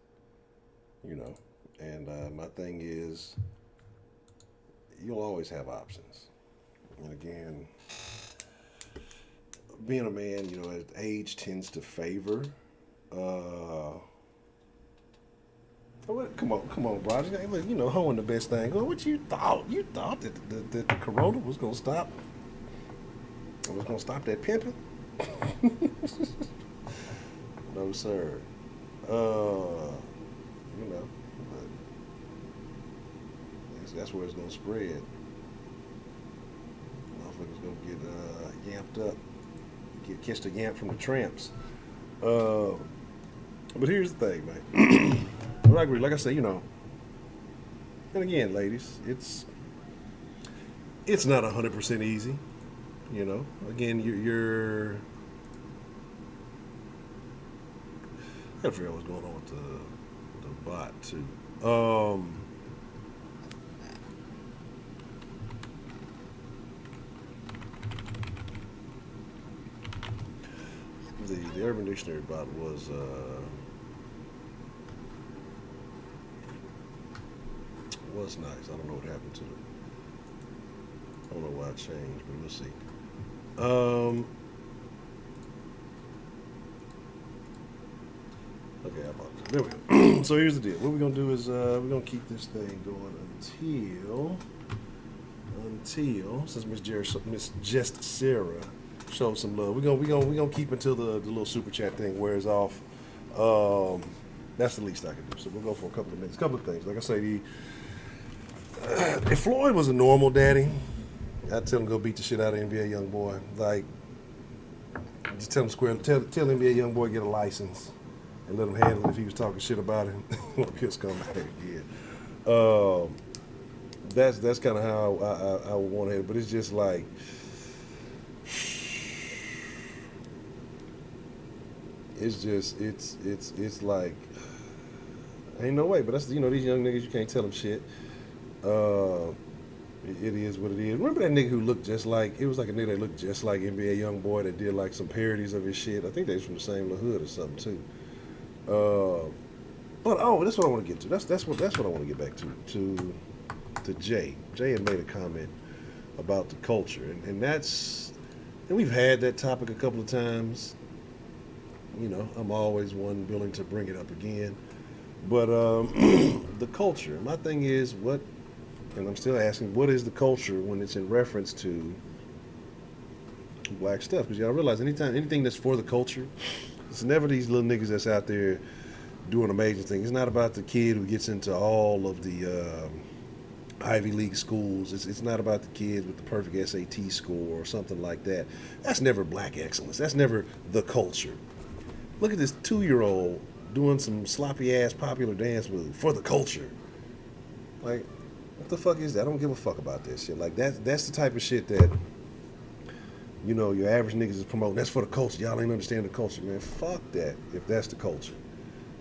You know. And my thing is, you'll always have options. And again, being a man, age tends to favor. Come on, Roger. Hoeing the best thing. Well, what you thought? You thought that the corona was gonna stop? It was gonna stop that pimping? No, sir. But that's where it's gonna spread. Motherfuckers gonna get yamped up, catch the yamp from the tramps. But here's the thing, man. I agree. Like I say, and again, ladies, it's not 100% easy. You know, again, you're. I gotta figure out what's going on with the bot too. The Urban Dictionary bot was nice. I don't know what happened to it. I don't know why it changed, but we'll see. Okay, I apologize. There we go. So here's the deal. What we're gonna do is we're gonna keep this thing going until since Miss Just Sarah showed some love. We're gonna keep until the little super chat thing wears off. That's the least I can do. So we'll go for a couple of minutes. A couple of things. Like I say, if Floyd was a normal daddy, I'd tell him to go beat the shit out of NBA young boy. Like, just tell him tell NBA young boy get a license and let him handle it if he was talking shit about him. He'll come back again. That's kind of how I would want to handle it. But it's just like, it's like, ain't no way. But that's, these young niggas, you can't tell them shit. It is what it is. Remember that nigga who looked just like, it was like a nigga that looked just like NBA YoungBoy that did like some parodies of his shit. I think they was from the same little hood or something too. But that's what I want to get to. That's what I want to get back to Jay. Jay had made a comment about the culture, and we've had that topic a couple of times. I'm always one willing to bring it up again. But the culture. My thing is and I'm still asking, what is the culture when it's in reference to black stuff? Because y'all realize anything that's for the culture, it's never these little niggas that's out there doing amazing things. It's not about the kid who gets into all of the Ivy League schools. It's not about the kid with the perfect SAT score or something like that. That's never black excellence. That's never the culture. Look at this 2-year-old doing some sloppy ass popular dance move for the culture. Like, what the fuck is that? I don't give a fuck about that shit. Like, that's the type of shit that, your average niggas is promoting. That's for the culture. Y'all ain't understand the culture, man. Fuck that if that's the culture.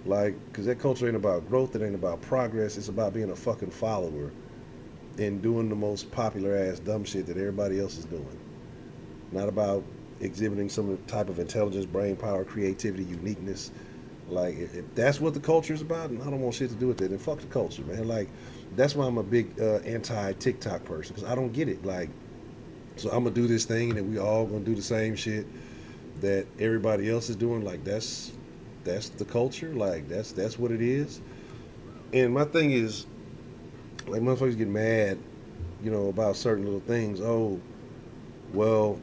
Like, because that culture ain't about growth. It ain't about progress. It's about being a fucking follower and doing the most popular ass dumb shit that everybody else is doing. Not about exhibiting some type of intelligence, brain power, creativity, uniqueness. Like, if that's what the culture is about, and I don't want shit to do with that, then fuck the culture, man. Like, that's why I'm a big anti-TikTok person, because I don't get it. Like, so I'm going to do this thing, and then we all going to do the same shit that everybody else is doing. Like, that's the culture. Like, that's what it is. And my thing is, like, motherfuckers get mad, about certain little things. Oh, well,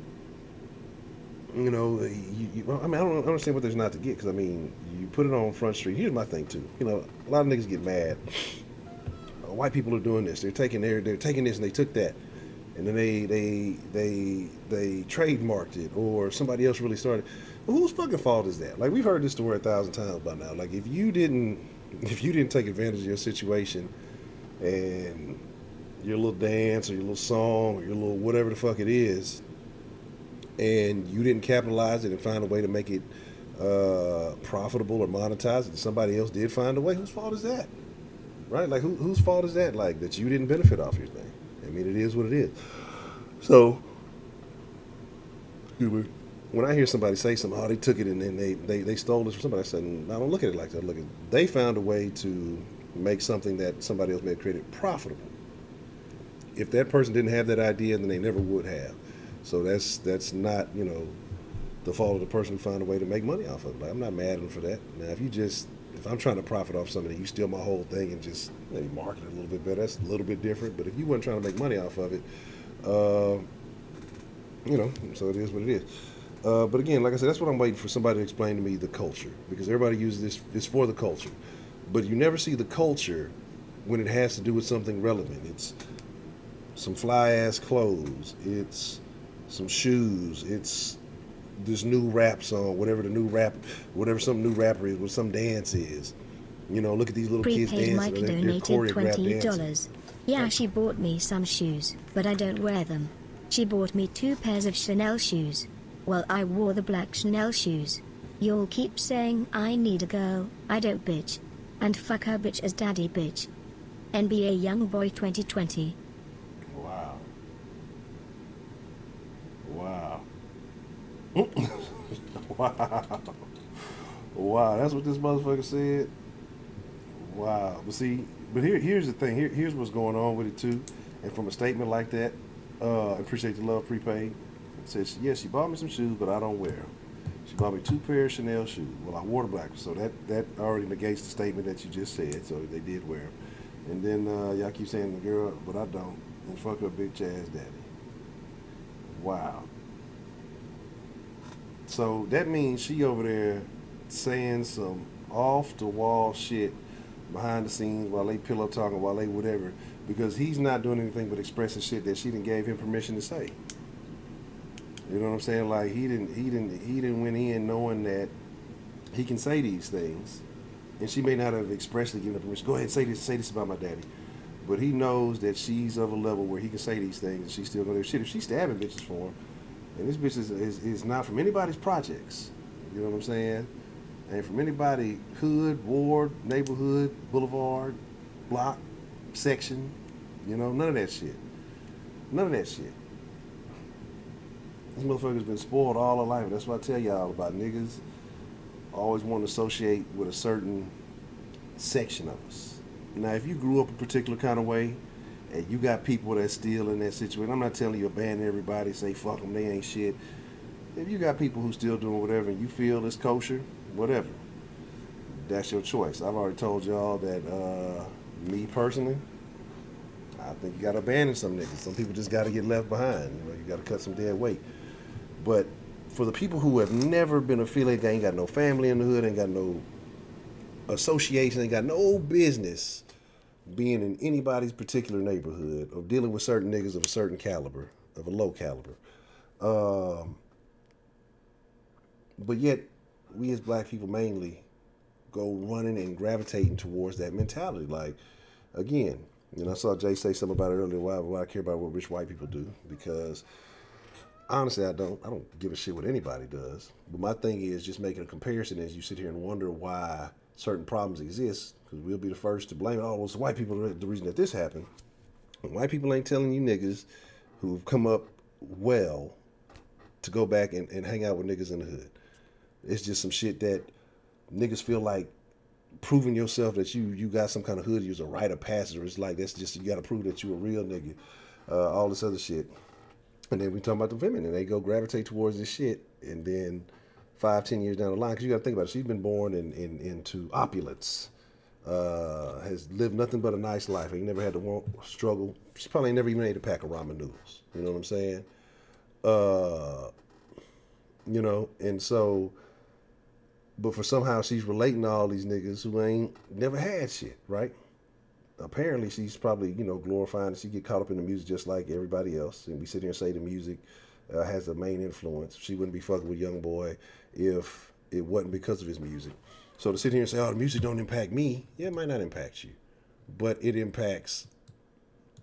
I don't understand what there's not to get, because, you put it on Front Street. Here's my thing, too. A lot of niggas get mad. White people are doing this. They're taking this and they took that. And then they trademarked it, or somebody else really started. Well, whose fucking fault is that? Like, we've heard this story 1,000 times by now. Like, if you didn't take advantage of your situation and your little dance or your little song or your little whatever the fuck it is, and you didn't capitalize it and find a way to make it profitable or monetize it, and somebody else did find a way, whose fault is that? Right? Like, whose fault is that? Like, that you didn't benefit off your thing. It is what it is. So, when I hear somebody say something, they took it and then they stole this from somebody, I said, I don't look at it like that. They found a way to make something that somebody else may have created profitable. If that person didn't have that idea, then they never would have. So that's not, the fault of the person who found a way to make money off of it. Like, I'm not mad at them for that. Now, if I'm trying to profit off something and you steal my whole thing and just maybe market it a little bit better, that's a little bit different. But if you weren't trying to make money off of it, so it is what it is. But again, like I said, that's what I'm waiting for somebody to explain to me, the culture. Because everybody uses this for the culture. But you never see the culture when it has to do with something relevant. It's some fly-ass clothes. It's some shoes. It's this new rap song, whatever some new rapper is, what some dance is. Look at these little kids dancing. Mike donated $20. Yeah, she bought me some shoes, but I don't wear them. She bought me 2 pairs of Chanel shoes. Well, I wore the black Chanel shoes. Y'all keep saying I need a girl, I don't bitch. And fuck her bitch as daddy bitch. NBA Youngboy 2020. Wow. Wow. Wow. Wow, that's what this motherfucker said? Wow. But see, here's the thing. Here's what's going on with it too. And from a statement like that, appreciate the love prepaid. It says, yes, she bought me some shoes, but I don't wear them. She bought me 2 pairs of Chanel shoes. Well, I wore the black ones, so that already negates the statement that you just said. So they did wear them. And then y'all keep saying the girl, but I don't. And fuck her bitch ass daddy. Wow. So that means she over there saying some off the wall shit behind the scenes while they pillow talking, while they whatever, because he's not doing anything but expressing shit that she didn't gave him permission to say. You know what I'm saying? Like he didn't went in knowing that he can say these things, and she may not have expressly given him permission. Go ahead and say this about my daddy, but he knows that she's of a level where he can say these things, and she's still gonna do shit. If she's stabbing bitches for him, and this bitch is not from anybody's projects, you know what I'm saying? And from anybody hood, ward, neighborhood, boulevard, block, section, you know, none of that shit. None of that shit. This motherfucker's been spoiled all her life. That's what I tell y'all about niggas always want to associate with a certain section of us. Now, if you grew up a particular kind of way and you got people that's still in that situation, I'm not telling you abandon everybody, say fuck them, they ain't shit. If you got people who still doing whatever and you feel it's kosher, whatever, that's your choice. I've already told y'all that me personally, I think you gotta abandon some niggas. Some people just gotta get left behind. You know, you gotta cut some dead weight. But for the people who have never been affiliated, ain't got no family in the hood, ain't got no association, ain't got no business being in anybody's particular neighborhood or dealing with certain niggas of a certain caliber, of a low caliber. But yet, we as black people mainly go running and gravitating towards that mentality. Like, again, you know, I saw Jay say something about it earlier. Why I care about what rich white people do? Because honestly, I don't give a shit what anybody does. But my thing is just making a comparison as you sit here and wonder why certain problems exist. Because we'll be the first to blame, oh, well, it's white people the reason that this happened. And white people ain't telling you niggas who've come up well to go back and hang out with niggas in the hood. It's just some shit that niggas feel like proving yourself that you got some kind of hood, you're a rite of passage. It's like, that's just, you got to prove that you a real nigga. All this other shit. And then we talking about the women, and they go gravitate towards this shit, and then 5-10 years down the line, because you got to think about it, she's been born into opulence, has lived nothing but a nice life, ain't never had to struggle. She probably ain't never even ate a pack of ramen noodles. You know what I'm saying? You know, and so, but for somehow she's relating to all these niggas who ain't never had shit, right? Apparently she's probably, you know, glorifying that she get caught up in the music just like everybody else. And we sit here and say the music has a main influence. She wouldn't be fucking with Youngboy if it wasn't because of his music. So to sit here and say, oh, the music don't impact me, yeah, it might not impact you. But it impacts,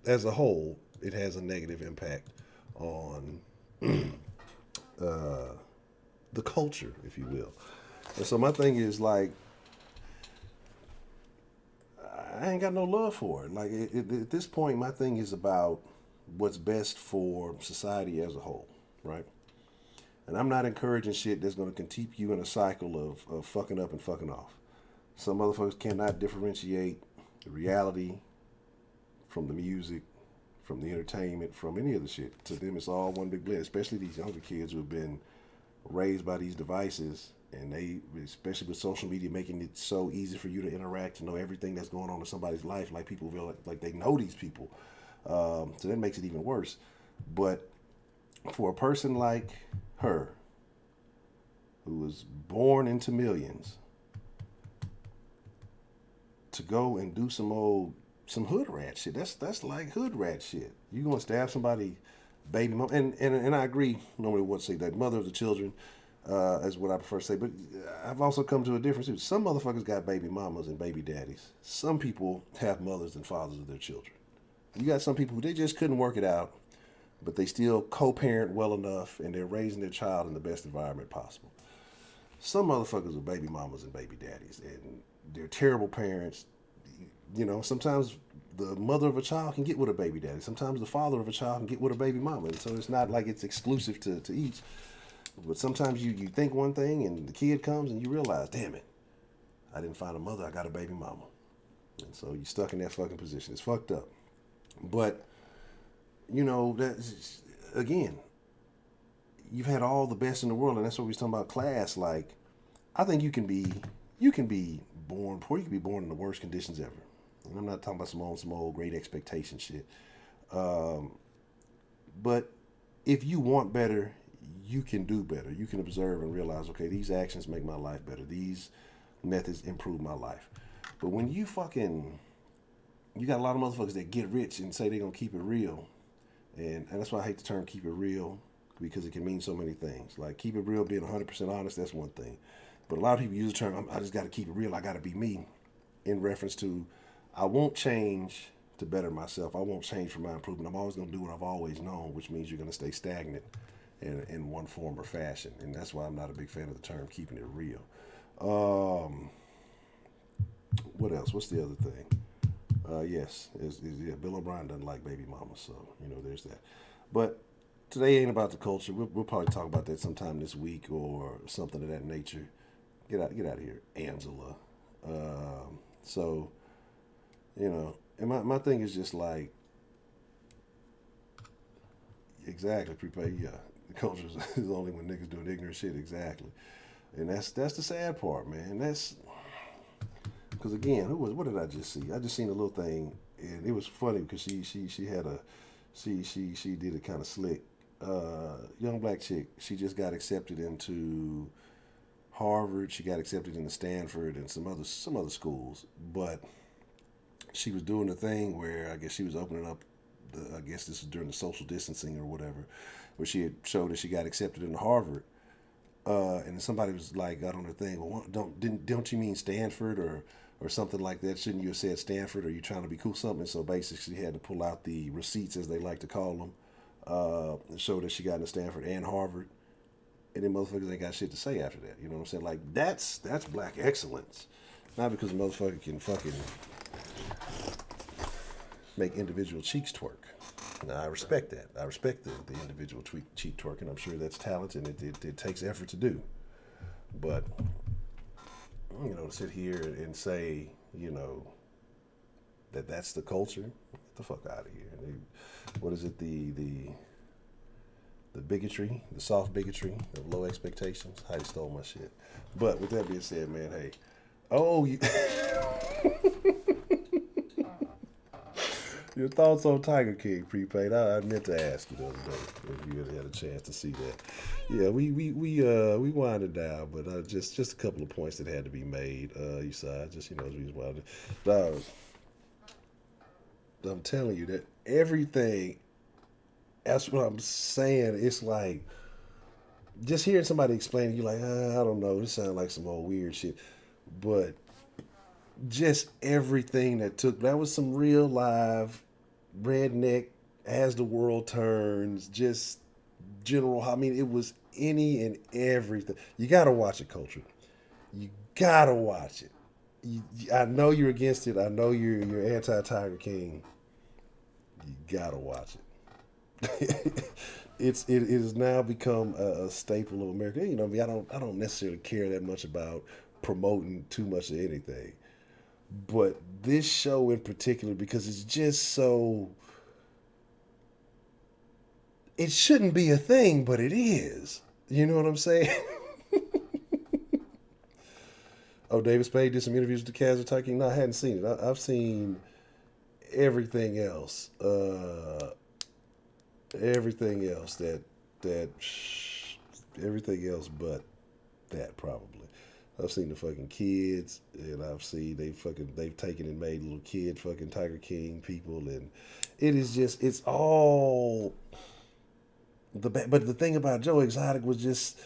as a whole, it has a negative impact on the culture, if you will. And so my thing is, like, I ain't got no love for it. Like, at this point, my thing is about what's best for society as a whole, right? And I'm not encouraging shit that's going to keep you in a cycle of fucking up and fucking off. Some motherfuckers cannot differentiate the reality from the music, from the entertainment, from any of the shit. To them, it's all one big blend, especially these younger kids who have been raised by these devices, and they, especially with social media, making it so easy for you to interact, to know everything that's going on in somebody's life, like people feel like they know these people. So that makes it even worse. But for a person like her, who was born into millions, to go and do some hood rat shit, that's like hood rat shit. You gonna stab somebody, baby mom, and I agree normally what say that mother of the children is what I prefer to say, but I've also come to a difference too. Some motherfuckers got baby mamas and baby daddies. Some people have mothers and fathers of their children. You got some people who they just couldn't work it out but they still co-parent well enough, and they're raising their child in the best environment possible. Some motherfuckers are baby mamas and baby daddies, and they're terrible parents. You know, sometimes the mother of a child can get with a baby daddy. Sometimes the father of a child can get with a baby mama. And so it's not like it's exclusive to each. But sometimes you think one thing and the kid comes and you realize, damn it, I didn't find a mother, I got a baby mama. And so you're stuck in that fucking position. It's fucked up. But, you know, that's, again, you've had all the best in the world, and that's what we was talking about class. Like, I think you can be born poor. You can be born in the worst conditions ever. And I'm not talking about some old great expectation shit. But if you want better, you can do better. You can observe and realize, okay, these actions make my life better. These methods improve my life. But when you got a lot of motherfuckers that get rich and say they're going to keep it real. And that's why I hate the term keep it real, because it can mean so many things. Like, keep it real, being 100% honest, that's one thing. But a lot of people use the term, I just got to keep it real, I got to be me, in reference to, I won't change to better myself. I won't change for my improvement. I'm always going to do what I've always known, which means you're going to stay stagnant in one form or fashion. And that's why I'm not a big fan of the term keeping it real. What else? What's the other thing? Yes, Bill O'Brien doesn't like baby mamas, so, you know, there's that. But today ain't about the culture. We'll probably talk about that sometime this week or something of that nature. Get out of here, Angela. So, you know, and my thing is just like, exactly, prepaid, yeah. The culture is only when niggas doing ignorant shit, exactly. And that's the sad part, man. That's, because again, what did I just see? I just seen a little thing, and it was funny because she did it kind of slick. Young black chick, she just got accepted into Harvard. She got accepted into Stanford and some other schools, but she was doing the thing where I guess she was opening up. I guess this was during the social distancing or whatever, where she had showed that she got accepted into Harvard. And somebody was like, got on her thing, well, don't you mean Stanford or something like that? Shouldn't you have said Stanford? Or are you trying to be cool? Something. So basically, she had to pull out the receipts, as they like to call them, and show that she got into Stanford and Harvard. And then motherfuckers ain't got shit to say after that. You know what I'm saying? Like, that's black excellence. Not because a motherfucker can fucking make individual cheeks twerk. Now, I respect that. I respect the individual cheek twerk, and I'm sure that's talent, and it takes effort to do. But, you know, to sit here and say, you know, that's the culture, get the fuck out of here. What is it, the bigotry, the soft bigotry of low expectations? How you stole my shit. But with that being said, man, hey, your thoughts on Tiger King, prepaid? I meant to ask you the other day if you had a chance to see that. Yeah, we winded down, but just a couple of points that had to be made. You saw, just, you know, as we was winding. I'm telling you that everything. That's what I'm saying. It's like just hearing somebody explain it, you're like, I don't know. This sounds like some old weird shit, but just everything that was some real live redneck as the world turns, just general. I mean, it was any and everything. You gotta watch it, culture. You gotta watch it. I know you're against it. I know you're anti Tiger King. You gotta watch it. It has now become a staple of America. You know, I mean, I don't necessarily care that much about promoting too much of anything, but this show in particular, because it's just so. It shouldn't be a thing, but it is. You know what I'm saying? Oh, David Spade did some interviews with the Kaz of Tiger King. No, I hadn't seen it. I've seen everything else. Everything else everything else but that, probably. I've seen the fucking kids, and I've seen they've taken and made little kid fucking Tiger King people, and it is just, it's all but the thing about Joe Exotic was just,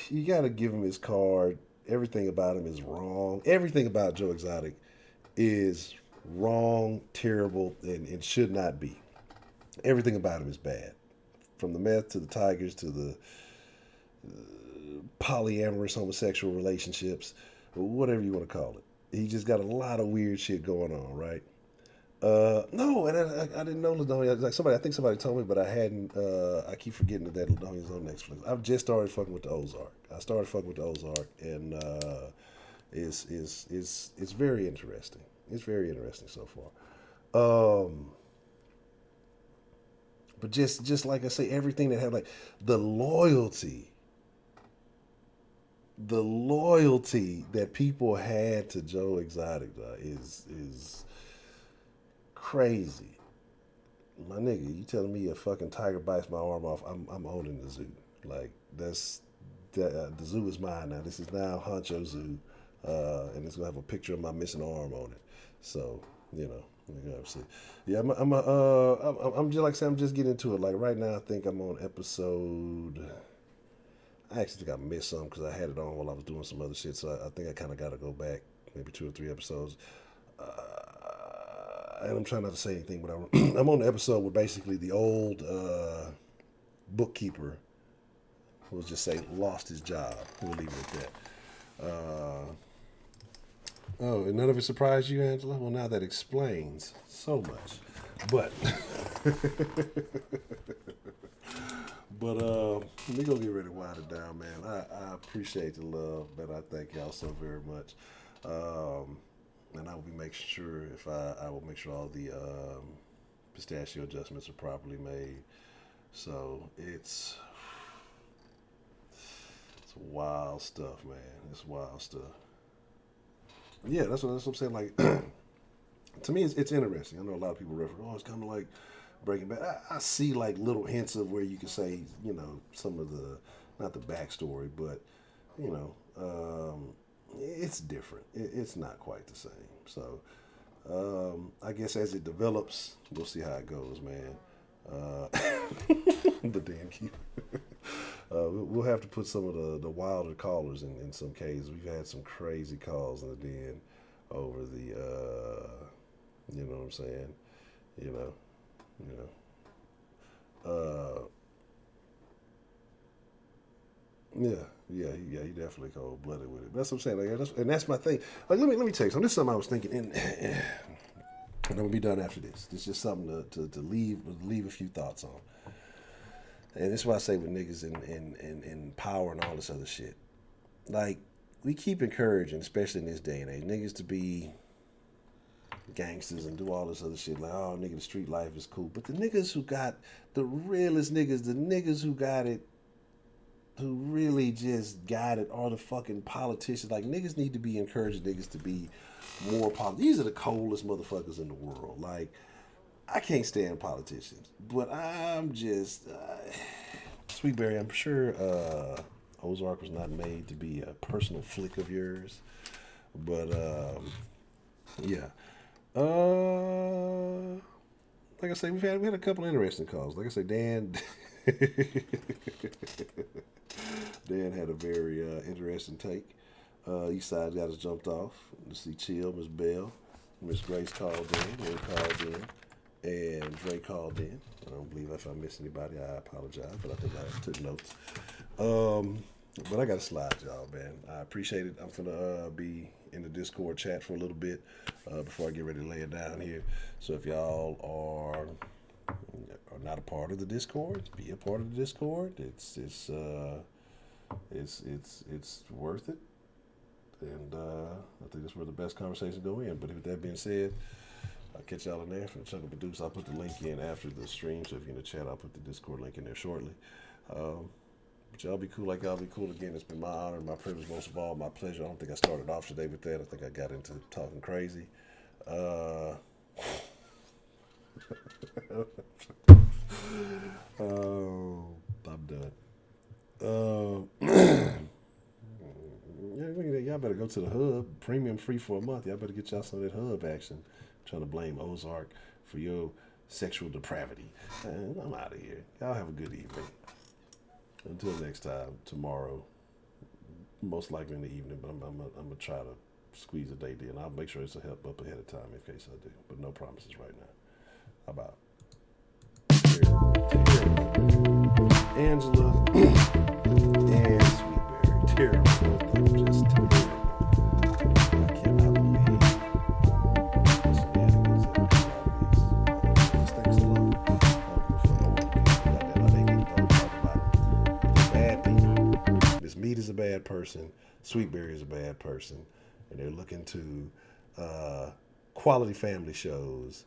you gotta give him his card. Everything about him is wrong. Everything about Joe Exotic is wrong, terrible, and should not be. Everything about him is bad. From the meth to the tigers to the polyamorous homosexual relationships, whatever you want to call it. He just got a lot of weird shit going on, right? No, and I didn't know Ladonia. Like I think somebody told me, but I hadn't. I keep forgetting that Ladonia's on Netflix. I've just started fucking with the Ozark. I started fucking with the Ozark, and it's very interesting. It's very interesting so far. But just like I say, everything that had like the loyalty that people had to Joe Exotic is crazy. My nigga, you telling me a fucking tiger bites my arm off? I'm owning the zoo. Like the zoo is mine now. This is now Honcho Zoo, and it's gonna have a picture of my missing arm on it. So you know. Yeah, I'm just like I said, I'm just getting into it. Like right now, I think I'm on episode. I actually think I missed some because I had it on while I was doing some other shit. So I think I kind of got to go back, maybe 2 or 3 episodes. And I'm trying not to say anything, but I'm on the episode where basically the old bookkeeper, we'll just say, lost his job. We'll leave it at that. Oh, and none of it surprised you, Angela? Well, now that explains so much. But, let me go get ready to wind it down, man. I appreciate the love, man. I thank y'all so very much. And I will be making sure I will make sure all the pistachio adjustments are properly made. So it's wild stuff, man. It's wild stuff. Yeah, that's what I'm saying. Like, to me, it's interesting. I know a lot of people refer, it's kind of like Breaking Bad. I see like little hints of where you can say, some of the, not the backstory, but, it's different. It's not quite the same. So, I guess as it develops, we'll see how it goes, man. The damn keeper. We'll have to put some of the wilder callers in some cases. We've had some crazy calls in the den over the, you know what I'm saying? Yeah, he definitely cold-blooded with it. That's what I'm saying. Like, that's my thing. Like, let me tell you something. This is something I was thinking, and I'm gonna be done after this. It's just something to leave a few thoughts on. And this is why I say with niggas in power and all this other shit. Like, we keep encouraging, especially in this day and age, niggas to be gangsters and do all this other shit. Like, oh, nigga, the street life is cool. But the niggas who got the realest niggas, the niggas who got it, who really just got it, are the fucking politicians. Like, niggas need to be encouraging niggas to be more These are the coldest motherfuckers in the world. Like, I can't stand politicians, but I'm just Sweetberry. I'm sure Ozark was not made to be a personal flick of yours, but yeah. Like I say, we had a couple interesting calls. Like I say, Dan had a very interesting take. Eastside got us jumped off. Let's see, Chill, Miss Bell, Miss Grace called in, Ed called in. And Dre called in. I don't believe if I missed anybody, I apologize, but I think I took notes. But I got to slide, y'all, man. I appreciate it. I'm finna be in the Discord chat for a little bit before I get ready to lay it down here. So if y'all are not a part of the Discord, be a part of the Discord. It's worth it, and I think that's where the best conversation go in. But with that being said, I'll catch y'all in there from Chuck and Produce. I'll put the link in after the stream, so if you're in the chat, I'll put the Discord link in there shortly. But y'all be cool like y'all be cool again. It's been my honor, my privilege, most of all, my pleasure. I don't think I started off today with that. I think I got into talking crazy. I'm done. Y'all better go to the hub. Premium free for a month. Y'all better get y'all some of that hub action. Trying to blame Ozark for your sexual depravity. I'm out of here. Y'all have a good evening. Until next time, tomorrow, most likely in the evening, but I'm gonna try to squeeze a date in. I'll make sure it's a help up ahead of time in case I do, but no promises right now. How about? Angela and Sweetberry, terrible. Just terrible. I cannot believe the shenanigans that these things alone. Bad people. Miss Meat is a bad person. Sweetberry is a bad person, and they're looking to quality family shows.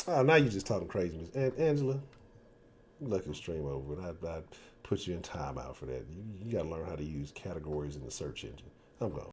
Oh, now you're just talking crazy, Miss Angela. Let your stream over, and I'd put you in timeout for that. You got to learn how to use categories in the search engine. I'm gone.